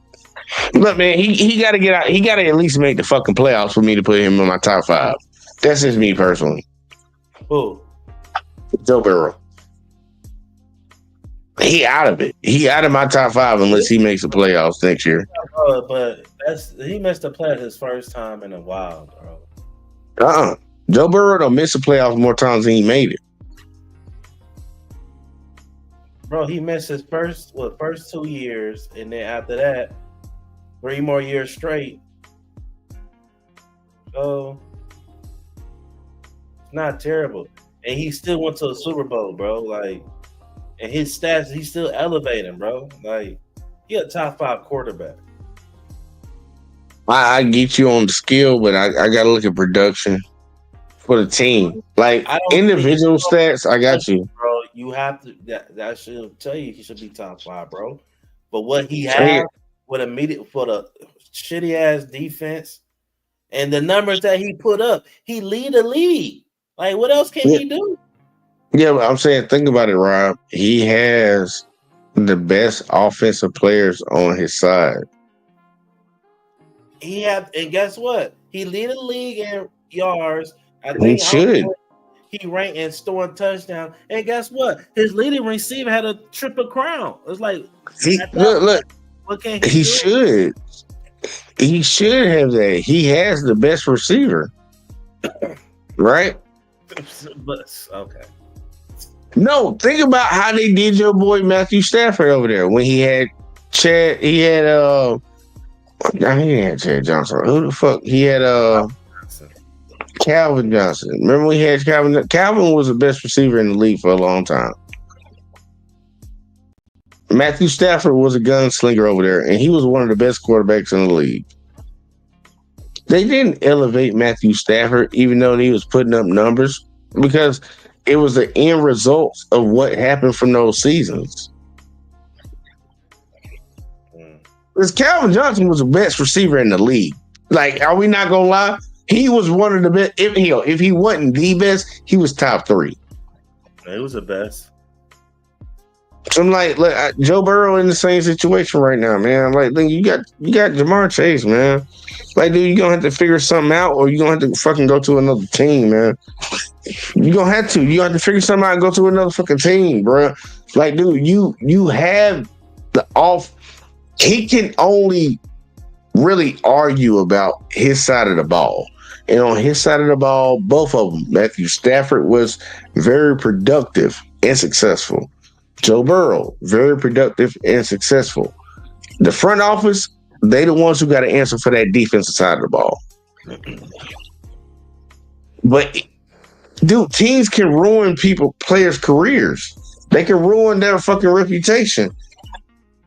Look, man, he got to get out. He got to at least make the fucking playoffs for me to put him in my top 5. That's just me personally. Who? Joe Burrow. He out of it. He out of my top 5 unless he makes the playoffs next year. But he missed the playoffs his first time in a while, bro. Joe Burrow don't miss the playoffs more times than he made it. Bro, he missed his first 2 years, and then after that, 3 more years straight. So it's not terrible. And he still went to a Super Bowl, bro. Like, and his stats, he's still elevating, bro. Like, he a top 5 quarterback. I get you on the skill, but I got to look at production for the team. Like, individual stats, I got you. Bro, you have to, that should tell you he should be top 5, bro. But what he has with for the shitty ass defense and the numbers that he put up, he lead the league. Like, what else can he do? Yeah, but I'm saying, think about it, Rob. He has the best offensive players on his side. And guess what? He lead the league in yards. I He think should. he ranked in storing touchdown. And guess what? His leading receiver had a triple crown. It's like Look. What can He should. He should have that. He has the best receiver, right? Okay. No, think about how they did your boy Matthew Stafford over there when he had Chad. He had he didn't have Chad Johnson. Who the fuck? He had Calvin Johnson. Remember we had Calvin? Calvin was the best receiver in the league for a long time. Matthew Stafford was a gunslinger over there, and he was one of the best quarterbacks in the league. They didn't elevate Matthew Stafford, even though he was putting up numbers, because it was the end result of what happened from those seasons. Because Calvin Johnson was the best receiver in the league. Like, are we not gonna lie? He was one of the best. If he wasn't the best, he was top 3. He was the best. So I'm like, look, Joe Burrow in the same situation right now, man. Like, you got Jamar Chase, man. Like, dude, you're gonna have to figure something out, or you're gonna have to fucking go to another team, man. You're gonna have to. You have to figure something out and go to another fucking team, bro. Like, dude, you have the off. He can only really argue about his side of the ball. And on his side of the ball, both of them, Matthew Stafford was very productive and successful. Joe Burrow, very productive and successful. The front office, they the ones who got to answer for that defensive side of the ball. But, dude, teams can ruin players' careers. They can ruin their fucking reputation.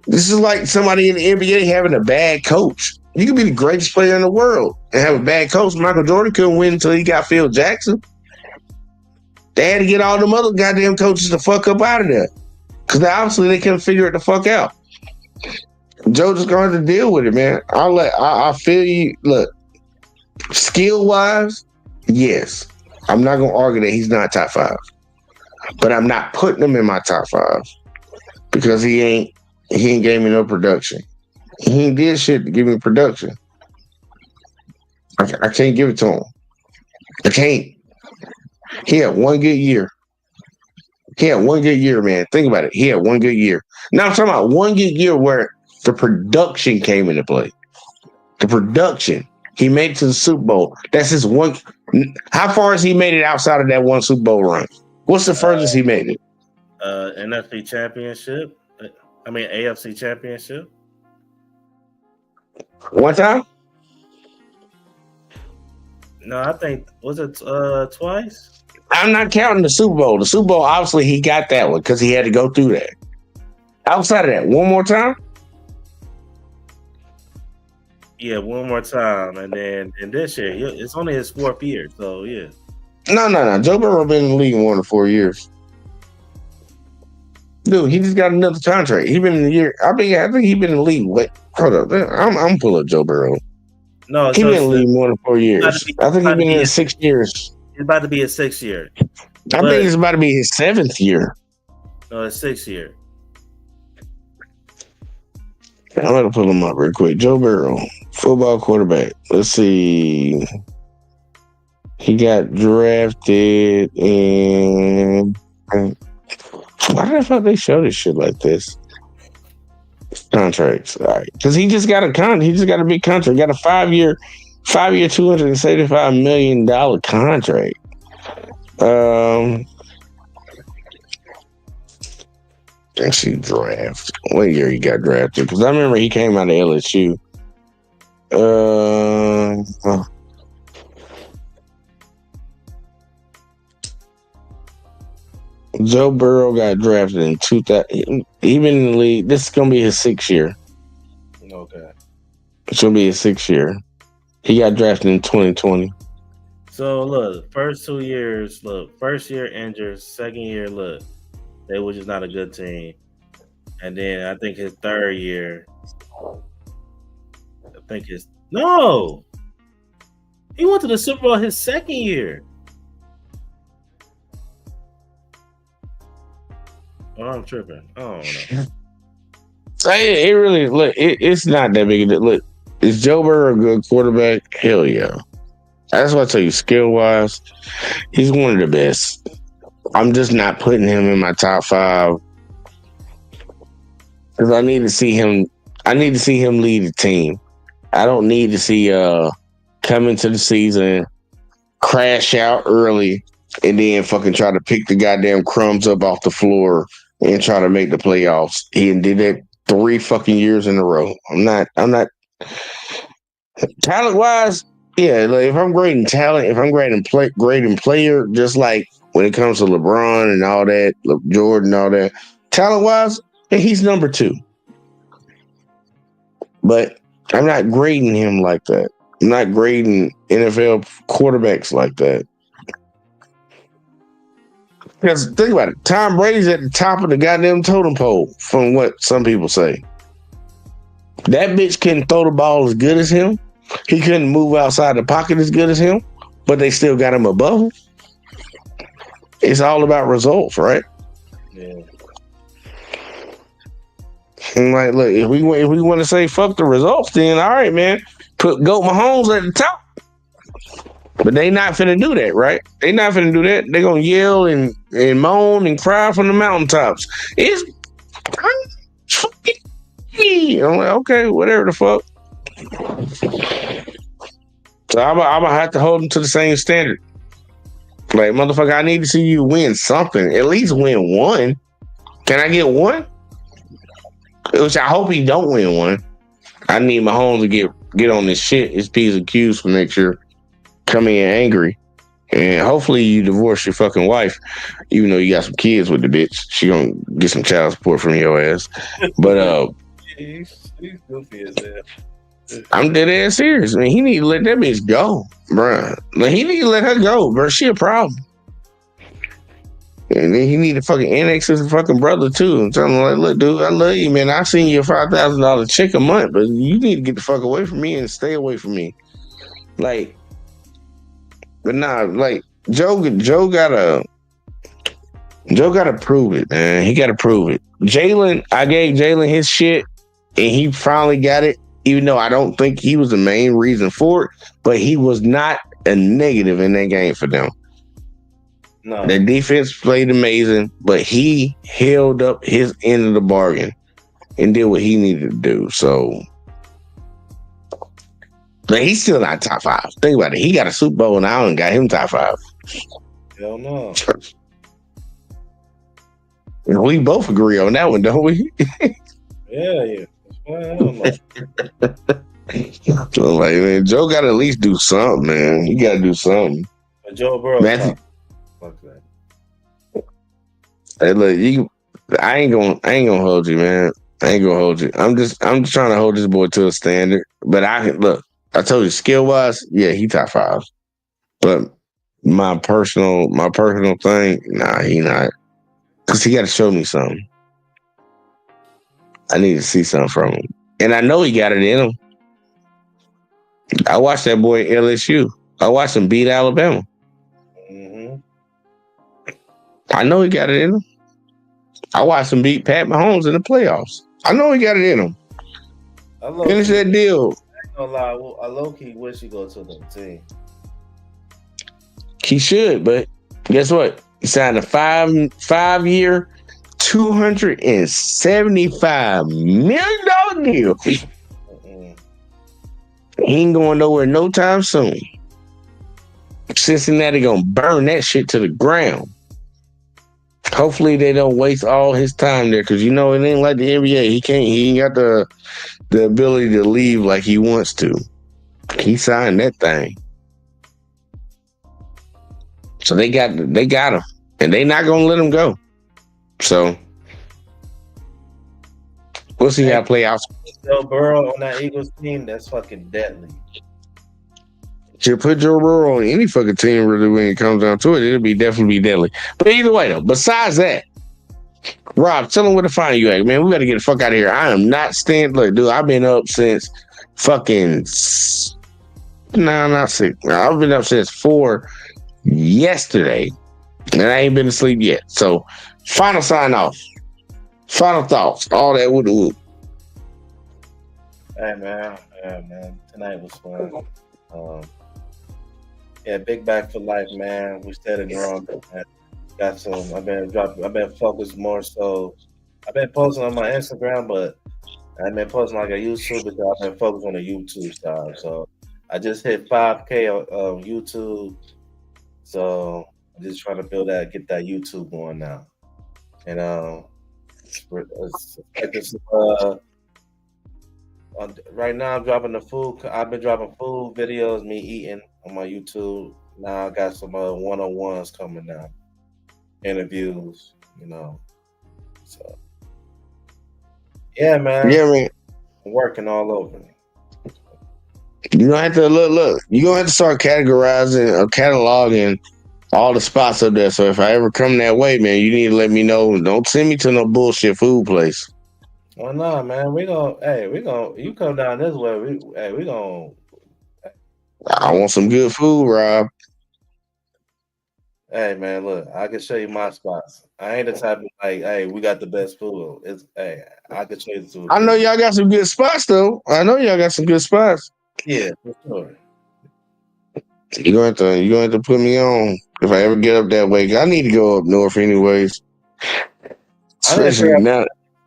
This is like somebody in the NBA having a bad coach. You can be the greatest player in the world and have a bad coach. Michael Jordan couldn't win until he got Phil Jackson. They had to get all them other goddamn coaches the fuck up out of there. Because obviously they couldn't figure it the fuck out. Joe just going to have to deal with it, man. I feel you. Look, skill-wise, yes. I'm not going to argue that he's not top 5. But I'm not putting him in my top 5. Because he ain't gave me no production. He ain't did shit to give me production. I can't give it to him. I can't. He had one good year. Man. Think about it. He had one good year. Now I'm talking about one good year where the production came into play. The production. He made it to the Super Bowl. That's his one. How far has he made it outside of that one Super Bowl run? What's the furthest he made it? NFC Championship. I mean, AFC Championship. One time? No, I think, was it twice? I'm not counting the Super Bowl. The Super Bowl, obviously, he got that one because he had to go through that. Outside of that, one more time? Yeah, one more time. And then this year, it's only his 4th year. So, yeah. No. Joe Burrow been in the league more than 4 years. Dude, he just got another contract. He been in the year. I think he been in the league. Wait, hold up. I'm pulling up Joe Burrow. No, he been in the league more than 4 years. I think he been in 6 years. It's about to be his 6th year. I think it's about to be his 7th year. No, it's 6th year. I'm gonna pull him up real quick. Joe Burrow, football quarterback. Let's see. He got drafted in. Why the fuck they show this shit like this? Contracts, all right? Because he just got a He just got a big contract. Got a 5-year, $275 million contract. Actually, draft. What year he got drafted? Because I remember he came out of LSU. Joe Burrow got drafted in 2000. He been in the league. This is gonna be his 6th year. Okay. It's gonna be his 6th year. He got drafted in 2020. So look, first 2 years, first year injured, 2nd year, they were just not a good team. And then I think his 3rd year, think it's no. He went to the Super Bowl his second year. Oh, I'm tripping. I don't know. It really look. It's not that big. Look, is Joe Burrow a good quarterback? Hell yeah. That's what I tell you. Skill wise, he's one of the best. I'm just not putting him in my top 5 because I need to see him. I need to see him lead the team. I don't need to see come into the season, crash out early, and then fucking try to pick the goddamn crumbs up off the floor and try to make the playoffs. He did that 3 fucking years in a row. I'm not talent wise. Yeah, like if I'm grading talent, if I'm grading player, just like when it comes to LeBron and all that, Jordan and all that, talent wise, he's number 2. But I'm not grading him like that. I'm not grading NFL quarterbacks like that. Because think about it, Tom Brady's at the top of the goddamn totem pole, from what some people say. That bitch couldn't throw the ball as good as him. He couldn't move outside the pocket as good as him, but they still got him above him. It's all about results, right? Yeah. And like, look, if we want to say fuck the results, then all right, man, put Goat Mahomes at the top. But they not finna do that, right? They not finna do that. They gonna yell and moan and cry from the mountaintops. It's I'm like, okay, whatever the fuck. So I'm gonna have to hold them to the same standard. Like, motherfucker, I need to see you win something. At least win 1. Can I get 1? Which I hope he don't win 1. I need Mahomes to get on this shit, his P's and Q's for next year. Come in angry. And hopefully you divorce your fucking wife, even though you got some kids with the bitch. She gonna get some child support from your ass. But he's goofy as hell. I'm dead ass serious. I mean, he need to let that bitch go, bruh. Like, he need to let her go, bruh. She a problem. And then he need to fucking annex his fucking brother too. And tell him, like, look, dude, I love you, man. I seen you a $5,000 check a month, but you need to get the fuck away from me and stay away from me. Like, but nah, like Joe gotta prove it, man. He gotta prove it. Jalen, I gave Jalen his shit, and he finally got it. Even though I don't think he was the main reason for it, but he was not a negative in that game for them. No. Their defense played amazing, but he held up his end of the bargain and did what he needed to do. So, but he's still not top 5. Think about it. He got a Super Bowl and I don't got him top 5. Hell no. We both agree on that one, don't we? Yeah. Well, I don't know. So, like, man, Joe got to at least do something, man. He got to do something. But Joe Burrow. Fuck that. Hey, look, I ain't gonna hold you, man. I ain't gonna hold you. I'm just trying to hold this boy to a standard. But I told you, skill wise, yeah, he top 5. But my personal thing, nah, he not. Cause he got to show me something. I need to see something from him. And I know he got it in him. I watched that boy at LSU. I watched him beat Alabama. Mm-hmm. I know he got it in him. I watched him beat Pat Mahomes in the playoffs. I know he got it in him. Finish that deal. I ain't gonna lie, I low-key wish he go to the team. He should, but guess what? He signed a 5-year, $275 million deal. He ain't going nowhere no time soon. Cincinnati gonna burn that shit to the ground. Hopefully they don't waste all his time there, because it ain't like the NBA. He ain't got the ability to leave like he wants to. He signed that thing. So they got him. And they not gonna let him go. So we'll see how it play out. Joe Burrow on that Eagles team, that's fucking deadly. Should put Joe Burrow on any fucking team really when it comes down to it. It'll definitely be deadly. But either way though, besides that, Rob, tell them where to find you at, man. We gotta get the fuck out of here. I am not staying. Look, dude, I've been up since fucking not 6. I've been up since 4 yesterday, and I ain't been to sleep yet. So, final sign off, final thoughts, all that would do. Hey man, tonight was fun. Yeah, big back for life, man. We stayed in the wrong, man. Got some. I've been focused more so. I've been posting on my Instagram, but I've been posting like a YouTube because I've been focused on the YouTube side. So I just hit 5K on YouTube. So I'm just trying to get that YouTube going now. And right now I'm dropping the food. I've been dropping food videos, me eating on my YouTube. Now I got some one-on-ones coming now. Interviews, So yeah, man. Yeah, man. I'm working all over. You don't have to look. You gonna have to start categorizing or cataloging all the spots up there. So if I ever come that way, man, you need to let me know. Don't send me to no bullshit food place. Well, no, man. You come down this way. I want some good food, Rob. Hey, man, look, I can show you my spots. I ain't the type of hey, we got the best food. I can show you the food. I know y'all got some good spots, though. Yeah, for sure. You're gonna have to put me on if I ever get up that way. I need to go up north, anyways. Especially now.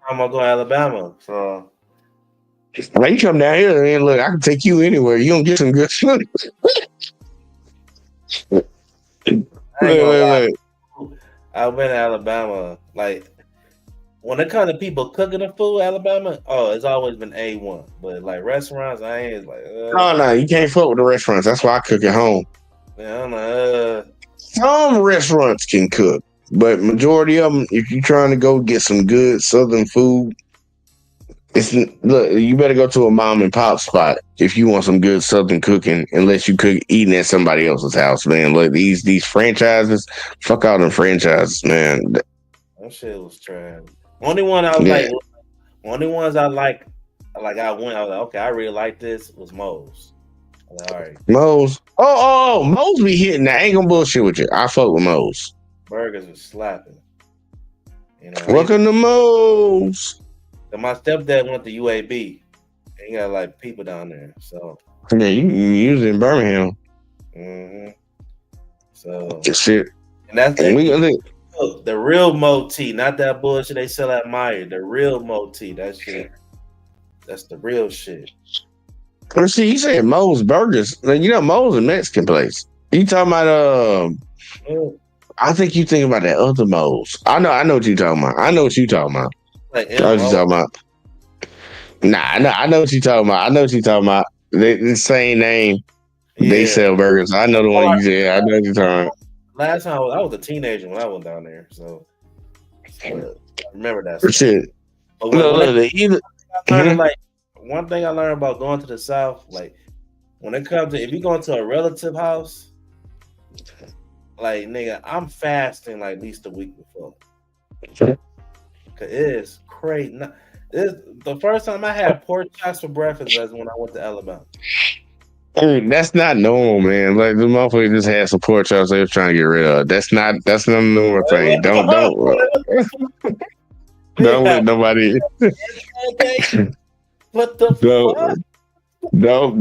I'm gonna go to Alabama, so. Like, you come down here and look, I can take you anywhere. You don't get some good food. Wait. I went to Alabama. Like, when it comes to people cooking the food, Alabama, it's always been A1. But like restaurants, I ain't like. No, you can't fuck with the restaurants. That's why I cook at home. Yeah, I'm some restaurants can cook, but majority of them, if you're trying to go get some good Southern food, you better go to a mom and pop spot if you want some good Southern cooking. Unless you cook eating at somebody else's house, man. Look, these franchises, fuck all them franchises, man. That shit was trash. Only one I was like, only ones I like I was like, okay, I really like this was Moe's. Like, all right, Moe's. Oh, Moe's be hitting. I ain't gonna bullshit with you. I fuck with Moe's. Burgers was slapping. Welcome to Moe's. And my stepdad went to UAB. And he got like people down there. So yeah, you usually in Birmingham. Mm-hmm. So shit. And that's the real Mo tea, not that bullshit they sell at Meyer. The real Mo tea. That shit. That's the real shit. Well, see, you said Moe's Burgers. Moe's a Mexican place. You talking about I think you think about that other Moe's. I know what you're talking about. Like, I know what you're talking about. Nah, I know what you're talking about. The same name. Yeah. They sell burgers. I know the one you said. I know what you're talking about. Last time I was a teenager when I went down there, so I remember that. Shit. But one thing I learned about going to the South, like when it comes to if you go into a relative house, like nigga, I'm fasting like at least a week before. Cause it is crazy. The first time I had pork chops for breakfast was when I went to Alabama. That's not normal, man. Like the motherfucker just had some pork chops they was trying to get rid of. That's not a normal thing. Don't let nobody. What the fuck? Don't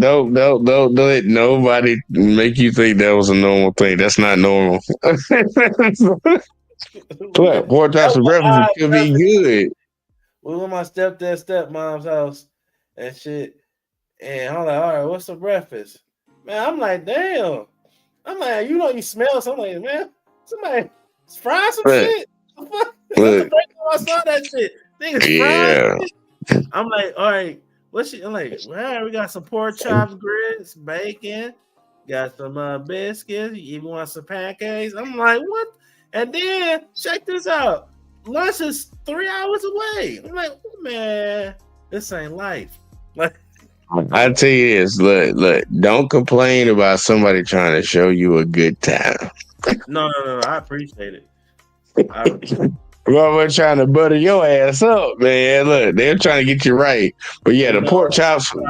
let nobody make you think that was a normal thing. That's not normal. What pork chops for breakfast could be good. We went to my stepmom's house and shit. And I'm like, all right, what's the breakfast? Man, I'm like, damn. I'm like, you smell something. I'm like, man, somebody frying some shit. That's the first time I saw that shit. Niggas frying shit. I'm like, all right, what's shit? I'm like, well, we got some pork chops, grits, bacon, got some biscuits. You even want some pancakes? I'm like, what? And then check this out. Lunch is 3 hours away. I'm like, oh, man, this ain't life. Like, I tell you this, look, don't complain about somebody trying to show you a good time. No, I appreciate it. Motherfucker trying to butter your ass up, man. Look, they're trying to get you right. But yeah, the pork chops for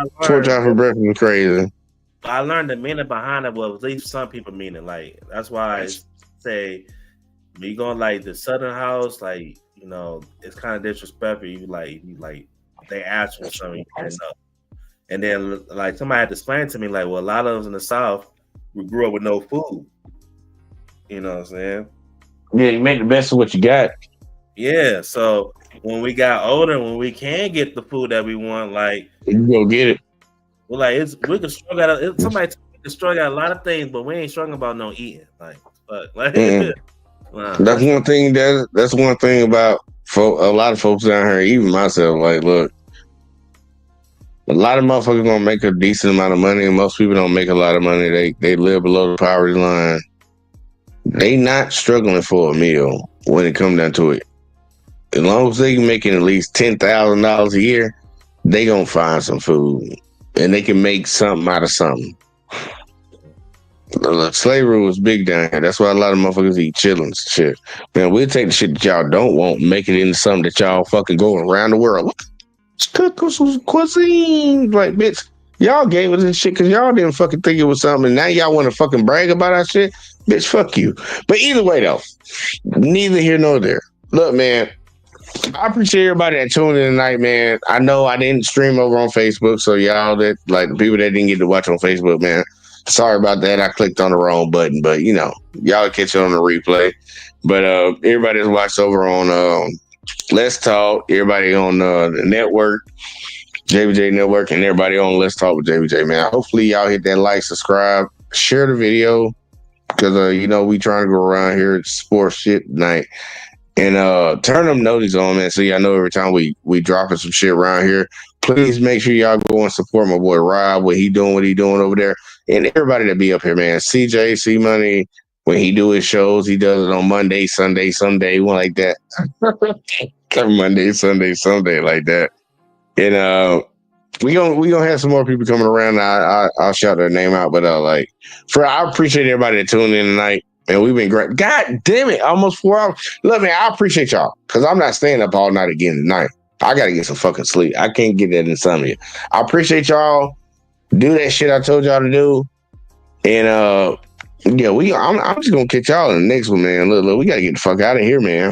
breakfast was crazy. I learned the meaning behind it was at least some people mean it. Like that's why I say when you go like the Southern House, like it's kind of disrespectful. You like they ask for something, you know. And then like somebody had to explain to me, like, well, a lot of us in the South we grew up with no food. You know what I'm saying? Yeah, you make the best of what you got. Yeah, so when we got older, when we can get the food that we want, like you go get it. Well, like we can struggle out. Somebody can struggle out a lot of things, but we ain't struggling about no eating. Like, that's one thing. That's one thing about a lot of folks down here, even myself. Like, look, a lot of motherfuckers gonna make a decent amount of money, and most people don't make a lot of money. They live below the poverty line. They not struggling for a meal when it comes down to it. As long as they making at least $10,000 a year, they gonna find some food. And they can make something out of something. Slavery was big down here. That's why a lot of motherfuckers eat chillings shit. Man, we'll take the shit that y'all don't want, make it into something that y'all fucking go around the world. Cook some cuisine. Like, bitch, y'all gave us this shit because y'all didn't fucking think it was something. And now y'all want to fucking brag about our shit? Bitch, fuck you. But either way, though, neither here nor there. Look, man, I appreciate everybody that tuned in tonight, man. I know I didn't stream over on Facebook, so y'all that like the people that didn't get to watch on Facebook, man, sorry about that. I clicked on the wrong button, but y'all catch it on the replay. But everybody that's watched over on Let's Talk, everybody on the network, JBJ Network, and everybody on Let's Talk with JBJ, man. Hopefully y'all hit that like, subscribe, share the video, because we trying to go around here at sports shit tonight. And turn them notices on, man, so y'all know every time we dropping some shit around here. Please make sure y'all go and support my boy Rob, what he doing over there. And everybody that be up here, man. CJ, C-Money, when he do his shows, he does it on Monday, Sunday, someday, one like that. Monday, Sunday, someday like that. And we gonna have some more people coming around. I'll shout their name out, but I appreciate everybody that tuned in tonight. And we've been great. God damn it, almost 4 hours. Look, man, I appreciate y'all because I'm not staying up all night again tonight. I got to get some fucking sleep. I can't get that insomnia. I appreciate y'all. Do that shit I told y'all to do. And I'm just going to catch y'all in the next one, man. Look, we got to get the fuck out of here, man.